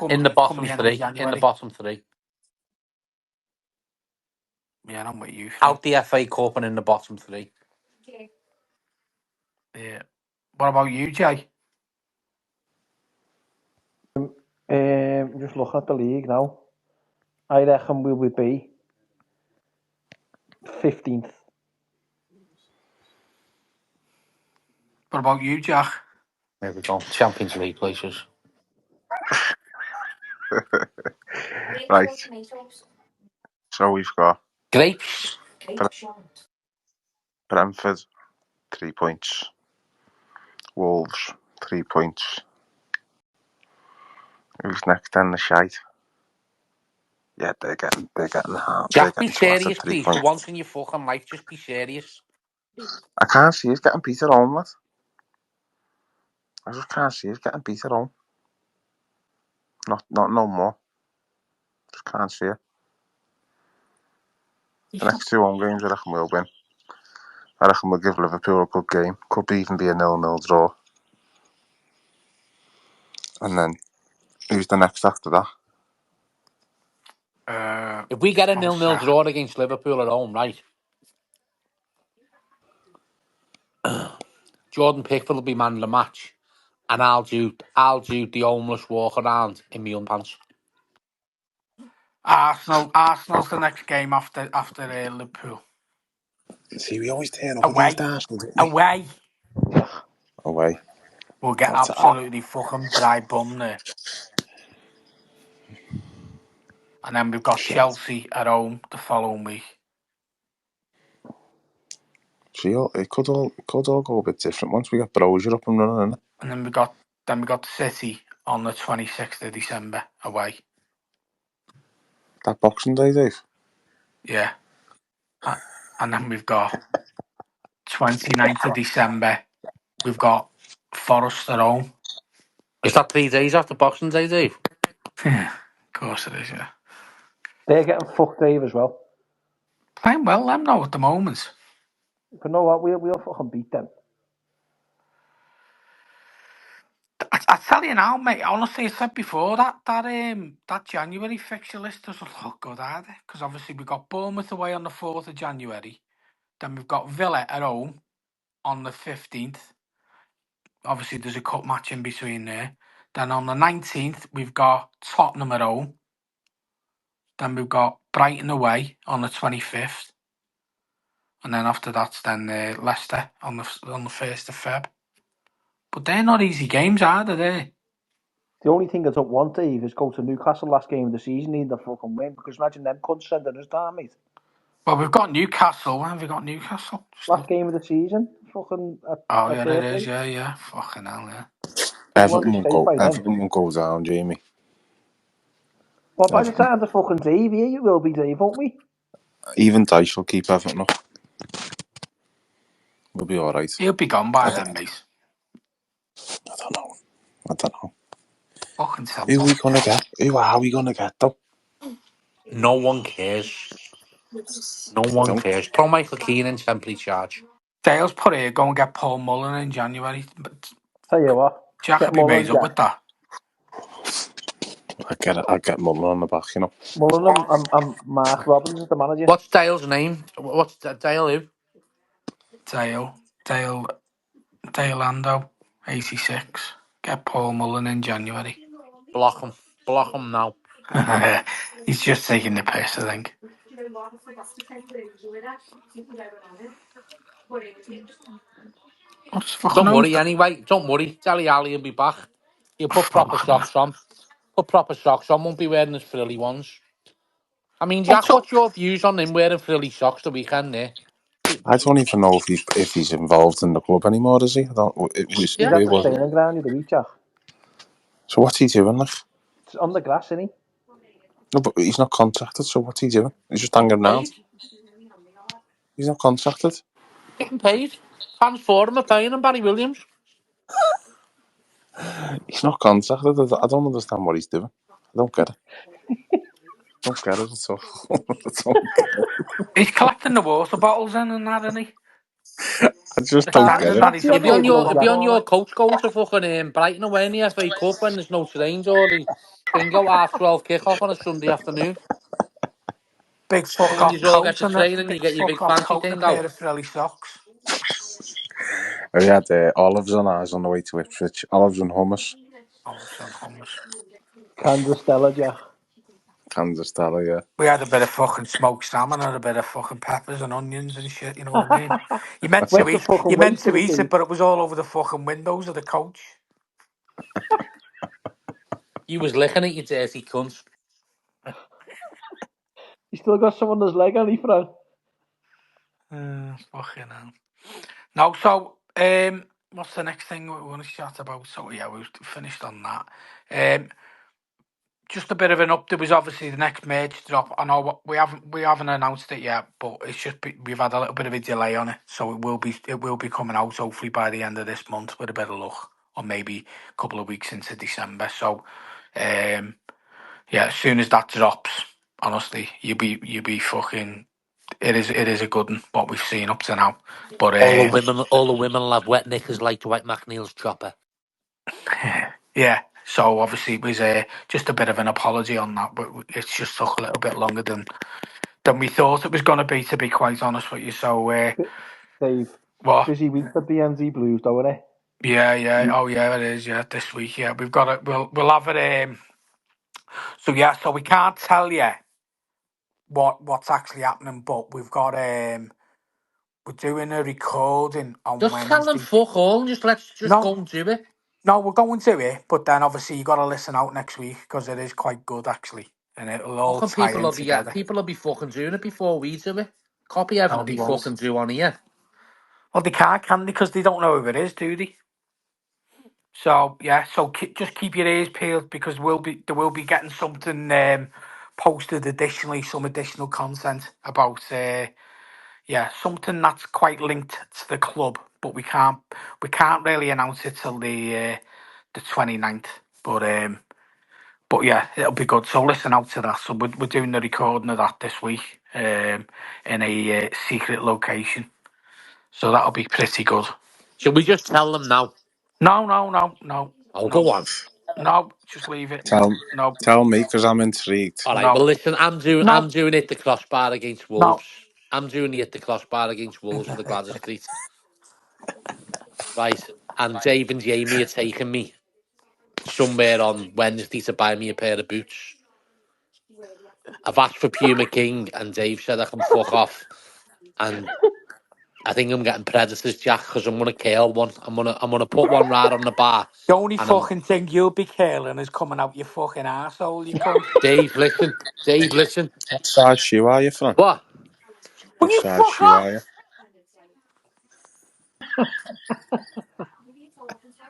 In the come bottom the end of three. In the January? bottom three. Yeah, I'm with you, Phil. Out the FA Cup and in the bottom three. Yeah. What about you, Jay? Just looking at the league now. I reckon we will be 15th. What about you, Jack? There we go. Champions League places. Right. So we've got Grapes. Brentford, 3 points. Wolves, 3 points. Who's next then? The shite. Yeah, they're Jack, be twatted, serious, 3 please. For points. once in your fucking life, just be serious. I can't see us getting beat at home, lad. I just can't see us getting beat at home. Not no more. Just can't see it. The next 2 home games, I reckon we'll win. I reckon we'll give Liverpool a good game. Could even be a 0-0 draw. And then, who's the next after that? If we get a One 0-0 sec. draw against Liverpool at home, right? Jordan Pickford will be man of the match, and I'll do the homeless walk around in my underpants. Arsenal's the next game after Liverpool. See, we always turn up Away, against Arsenal, don't we? away. Away. We'll get That's absolutely fucking dry bum there. And then we've got shit. Chelsea at home the following week. See, it could all go a bit different once we get Brozier up and running, innit? And then we got City on the 26th of December away. That Boxing Day, Dave. Yeah. And then we've got 29th of December. We've got Forest at home. Is that 3 days after Boxing Day, Dave? Yeah, of course it is, yeah. They're getting fucked, Dave, as well. Playing well, them now at the moment. But you know what? We'll fucking beat them. I tell you now, mate. Honestly, I said before that January fixture list doesn't look good either. Because obviously we got Bournemouth away on the 4th of January. Then we've got Villa at home. on the 15th. Obviously, there's a cup match in between there. Then on the 19th, we've got Tottenham at home. Then we've got Brighton away on the 25th. And then after that's then Leicester on the 1st of Feb. But they're not easy games, are they? The only thing I don't want, Dave, is go to Newcastle last game of the season, need the fucking win, because imagine them cunts sending us down, mate. Well, we've got Newcastle. When have we got Newcastle? Last game of the season, fucking Oh, at yeah, it is. Thursday. Yeah. Fucking hell, yeah. We want this tape by then. Everton won't go down, Jamie. Well, by the Everton. time the fucking Dave here, you will be Dave, won't we? Even Dyche will keep Everton up. We'll be all right. He'll be gone by then, mate. I don't know. Fucking Who are simple. we gonna get? Who are we gonna get though? No one cares. No one Don't. cares. Throw Michael Keane in temporary charge. Dale's put here, go and get Paul Mullen in January. But Tell you what, Jack get could be Mullen, made up Jack. with that. I get Muller on the back, you know. Mullen and Mark Robbins is the manager. What's Dale's name? What's Dale who? Dale Lando, 86. Get Paul Mullen in January. Block him. Block him now. He's just taking the piss, I think. What's fucking Don't on? worry anyway. Don't worry. Deli Ali will be back. He'll put proper socks on. Put proper socks on. Won't be wearing his frilly ones. I mean, Jack, What's up? what's your views on him wearing frilly socks the weekend there? I don't even know if he's involved in the club anymore, is he? I don't. It was He's Yeah. at where the was it? training ground of the week, Jack. So what's he doing? Like, It's on the grass, isn't he? no, but he's not contracted. So what's he doing? He's just hanging around. Paid. He's not contracted. Getting paid. Fans for him are paying him, Barry Williams. He's not contracted. I don't understand what he's doing. I don't get it. Don't get it at all. I don't get it. He's collecting the water bottles in and that, isn't he? I just The don't get standard it. that What's he's he He'll on be giving on about your then, he'll people. be Jack? on your coach goal to fucking Brighton away in the FA Cup when there's no trains or the bingo half 12 kickoff on a Sunday afternoon. Big And fuck when off you all get coat to and a train and you big get your fuck big off fancy coat and a thing pair out. of frilly socks. We had olives on ours on the way to Ipswich. Olives and hummus. Oh, son hummus. Kansas Stella, Jack. Kansas style, yeah. We had a bit of fucking smoked salmon and a bit of fucking peppers and onions and shit. You know what I mean? You meant to Went to eat. fucking You meant waste, to did it, eat Dave? it, but it was all over the fucking windows of the coach. You was licking it, you dirty cunt. He still got someone on his leg, hasn't he, Fran? Fucking hell. No, so what's the next thing we want to chat about? So yeah, we've finished on that. Just a bit of an update. There was obviously the next merge drop. I know we haven't announced it yet, but it's just we've had a little bit of a delay on it, so it will be coming out hopefully by the end of this month with a bit of luck, or maybe a couple of weeks into December. So, yeah, as soon as that drops, honestly, you'll be fucking. It is a good one what we've seen up to now, but All the women will have wet knickers like Dwight McNeil's chopper. yeah. So obviously it was just a bit of an apology on that, but it's just took a little bit longer than we thought it was going to be quite honest with you. So, Dave, what? busy week for BMD Blues, though, isn't it? Yeah. Oh, yeah, it is. Yeah, this week. Yeah, we've got it. We'll have it. So yeah, so we can't tell you what's actually happening, but we've got we're doing a recording on Just tell them Wednesday. fuck all and let's No, go and do it. no, we're going to it, but then obviously you got to listen out next week because it is quite good actually, and it'll all Fucking tie in together. people will be fucking doing it before we do it. Copy everything No, they they won't. fucking do on here. Well, they can't, can they? Because they don't know who it is, do they? So yeah, so just keep your ears peeled because they will be getting something posted additionally, some additional content about something that's quite linked to the club, but we can't really announce it till the 29th. But yeah, it'll be good. So listen out to that. So we're doing the recording of that this week in a secret location. So that'll be pretty good. Should we just tell them now? No. Oh, go on. No, just leave it. Tell No, tell me because I'm intrigued. All right. Well, no, listen. I'm no, doing it the crossbar against no. Wolves. I'm doing it the crossbar against Wolves for the Gladys Street. right? And Dave and Jamie are taking me somewhere on Wednesday to buy me a pair of boots. I've asked for Puma King, and Dave said I can fuck off. And I think I'm getting Predators, Jack, because I'm gonna curl one. I'm gonna put one right on the bar. The only And I'm fucking thing you'll be curling is coming out your fucking arsehole, you cunt. Dave. Listen, Dave. Listen. What size shoe are you, Fran? What? Will What you size fuck shoe off? are you?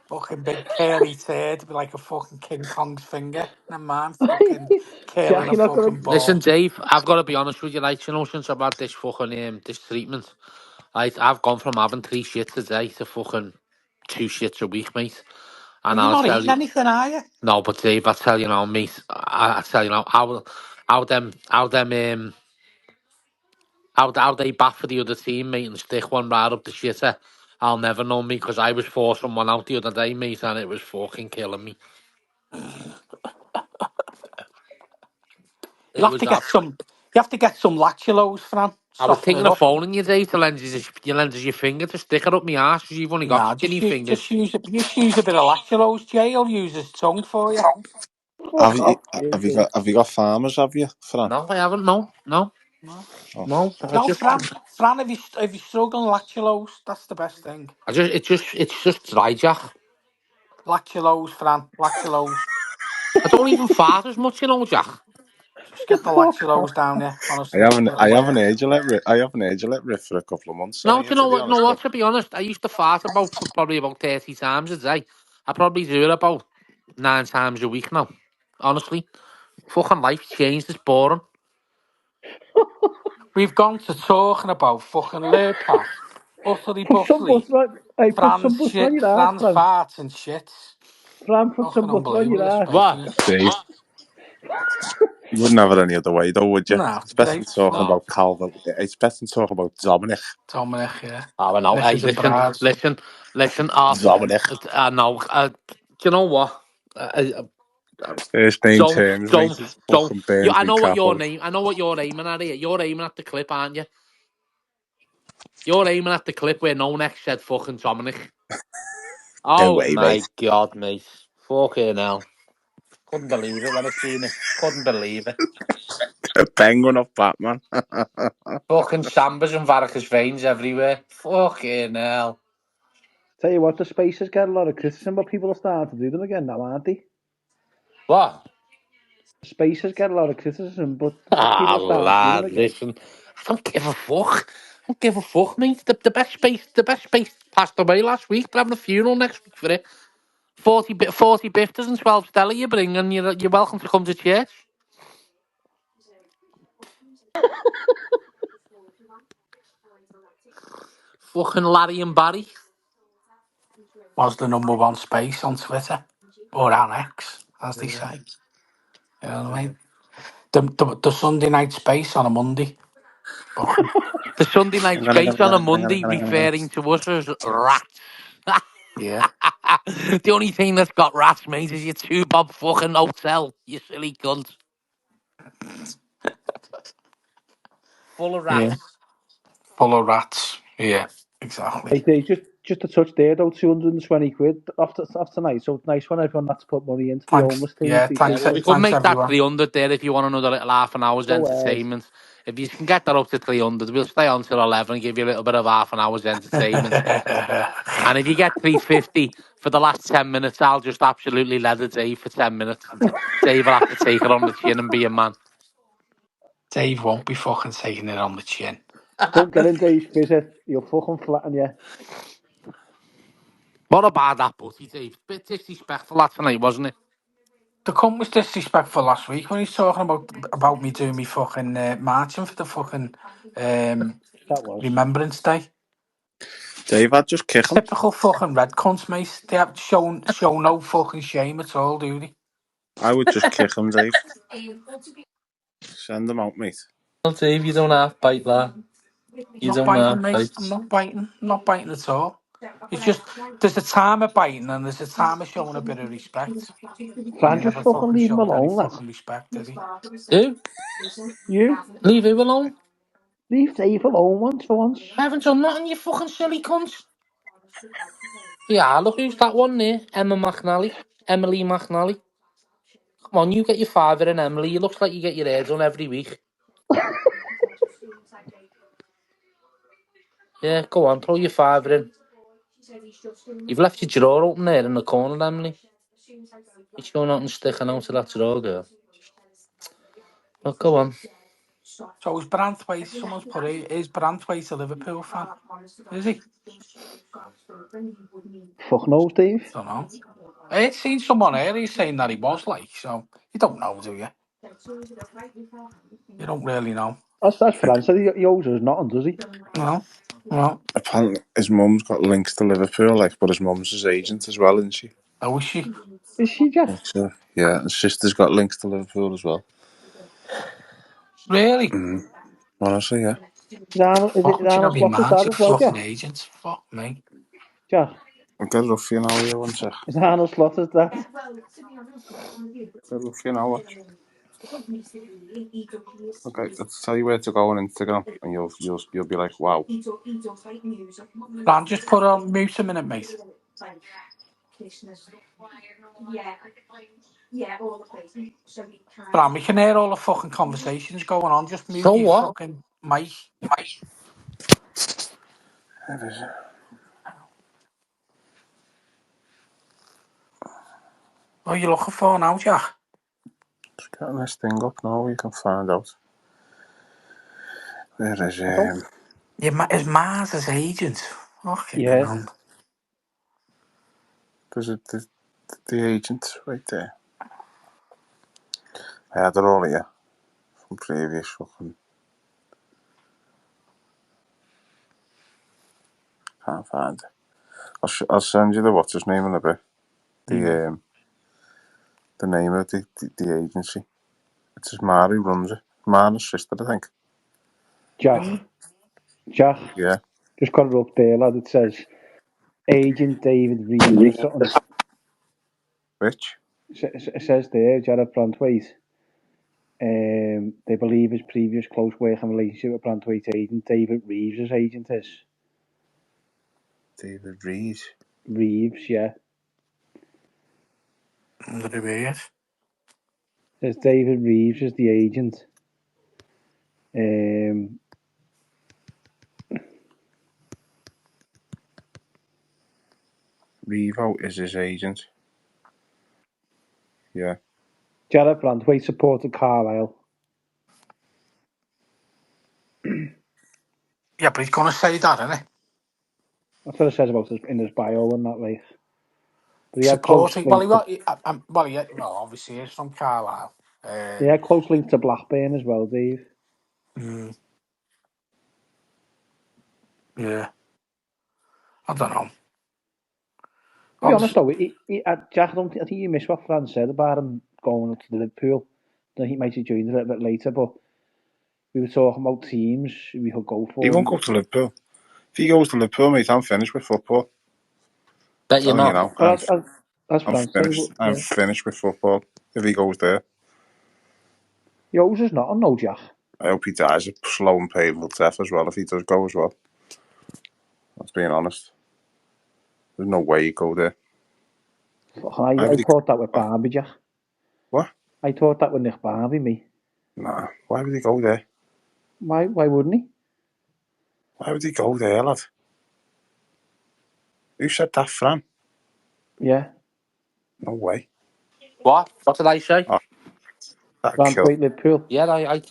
Fucking big curly turd, be like a fucking King Kong's finger. Never mind, fucking curling Jack, a you're not fucking gonna. Listen, ball. Dave. I've got to be honest with you. Like, you know, since I've had this fucking this treatment, I've gone from having 3 shits a day to fucking 2 shits a week, mate. Are And you I'll not tell eating you, anything, are you? no, but Dave, I tell you now, mate. I tell you now, how they bat for the other team, mate, and stick one right up the shitter. I'll never know, me, because I was forcing one out the other day, mate, and it was fucking killing me. You'll It have was to get up. some. You have to get some lactulose, Fran. I was Soften thinking it of up. phoning you, Dave, to lend us your finger to stick it up my arse, because you've only got Nah, skinny just fingers. use it. Just use a bit of lactulose. Jay will use his tongue for you. Have Fuck you off, you have you do. got have you got farmers? Have you, Fran? No, I haven't. No, no, No, Oh. no. no, Fran, if you struggle lactulose, that's the best thing. It's just dry, Jack. Lactulose, Fran, lactulose. I don't even fart as much, you know, Jack. Just get the Fuck lactulose off. down there. Honestly, it'll work. I haven't heard you let rip for a couple of months, No, haven't do you? you To know be what? No, honest, what? but To be honest, I used to fart probably about 30 times a day. I probably do it about 9 times a week now. Honestly, fucking life changed. It's boring. We've gone to talking about fucking Lurpak, utterly Put some butterly, butter on. Hey, put Fran's some butter on shit, your ass, Fran's Fran. farts and shits. Fran, put some Fucking butter on unbelievable, your this ass. place What? is. Dave, you wouldn't have it any other way, though, would you? No, It's better than Dave, talking no. No. about Calvin. It's better than talking about Dominic. Dominic, yeah. I don't know. Hey, Mrs. and listen, Braz. listen, listen. Dominic. I know. Do you know what? First name Don't, terms, mate. don't, It don't. fucking You, burns I me know what cap your out. name. I know what you're aiming at here. You're aiming at the clip, aren't you? You're aiming at the clip where no next said fucking Dominic. No Oh way, my mate. god, mate. Fucking hell. Couldn't believe it when I seen it. Couldn't believe it. A penguin off Batman. Fucking sambas and varicose veins everywhere. Fucking hell. Tell you what, the Spacers get a lot of criticism, but people are starting to do them again now, aren't they? What? The Spacers get a lot of criticism, but Ah, people are starting to do them lad, again. listen. I don't give a fuck. I don't give a fuck, mate. The best space passed away last week. They're having a funeral next week for it. 40 bifters and 12 Stella you bring, and you're welcome to come to church. Fucking Larry and Barry. Was the number one space on Twitter. Or on X, as they Yeah. say. You know what I mean? The Sunday night space on a Monday. Fucking, The Sunday night space on a Monday referring to us as rats. yeah. The only thing that's got rats, mate, is your 2 bob fucking hotel, you silly cunt. Full of Yeah. rats. Full of rats. Yeah, exactly. Hey, they just a touch there though, 220 quid off tonight. So it's nice when everyone has to put money into the Thanks. homeless team. Yeah, Yeah, Appreciate thanks. well, it. we could Thanks, make that everyone. 300 there if you want another little half an hour's Go ahead. entertainment. If you can get that up to 300, we'll stay on till 11 and give you a little bit of half an hour's entertainment. And if you get 350 for the last 10 minutes, I'll just absolutely let it Dave for 10 minutes. Dave will have to take it on the chin and be a man. Dave won't be fucking taking it on the chin. Don't get in Dave's visit. He'll fucking flatten you. What about that putty, Dave? Bit disrespectful that tonight, wasn't it? The cunt was disrespectful last week when he's talking about me doing me fucking marching for the fucking That was. Remembrance Day. Dave, I'd just kick him. Typical fucking red cunts, mate. They have show no fucking shame at all, do they? I would just kick him, Dave. Send him out, mate. Well, Dave, you don't have bite that. You Not don't biting, have mate. bite. I'm not biting. I'm not biting at all. It's just there's a time of biting and there's a time of showing a bit of respect. And Fran, he just never fucking fucking leave him showed any alone, lad. fucking respect, did he? Who? You Leave him alone. leave Dave alone once for once. I haven't done nothing, you fucking silly cunt. Yeah, look who's that one there. Emily McNally. Come on, you get your father and Emily. You looks like you get your hair done every week. Yeah, go on, throw your father in. You've left your drawer open there in the corner, Emily. You're sure nothing sticking out of that drawer, girl. Oh, go on. So is Brantwaite, someone's put it, is Brantwaite a Liverpool fan? Is he? Fuck knows, Dave. Don't know. I had seen someone here, he's saying that he was like, so you don't know, do you? You don't really know. That's Fran said he owes us nothing, does he? No. No. Apparently, his mum's got links to Liverpool, like, but his mum's his agent as well, isn't she? Oh, is she? Is she, Jack? So, yeah, his sister's got links to Liverpool as well. Really? Honestly, yeah. Is it Fuck, do you know Arnold me, Slaughter's man? dad She's as well, fucking Jack? agents. Fuck me. Jack, I'll get it off for you now, here, one sec. is Arnold Slaughter's dad? Get it off for you now, watch. Okay, let's tell you where to go on Instagram, and you'll be like, wow. Fran, just put on mute a minute, mate. Fran, we can hear all the fucking conversations going on. Just mute So your what? fucking mic. What are you looking for now, Jack? Just getting this thing up now, you can find out. There is, Yeah, is Mars his agent? Fucking Yeah. hell. there's the agent right there. I had it all here from previous fucking. Can't find it. I'll send you what's his name in a bit. The name of the agency. It's his Ma who runs it. Ma and his sister, I think. Jack, Yeah. just got it up there, lad. It says Agent David Reeves or something. Which? It says there, Jared Brantwaite. They believe his previous close working relationship with Brantwaite's agent, David Reeves' agent is. David Reeves. Reeves, yeah. Weird. Says David Reeves is the agent. Revo is his agent. Yeah. Jared Brantwaite supported Carlisle. Yeah, but he's going to say that, isn't he? That's what it says about in his bio and that, like. But he had close Supporting. Well, links to. well, obviously, he's from Carlisle. He had close links to Blackburn as well, Dave. Yeah. I don't know. To be honest, though, Jack, I think you missed what Fran said about him going up to Liverpool. I think he might have joined a little bit later, but we were talking about teams we could go He for. won't go to Liverpool. If he goes to Liverpool, mate, I'm finished with football. Bet you're Telling you not. now, Well, that's I'm Fran's thing, finished. but I'm yeah. finished with football. If he goes there, Yours is not on, no, Jack. I hope he dies a slow and painful death as well. If he does go as well, that's being honest. There's no way he'd go there. I thought that with Barbie, Jack. What? I thought that with Nick Barbie, me. Nah. Why would he go there? Why wouldn't he? Why would he go there, lad? Who said that, Fran? Yeah. No way. What? What did I say? Oh, that'd kill. Brantwaite, Liverpool. Yeah, I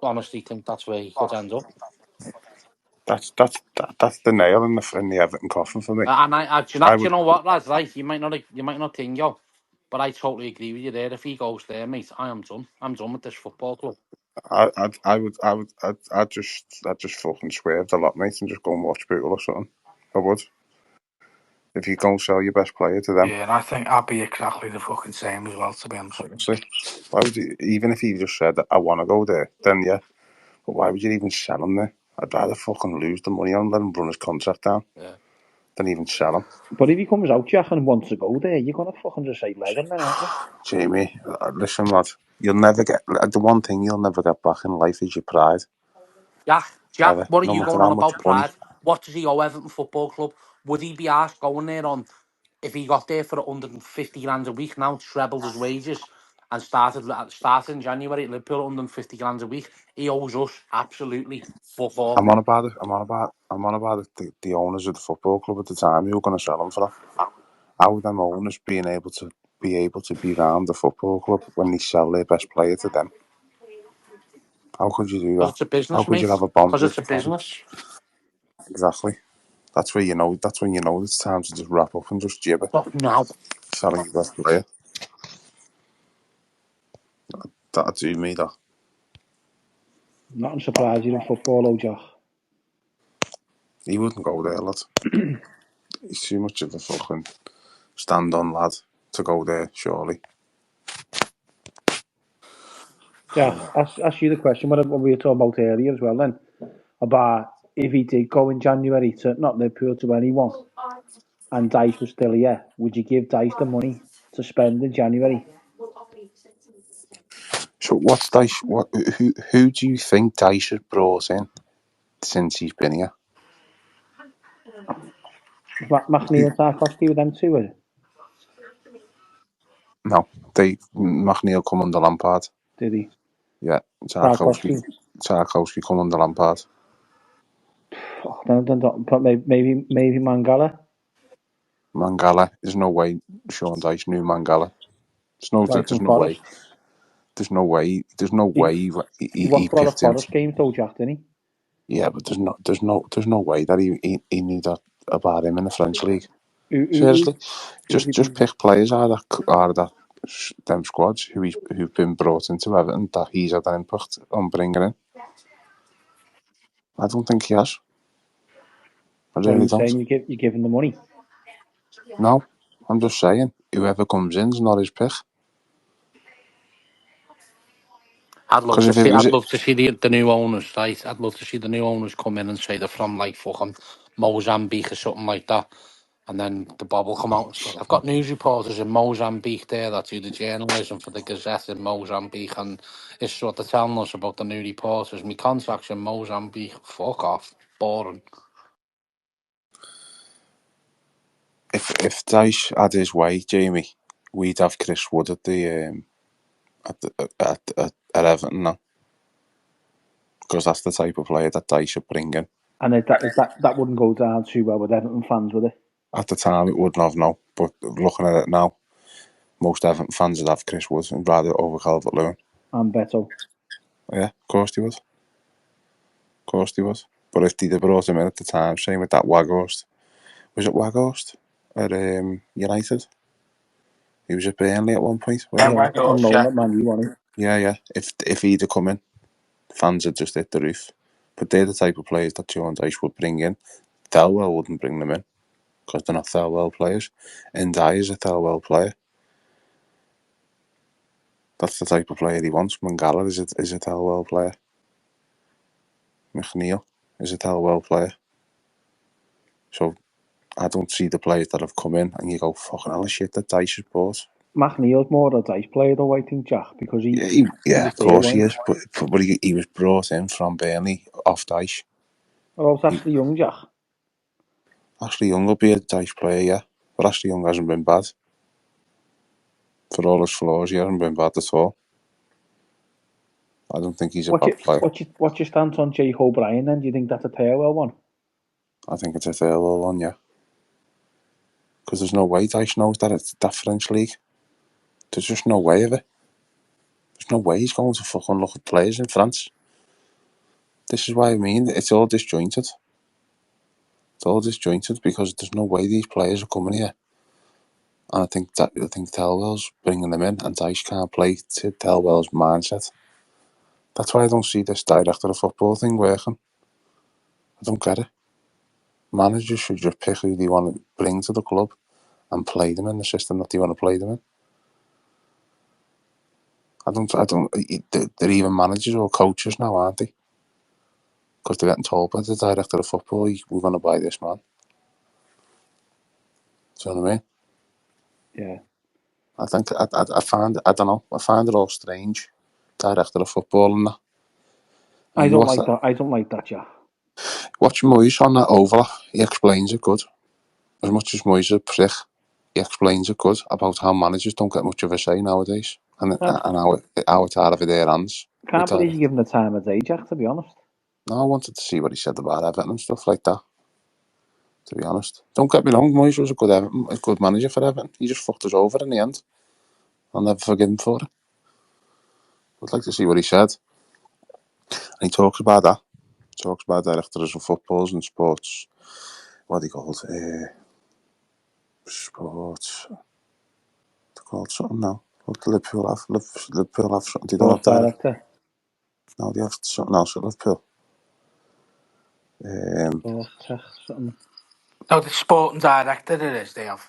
honestly think that's where he could end up. That's the nail in the Everton coffin for me. And I do you would. know what, lads? Like, you might not think yo, but I totally agree with you there. If he goes there, mate, I am done. I'm done with this football club. I'd just fucking swerve a lot, mate, and just go and watch Bootle or something. I would. If you go and sell your best player to them, Yeah, and I think I'd be exactly the fucking same as well, to be honest with you. honestly, why would you? Even if he just said that I want to go there, then yeah. But why would you even sell him there? I'd rather fucking lose the money on let him run his contract down than even sell him. But if he comes out, Jack, and wants to go there, you're going to fucking just say leg him then, aren't you? Jamie, listen, lad. You'll never get the one thing you'll never get back in life is your pride. Jack, Ever. what are No you matter going how on much about money. pride? What does he owe Everton Football Club? would he be asked going there on if he got there for 150 grand a week now, trebled his wages, and started in January at Liverpool 150 grand a week? He owes us absolutely fuck all. I'm on about it. The owners of the football club at the time who were going to sell him for that. How them owners being able to be around the football club when they sell their best player to them? How could you do Because that? it's a How business, could you mate. have a bomb? Because it's a business. Exactly. That's where you know. That's when you know it's time to just wrap up and just gibber. But no. Selling your best player. That'd do me. That Nothing surprising in football, though, Jack. he wouldn't go there, lad. He's too much of a fucking stand-on lad to go there. Surely. Jack, ask you the question what we were talking about earlier as well then, about if he did go in January to not Liverpool to anyone and Dice was still here, would you give Dice the money to spend in January? So what's Dyche? Who do you think Dyche has brought in since he's been here? McNeil and Tarkowski with them two, No, McNeil come under Lampard. did he? Yeah, Tarkowski Tarkowski. come under Lampard. Oh, but maybe Mangala. Mangala, there's no way Sean Dyche knew Mangala. Guy from There's no way. Forest. There's no He, way he he watched a lot of picked him. Forest games though, Jack, didn't Yeah, but there's no way that he knew that about him in the French league. he? Seriously, Who's he just been? pick players out of that them squads who've been brought into Everton that he's had an impact on bringing in. I don't think he has. I So really you're don't. saying you give him the money? No, I'm just saying whoever comes in's not his pick. Because if it was I'd love to see the new owners, right? I'd love to see the new owners come in and say they're from like fucking Mozambique or something like that. And then the Bob will come out and say, I've got news reporters in Mozambique there that do the journalism for the Gazette in Mozambique, and it's what they're telling us about the new reporters. Me contacts in Mozambique, fuck off. Boring. if Dyche had his way, Jamie, we'd have Chris Wood at the at Everton now, because that's the type of player that Dyche should bring in. And that wouldn't go down too well with Everton fans, would it? At the time, it wouldn't have no, but looking at it now, most Everton fans would have Chris Wood and rather over Calvert-Lewin. And Beto. Yeah, of course he would. Of course he would. But if they'd have brought him in at the time, same with that Waghorst. Was it Waghorst at United? He was at Burnley at one point, wasn't Yeah, on loan at Man U, wasn't he? Yeah. If he'd have come in, fans would just hit the roof. But they're the type of players that John Dyche would bring in. Thelwell wouldn't bring them in because they're not Thelwell players. Ndiaye is a Thelwell player. That's the type of player he wants. Mangala is a Thelwell player. McNeil is a Thelwell player. So I don't see the players that have come in and you go, fucking hell, shit that Dyche has bought. McNeil's more a Dice player though, I think, Jack, because he was Of there, course he wasn't is. But he was brought in from Burnley off Dyche. Oh, it's Ashley Young, Jack. Ashley Young will be a Dyche player, yeah. But Ashley Young hasn't been bad. For all his flaws, he hasn't been bad at all. I don't think he's a bad player. What's your stance on Jake O'Brien then? Do you think that's a tailwell one? I think it's a failure one, yeah. Because there's no way Dyche knows that it's that French league. There's just no way of it. There's no way he's going to fucking look at players in France. This is why I mean it's all disjointed. It's all disjointed because there's no way these players are coming here. And I think Thelwell's bringing them in, and Dyche can't play to Thelwell's mindset. That's why I don't see this director of football thing working. I don't get it. Managers should just pick who they want to bring to the club and play them in the system that they want to play them in. They're even managers or coaches now, aren't they? Because they're getting told by the director of football, we're going to buy this man. Do you know what I mean? Yeah. I find it all strange. Director of football and that. I don't like that. I don't like that, Jack. Watch Moyes on that overlap. He explains it good. as much as Moyes is a prick, he explains it good about how managers don't get much of a say nowadays, and how it's out of their hands. Can't believe you give him the time of day, Jack, to be honest. No, I wanted to see what he said about Everton and stuff like that. To be honest, don't get me wrong, Moyes was a good manager for Everton. He just fucked us over in the end. I'll never forgive him for it. I'd like to see what he said. And he talks about that. He talks about directors of footballs and sports. What are they called? Sports. They're called something now. What do Liverpool have? Liverpool have something. They don't have Sports direct. director. No, they have something else at Liverpool. Sports tech, something. No, the sporting director it is, they have.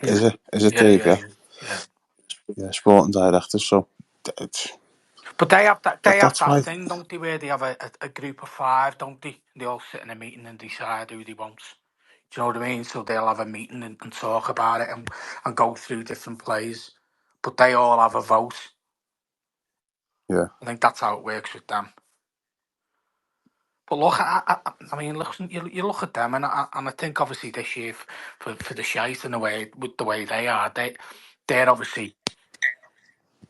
Yeah. Is it Yeah, Dave? yeah, Yeah, yeah. Yeah. yeah. Sporting director. So But they have that's that why. thing, don't they, where they have a group of five, don't they? They all sit in a meeting and decide who they want. Do you know what I mean? So they'll have a meeting and talk about it and go through different plays. But they all have a vote. Yeah, I think that's how it works with them. But look, I mean, listen, you look at them, and I think obviously this year for the shite and the way with the way they are, they're obviously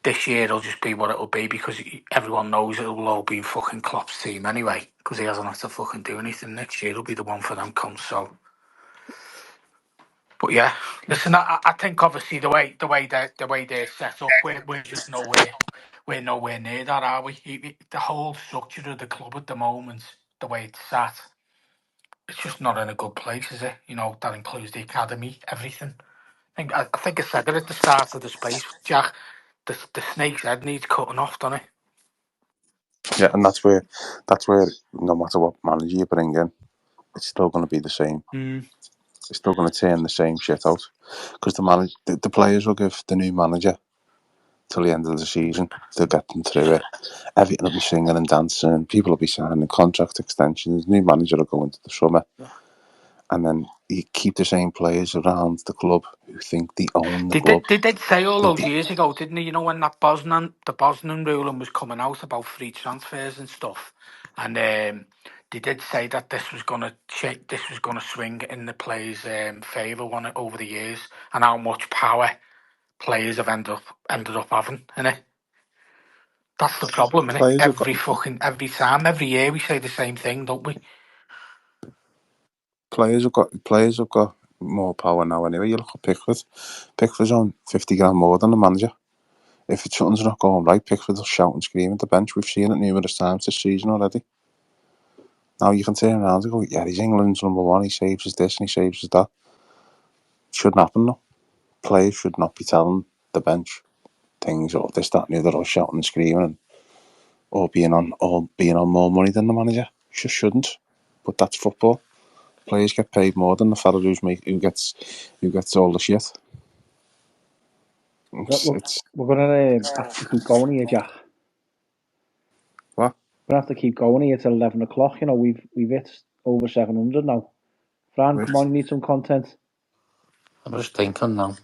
this year it'll just be what it'll be because everyone knows it'll all be fucking Klopp's team anyway because he hasn't had to fucking do anything. Next year it'll be the one for them come so. But yeah, listen, I think obviously the way they're set up, we're just nowhere near that, are we? The whole structure of the club at the moment, the way it's sat, it's just not in a good place, is it? You know, that includes the academy, everything. I think I said it at the start of the space, Jack. The snake's head needs cutting off, doesn't it? yeah, and that's where no matter what manager you bring in, it's still going to be the same. Mm. It's still going to turn the same shit out because the players will give the new manager till the end of the season to get them through it. Everything will be singing and dancing. People will be signing contract extensions. New manager will go into the summer, and then you keep the same players around the club who think they own the club. They did say all those years ago, didn't they? You know, when the Bosnan ruling was coming out about free transfers and stuff, and they did say that this was going to swing in the players' favour on it over the years, and how much power players have ended up having in it. That's the problem, innit? Players have got Every year we say the same thing, don't we? players have got more power now. Anyway, you look at Pickford. Pickford's on 50 grand more than the manager. If something's not going right, Pickford will shout and scream at the bench. We've seen it numerous times this season already. Now you can turn around and go, yeah, he's England's number one. He saves us this and he saves us that. It shouldn't happen though. Players should not be telling the bench things or this, that, and the other, or shouting and screaming, or being on more money than the manager. Just shouldn't. But that's football. Players get paid more than the fella who gets all the shit. It's We're going to have to keep going here, Jack. what? We're going to have to keep going here till 11 o'clock. You know, we've hit over 700 now. Fran, come on, you need some content. I'm just thinking now.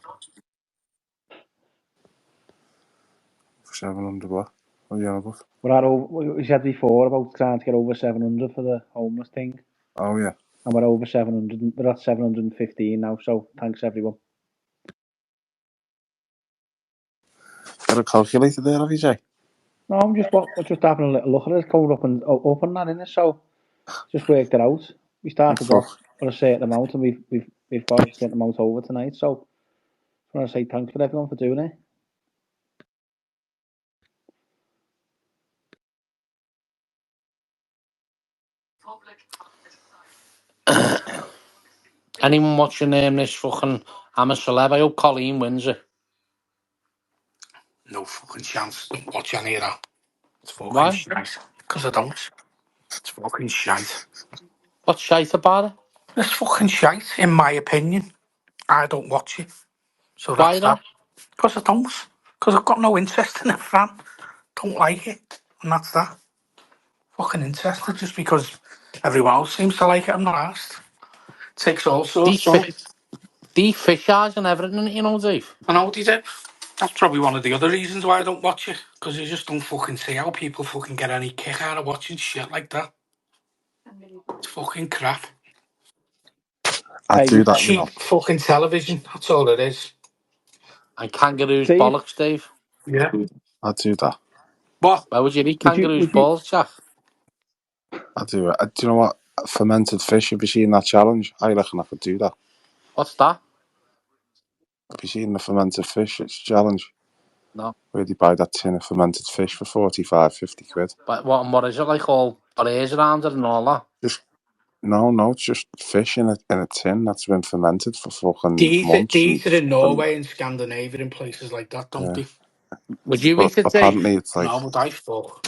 700 what? What are you on about? We're at over, we said before about trying to get over 700 for the homeless thing. Oh yeah. And we're over 700. We're at 715 now. So thanks, everyone. Got a calculator there, have you, Jay? No, I'm just having a little look at it. It's going up and that, innit? So just worked it out. We started off for a certain amount, and we've got a certain amount over tonight. So I want to say thanks for everyone for doing it. Anyone watching this fucking I'm a Celeb? I hope Colleen wins it. No fucking chance. Don't watch any of that. It's fucking Why? shite. Because I don't. It's fucking shite. What's shite about it? It's fucking shite, in my opinion. I don't watch it. So Why that's though? that. Because I don't. Because I've got no interest in it, fam. Don't like it. And that's that. Fucking interested just because everyone else seems to like it. I'm not asked. Takes all sorts, These don't it? fish eyes and everything, you know, Dave. I know what he did. That's probably one of the other reasons why I don't watch it. Because you just don't fucking see how people fucking get any kick out of watching shit like that. It's fucking crap. I'd do that, you know. Cheap fucking television. That's all it is. And kangaroos Dave, bollocks, Dave. Yeah. I'd do that. What? Why would you eat would you kangaroos would you balls, Jack? I'd do it. Do you know what? Fermented fish, have you seen that challenge? I reckon I could do that. What's that? Have you seen the fermented fish? It's a challenge. No. Where do you buy that tin of fermented fish for 45, 50 quid? But what is it like? All berets around it and all that? Just no, it's just fish in a tin that's been fermented for fucking They months eat it in and Norway and Scandinavia and places like that, don't yeah. they? Would you But eat it, Dave? apparently it's like No, but I fuck.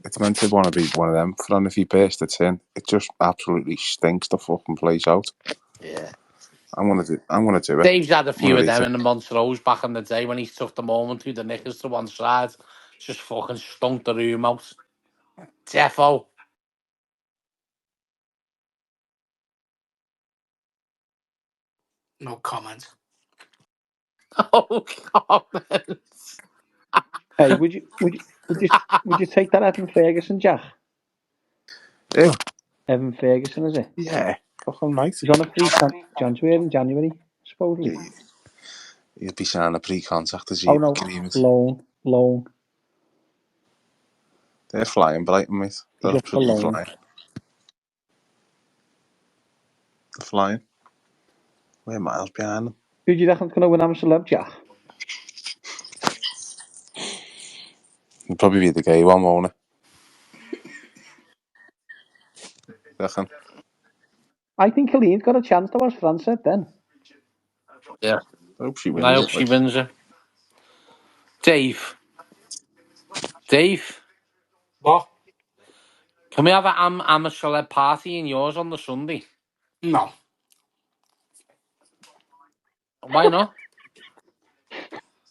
it's meant to want to be one of them. And if you burst the tin, it just absolutely stinks the fucking place out. Yeah. I'm gonna do it. Dave's had a I'm few gonna of eat them it. in the Montrose back in the day when he took the moment to the knickers to one side. Just fucking stunk the room out. Defo. No comment. Oh, comments. hey would you take that Evan Ferguson, Jack? Ew. Evan Ferguson, is it? Yeah. Fucking right. He's on a free transfer in January, supposedly. Yeah, you'd be signing a pre-contact Oh no, agreement. loan. They're flying, Brighton, mate. He's They're up for absolutely loan. flying. They're flying. We're miles behind them. Who do you reckon's going to win Amsterdam, Jack? It'll probably be the gay one, won't it? Reckon. I think Colleen's got a chance, though, as France said then. Yeah. I hope she I wins hope it. she Like, wins it. Dave, What? can we have an amateur celeb party in yours on the Sunday? No. Why not?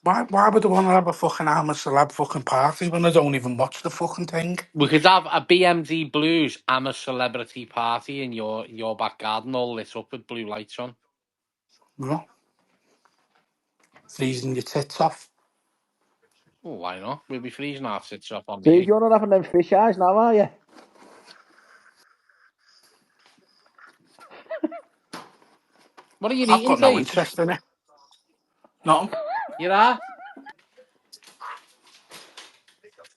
Why would I want to have a fucking I'm a celeb fucking party when I don't even watch the fucking thing? We could have a BMD Blues amateur celebrity party in your back garden, all lit up with blue lights on. No. Freezing your tits off. Oh, why not? We'll be freezing our tits up on Dave, me. you're not having them fish eyes now, are you? What are you I've eating, got no Dave? interest in it. Nothing. You are?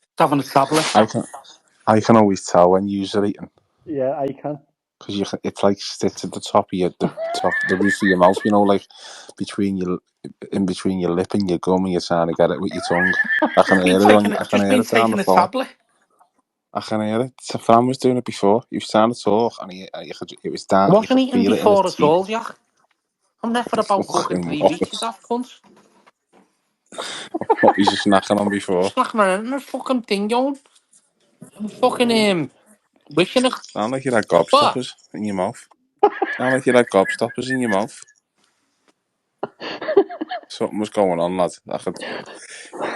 Just having a tablet. I can always tell when you're eating Yeah, I can. because it's like sits at the top of the roof of your mouth. You know, like in between your lip and your gum, and you're trying to get it with your tongue. I can hear it. I can Just hear been it down the taking a phone. tablet. I can hear it. Fran was doing it before. He was trying to talk, and it was down. You Wasn't could eating feel it in his before at teeth. all, Jack. I'm there for about fucking Fucking 3 weeks, you what? daft cunt. What was you snacking on before? Snacking on a fucking thing, going. I'm fucking, wishing it. Sound like you had What? gobstoppers in your mouth. Sound like you had gobstoppers in your mouth. Something was going on, lad.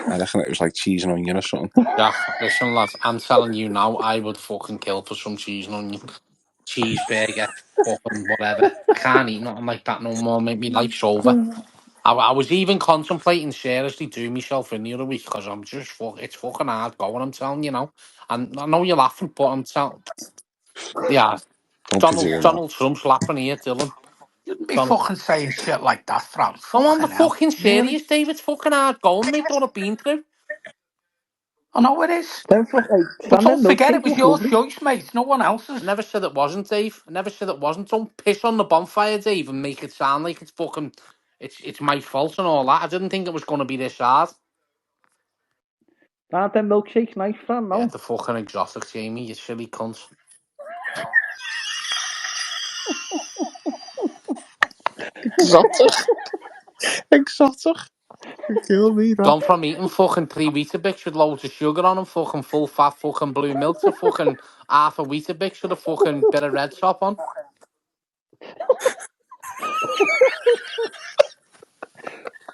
I reckon it was like cheese and onion or something. Jack, listen, lad, I'm telling you now, I would fucking kill for some cheese and onion. Cheeseburger, fucking whatever. I can't eat nothing like that no more, mate. My life's over. I was even contemplating seriously doing myself in the other week because I'm just it's fucking hard going, I'm telling you now. And I know you're laughing, but I'm telling yeah, Don't be doing that. Donald Trump's laughing here, Dylan. You shouldn't be Donald, fucking saying shit like that, Fran. no, I'm the Fucking hell. fucking Really? serious, Dave. It's fucking hard going, mate. What I've been through. I know it is. Hey, But Fran, don't them forget it milkshakes was look your lovely. choice, mate. No one else's. I never said it wasn't, Dave. I never said it wasn't. Don't piss on the bonfire, Dave, and make it sound like it's fucking it's my fault and all that. I didn't think it was going to be this hard. Aren't them milkshakes nice, Fran? Yeah, No. the fucking exotic, Jamie. You silly cunt. Exotic. Exotic. You kill me, that. Gone from eating fucking 3 Weetabix with loads of sugar on them, fucking full fat fucking blue milk to fucking half a Weetabix with a fucking bit of red top on.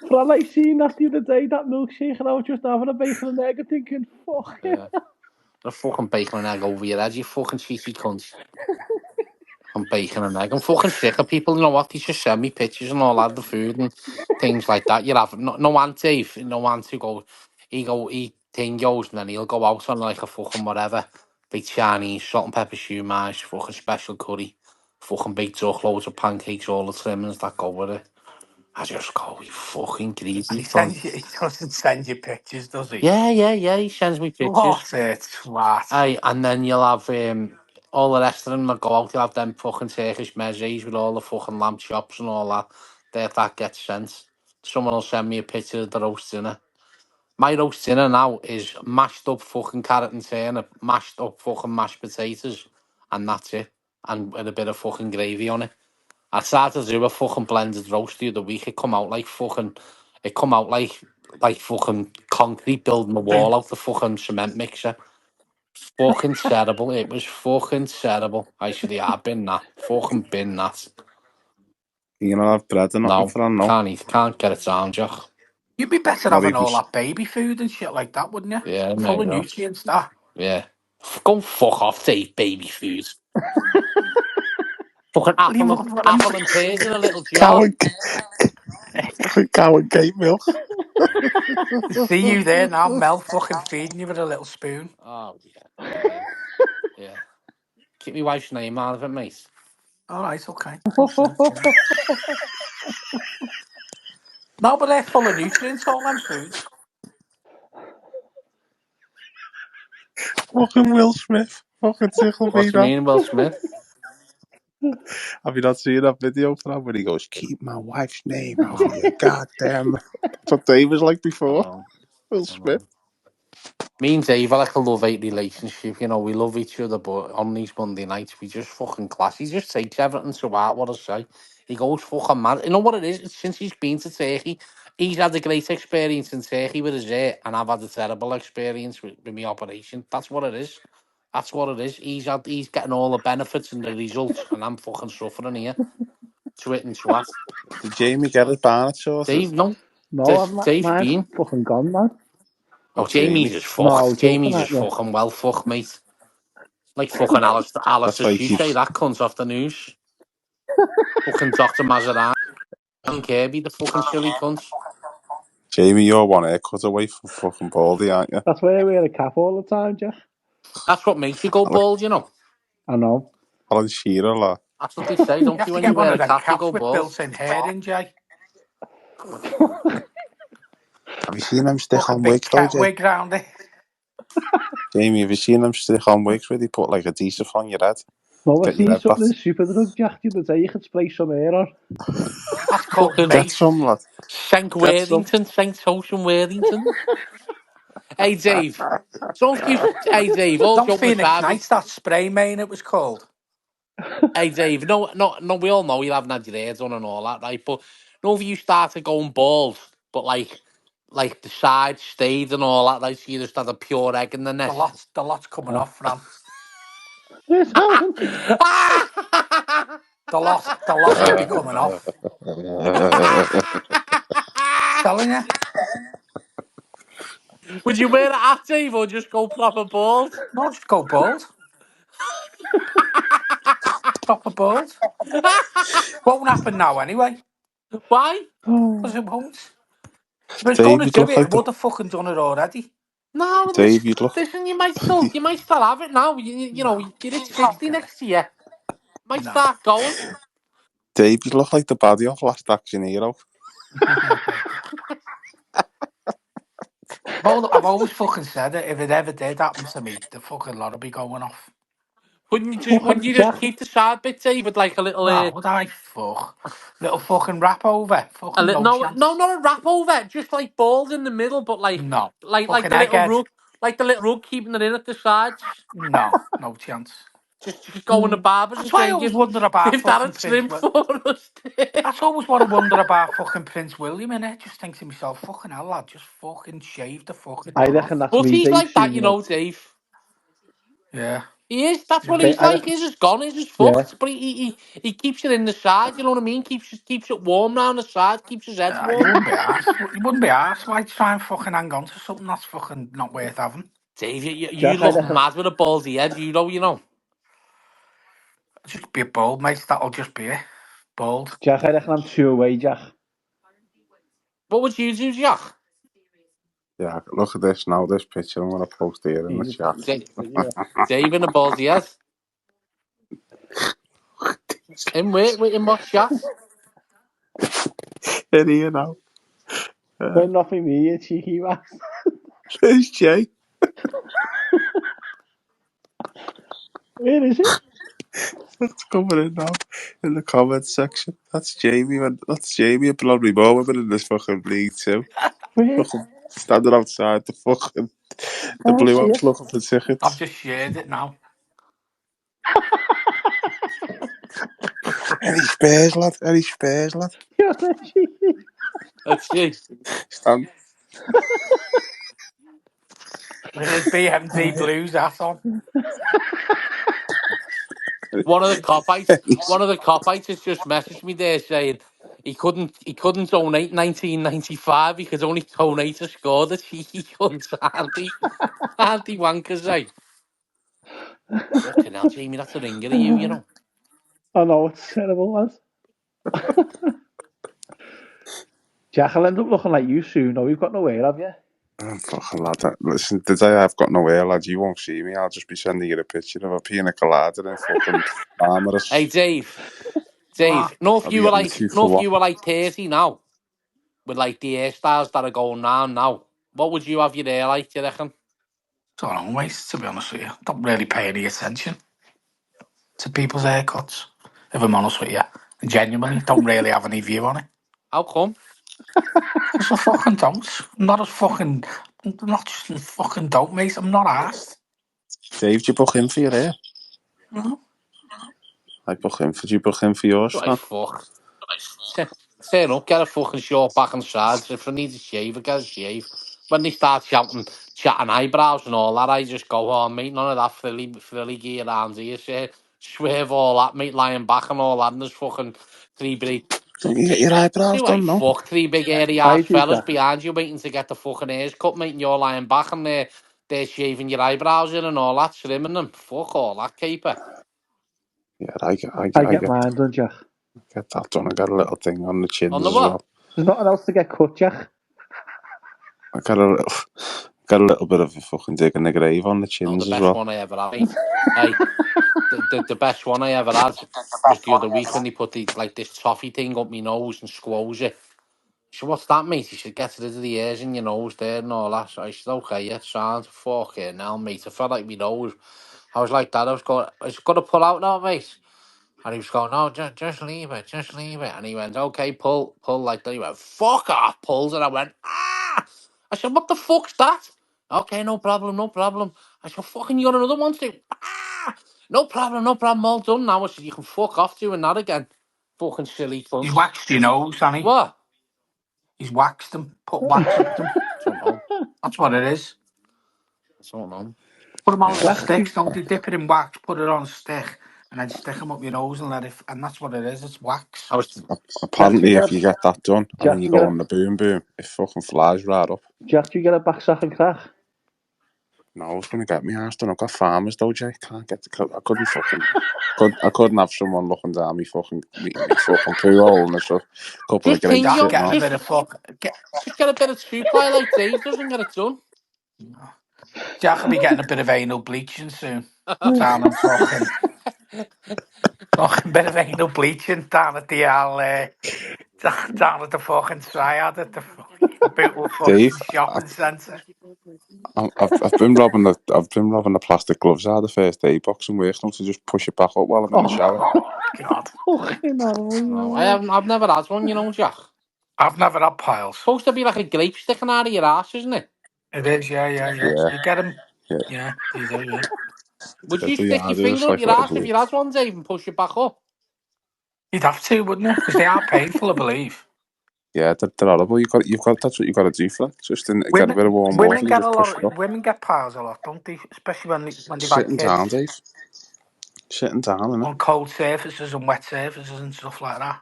Fran, I seen that the other day, that milkshake, and I was just having a bacon and egg and thinking, fuck it. Yeah. A fucking bacon and egg over your head, you fucking cheeky cunt. I'm bacon and egg. I'm fucking sick of people, you know what? They just send me pictures and all that, the food and things like that. You have no one Dave, no one to go. He thing goes and then he'll go out on like a fucking whatever. Big Chinese, salt and pepper shoe mash, fucking special curry. fucking baked up loads of pancakes, all the trimmings that go with it. I just go, you fucking And greasy he cunt. sends you, he doesn't send you pictures, does he? Yeah, he sends me pictures. What a twat. Aye, and then you'll have all the rest of them that go out, you'll have them fucking Turkish mezes with all the fucking lamb chops and all that. That gets sent. Someone will send me a picture of the roast dinner. My roast dinner now is mashed up fucking carrot and turnip, mashed up fucking mashed potatoes, and that's it. And with a bit of fucking gravy on it. I started to do a fucking blended roast the other week. It come out like fucking concrete building a So, wall out the fucking cement mixer. Fucking terrible. It was fucking terrible. I should have been that. Fucking bin that. You know, have bread or nothing No, for them, no. can't eat, can't get it down, Jock. you'd be better Not having even, all that baby food and shit like that, wouldn't you? Yeah, Full of maybe. nutrients, that. Yeah. Go fuck off, Dave, baby food. Fucking Well, you would want apple and pears in a little cow jar. and gate milk. to see you there now, Mel fucking feeding you with a little spoon. Oh, yeah. Yeah. Keep my wife's name out of it, mate. All right, okay. Makes sense, yeah. No, but they're full of nutrients, all them foods. Fucking Will Smith. Fucking tickle What me do you now. mean, Will Smith? Have you not seen that video for him when he goes, keep my wife's name out of your goddamn... That's what Dave was like I before. know. Will I Smith. know. Me and Dave are like a love-hate relationship. You know, we love each other, but on these Monday nights, we just fucking clash. He just takes everything to heart, what I say. He goes fucking mad. You know what it is? It's since he's been to Turkey, he's had a great experience in Turkey with his hair, and I've had a terrible experience with my operation. That's what it is. That's what it is. He's getting all the benefits and the results, and I'm fucking suffering here. Twit and twat. Did Jamie get his barnet sorted? Dave, no. No, Dave mine's been. fucking gone, man. Oh, Oh, Jamie's Jamie. just No, fucked. joking Jamie's at just you. fucking well fucked, mate. Like fucking That's Alistair why he Shute, keeps... that cunt off the news. Fucking Dr. Maserati and Kirby, the fucking silly cunt. Jamie, you're one haircut away from fucking baldy, aren't you? That's why I wear a cap all the time, Jack. That's what makes you go Alan, bald, you know. I know. Alan Shearer, like. That's what they say, You don't have you? to When you get one wear a of them cap, you caps go with bald. built-in hair in, Jay. Have you seen them stick Fucking on big wigs, though, cat Jay? wig round it. Jamie, have you seen them stick on wigs where they put like a adhesive on your head? No, I Get your see head back. something in Superdrug, Jack, the other day. You could spray some air on. That's called Fucking Get mace. some, lad. Sank Get some. Worthington, Sank Ocean Worthington. Hey, Dave. Hey, Dave, all Don't joking Phoenix aside, Nights, that spray main it was called. hey, Dave, no, we all know you haven't had your hair done and all that, right? But no, if you started going bald, but like the sides stayed and all that, like so you just had a pure egg in the nest. The lot's coming off, Fran. Where's Alan? The lot will be coming off. Telling you. Would you wear a hat, Dave, or just go proper bald? No, just go bald. Proper bald. Won't happen now anyway. Why? Because it won't. If I was going Dave, to you'd do look it, I like the... would have fucking done it already. No, Dave, you'd look... listen, you might still have it now. You know, No. you're at Can't 60 get it. next year. Might No. start going. Dave, you'd look like the baddie of Last Action Hero. I've always fucking said it. If it ever did happen to me, the fucking lot will be going off. Wouldn't you just Jack. keep the side bit, Dave, with like a little No, would I fuck? Little fucking wrap over. a Fucking little no no, chance. not a wrap over, just like balls in the middle, but No. like Fucking the little egghead. rug, keeping it in at the sides. No. No chance. Just go in the barbers and That's why I saying, always wondered about give that fucking a Prince trim Will. for us. That's always what I wonder about fucking Prince William, innit? Just think to myself, fucking hell, lad, just fucking shave the fucking I lot off. reckon that's But me, he's Dave, like that, soon, you you know. know, Dave. Yeah. He is. That's what Yeah. he's I like. reckon, He's just gone. He's just yeah. fucked. But he keeps it in the side. You know what I mean? Keeps it warm round the side. Keeps his head You warm. wouldn't be arsed. You wouldn't be arsed. Why try and fucking hang on to something that's fucking not worth having? Dave, you Jack, I look reckon, mad with a ballsy head. You know. Just be a bald, mate. That'll just be it. Bald. I'm two away, Jack. What would you do, Jack? Yeah, look at this now, this picture I'm going to post here in the Jesus chat. Christ. Yeah. Dave and a ballsy head. In what chat? In here now. When nothing me, you cheeky bastard. Where's Jay? Where is it? It's coming in now in the comments section. That's Jamie. That's Jamie and Bramley Moore. We've been in this fucking league too. Where? Fucking standing outside the Oh, blue see house it. looking for I've tickets. just shared it now. Any Spurs lad? Any Spurs lad? You're the cheeky. Let's see. Stand. With his BMD blues hat on. One of the copites. One of the copites has just messaged me there saying he couldn't donate 1995. He could only donate to score the cheeky cunts. Auntie wankers, eh? Fucking hell, Jamie, that's a ringer of you, you know. I know, it's terrible, lads. Jack, I'll end up looking like you soon. No, we've got nowhere, have you? Fucking lad. Listen, the day I've got nowhere, lad, you won't see me. I'll just be sending you a picture of a pina colada and fucking Hey, Marmaris. What? Dave, know I'll if be you were getting the like, 2 know for if 1. you were like 30 now, with like the hairstyles that are going round now, what would you have your hair like, do you reckon? Don't know, mate, to be honest with you. Don't really pay any attention to people's haircuts, if I'm honest with you. Genuinely, don't really have any view on it. How come? Because I fucking don't. I'm not as fucking... not just fucking don't, mate. I'm not arsed. Dave, do you book in for your hair? No. I book in for. Do you book in for yours, Right, Stan? fuck. Turn up, get a fucking short back and sides. If I need a shave, I get a shave. When they start chatting eyebrows and all that, I just go on, mate. None of that frilly gear around here. Swerve all that, mate, lying back and all that. And there's fucking three big, Don't you get your eyebrows see what you done, no? fuck, three big hairy I ass do, fellas Jack. behind you waiting to get the fucking hairs cut, mate. And you're lying back and they're shaving your eyebrows in and all that, trimming them. Fuck all that, caper. Yeah, I get, I I get, I get get, mine done, Jack. get that done. I got a little thing on the On chins the as what? well. There's nothing else to get cut, Jack. I got a little bit of a fucking dig in the grave on the Oh, the chins as best well. one I ever had, mate. Hey, the best one I ever had was the other week when they put this toffee thing up my nose and squoze it. So what's that, mate? You should get rid of the hairs in your nose there and all that. So I said, okay, yeah, sounds fucking now, mate. I felt like my nose. I was like that. I was going to pull out now, mate. And he was going, no, just leave it, just leave it. And he went, okay, pull like that. He went, fuck off, pulls. And I went, ah! I said, what the fuck's that? Okay, no problem, no problem. I said, fucking, you got another one too? Ah! No problem, all done now. I said, you can fuck off doing that again. Fucking silly He's cunts. waxed your nose, Annie. What? He's waxed them. Put wax up them. Don't know. That's what it is. Don't know. Put them on little Yeah. Jack, do, sticks, don't they? Dip it in wax, put it on a stick, and then stick them up your nose and let it... And that's what it is. It's wax. I was Jack, do you Apparently, get if a you get that done and then Jack, you do you go get a on the boom boom, it fucking flies right up. Jack, do you get a back sack and crack? No, I was gonna get me ass done. I've got farmers though, Jay. Can't get I couldn't fucking. I couldn't have someone looking down me fucking poo hole and a couple of just thing, grapes Jack yo. sitting getting on a it. bit of fuck. Just get a bit of two ply like Dave doesn't get it done. Jack will be getting a bit of anal bleaching soon. Down and fucking bit of anal bleaching down at the down at the fucking triad at the fucking Bootle fucking Dave, shopping centre. I've been robbing the plastic gloves out of the first aid box and working to just push it back up while I'm in the shower. Oh, God, fucking hell, No, I you. haven't. I've never had one. You know, Jack. I've never had piles. Supposed to be like a grape sticking out of your ass, isn't it? It is, yeah. Yeah, You get them, yeah. yeah, you do, yeah. Would you The stick your yard is finger up like your let it ass if bleed. you had one, Dave, and push it back up? You'd have to, wouldn't you? Because they are painful, I believe. Yeah, they're horrible. You've got. That's what you got to do for it. Just get a Women, bit of warm water women and get just a push lot. it up. Women get piles a lot, don't they? Especially when they've had Sitting down, kids Dave. Sitting down, innit? on cold surfaces and wet surfaces and stuff like that.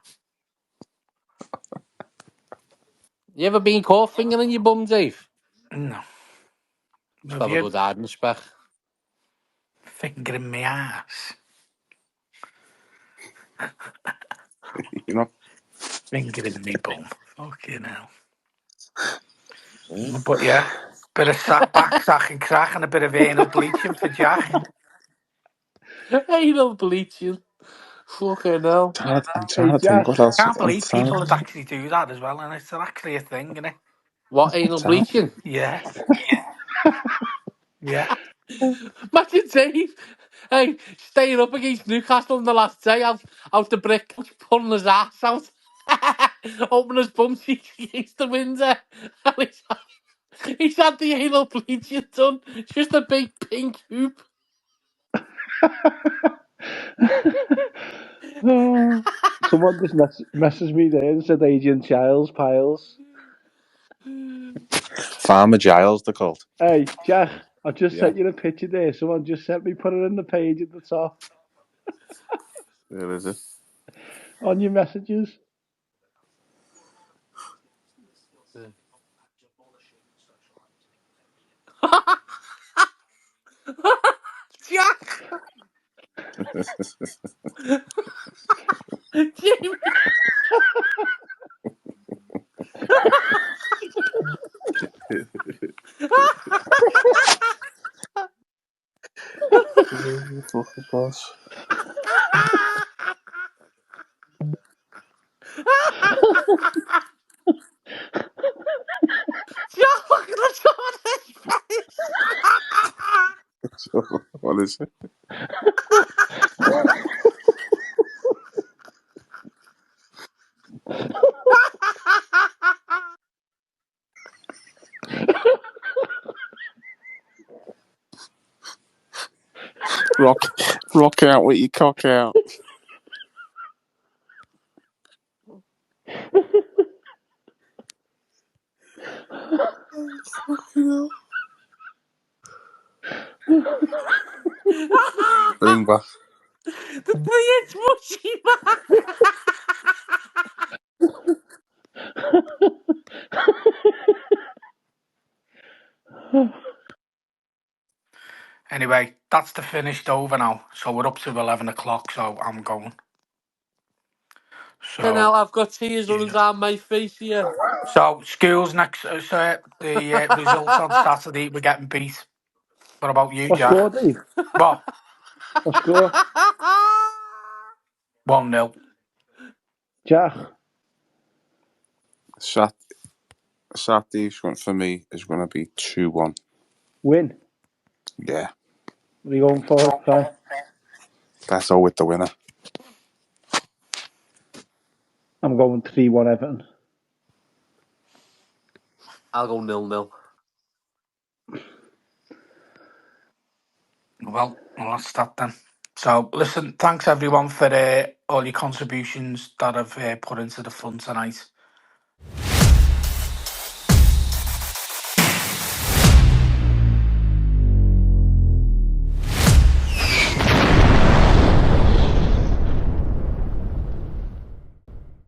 You ever been caught fingering your bum, Dave? No, Must have have a you? good hiding spec. Finger in my ass. You know. Finger in me bum. Fucking hell. But yeah, bit of back sack and crack and a bit of anal bleaching for Jack. Anal bleaching. Fucking hell. I'm Hey, trying to think Jack. what else. Can't I'm believe trying. people would actually do that as well, and it's actually a thing, isn't it? What, anal trying. bleaching? Yeah, yeah. Imagine Dave, hey, staying up against Newcastle on the last day, out the brick, pulling his ass out, open his bum cheeks against the window, and he's had the anal bleaching done, just a big pink hoop. Oh, someone just messaged me there and said Adrian Childs piles. Farmer Giles, they're called. Hey, Jack, I just Yeah, sent you a picture there. Someone just sent me, put it in the page at the top there is it. on your messages. Jack, Jamie, Fucking boss. Jack, look at the top of his face. What is it? Rock, rock out with your cock out. Bring back. The 3-inch mushy man. Anyway, that's the finished over now. So we're up to 11 o'clock, so I'm going. and So, now I've got tears running yeah. down my face here. So, school's next. So the results on Saturday, we're getting beat. What about you, What Jack? score, Dave? What? What score? 1-0. Jack, Saturday's one for me is going to be 2-1. win. Yeah, What are you going for, Kai? that's all with the winner. I'm going 3-1 Everton. I'll go 0-0. Well, that's that then. So, listen, thanks everyone for all your contributions that I've put into the fun tonight.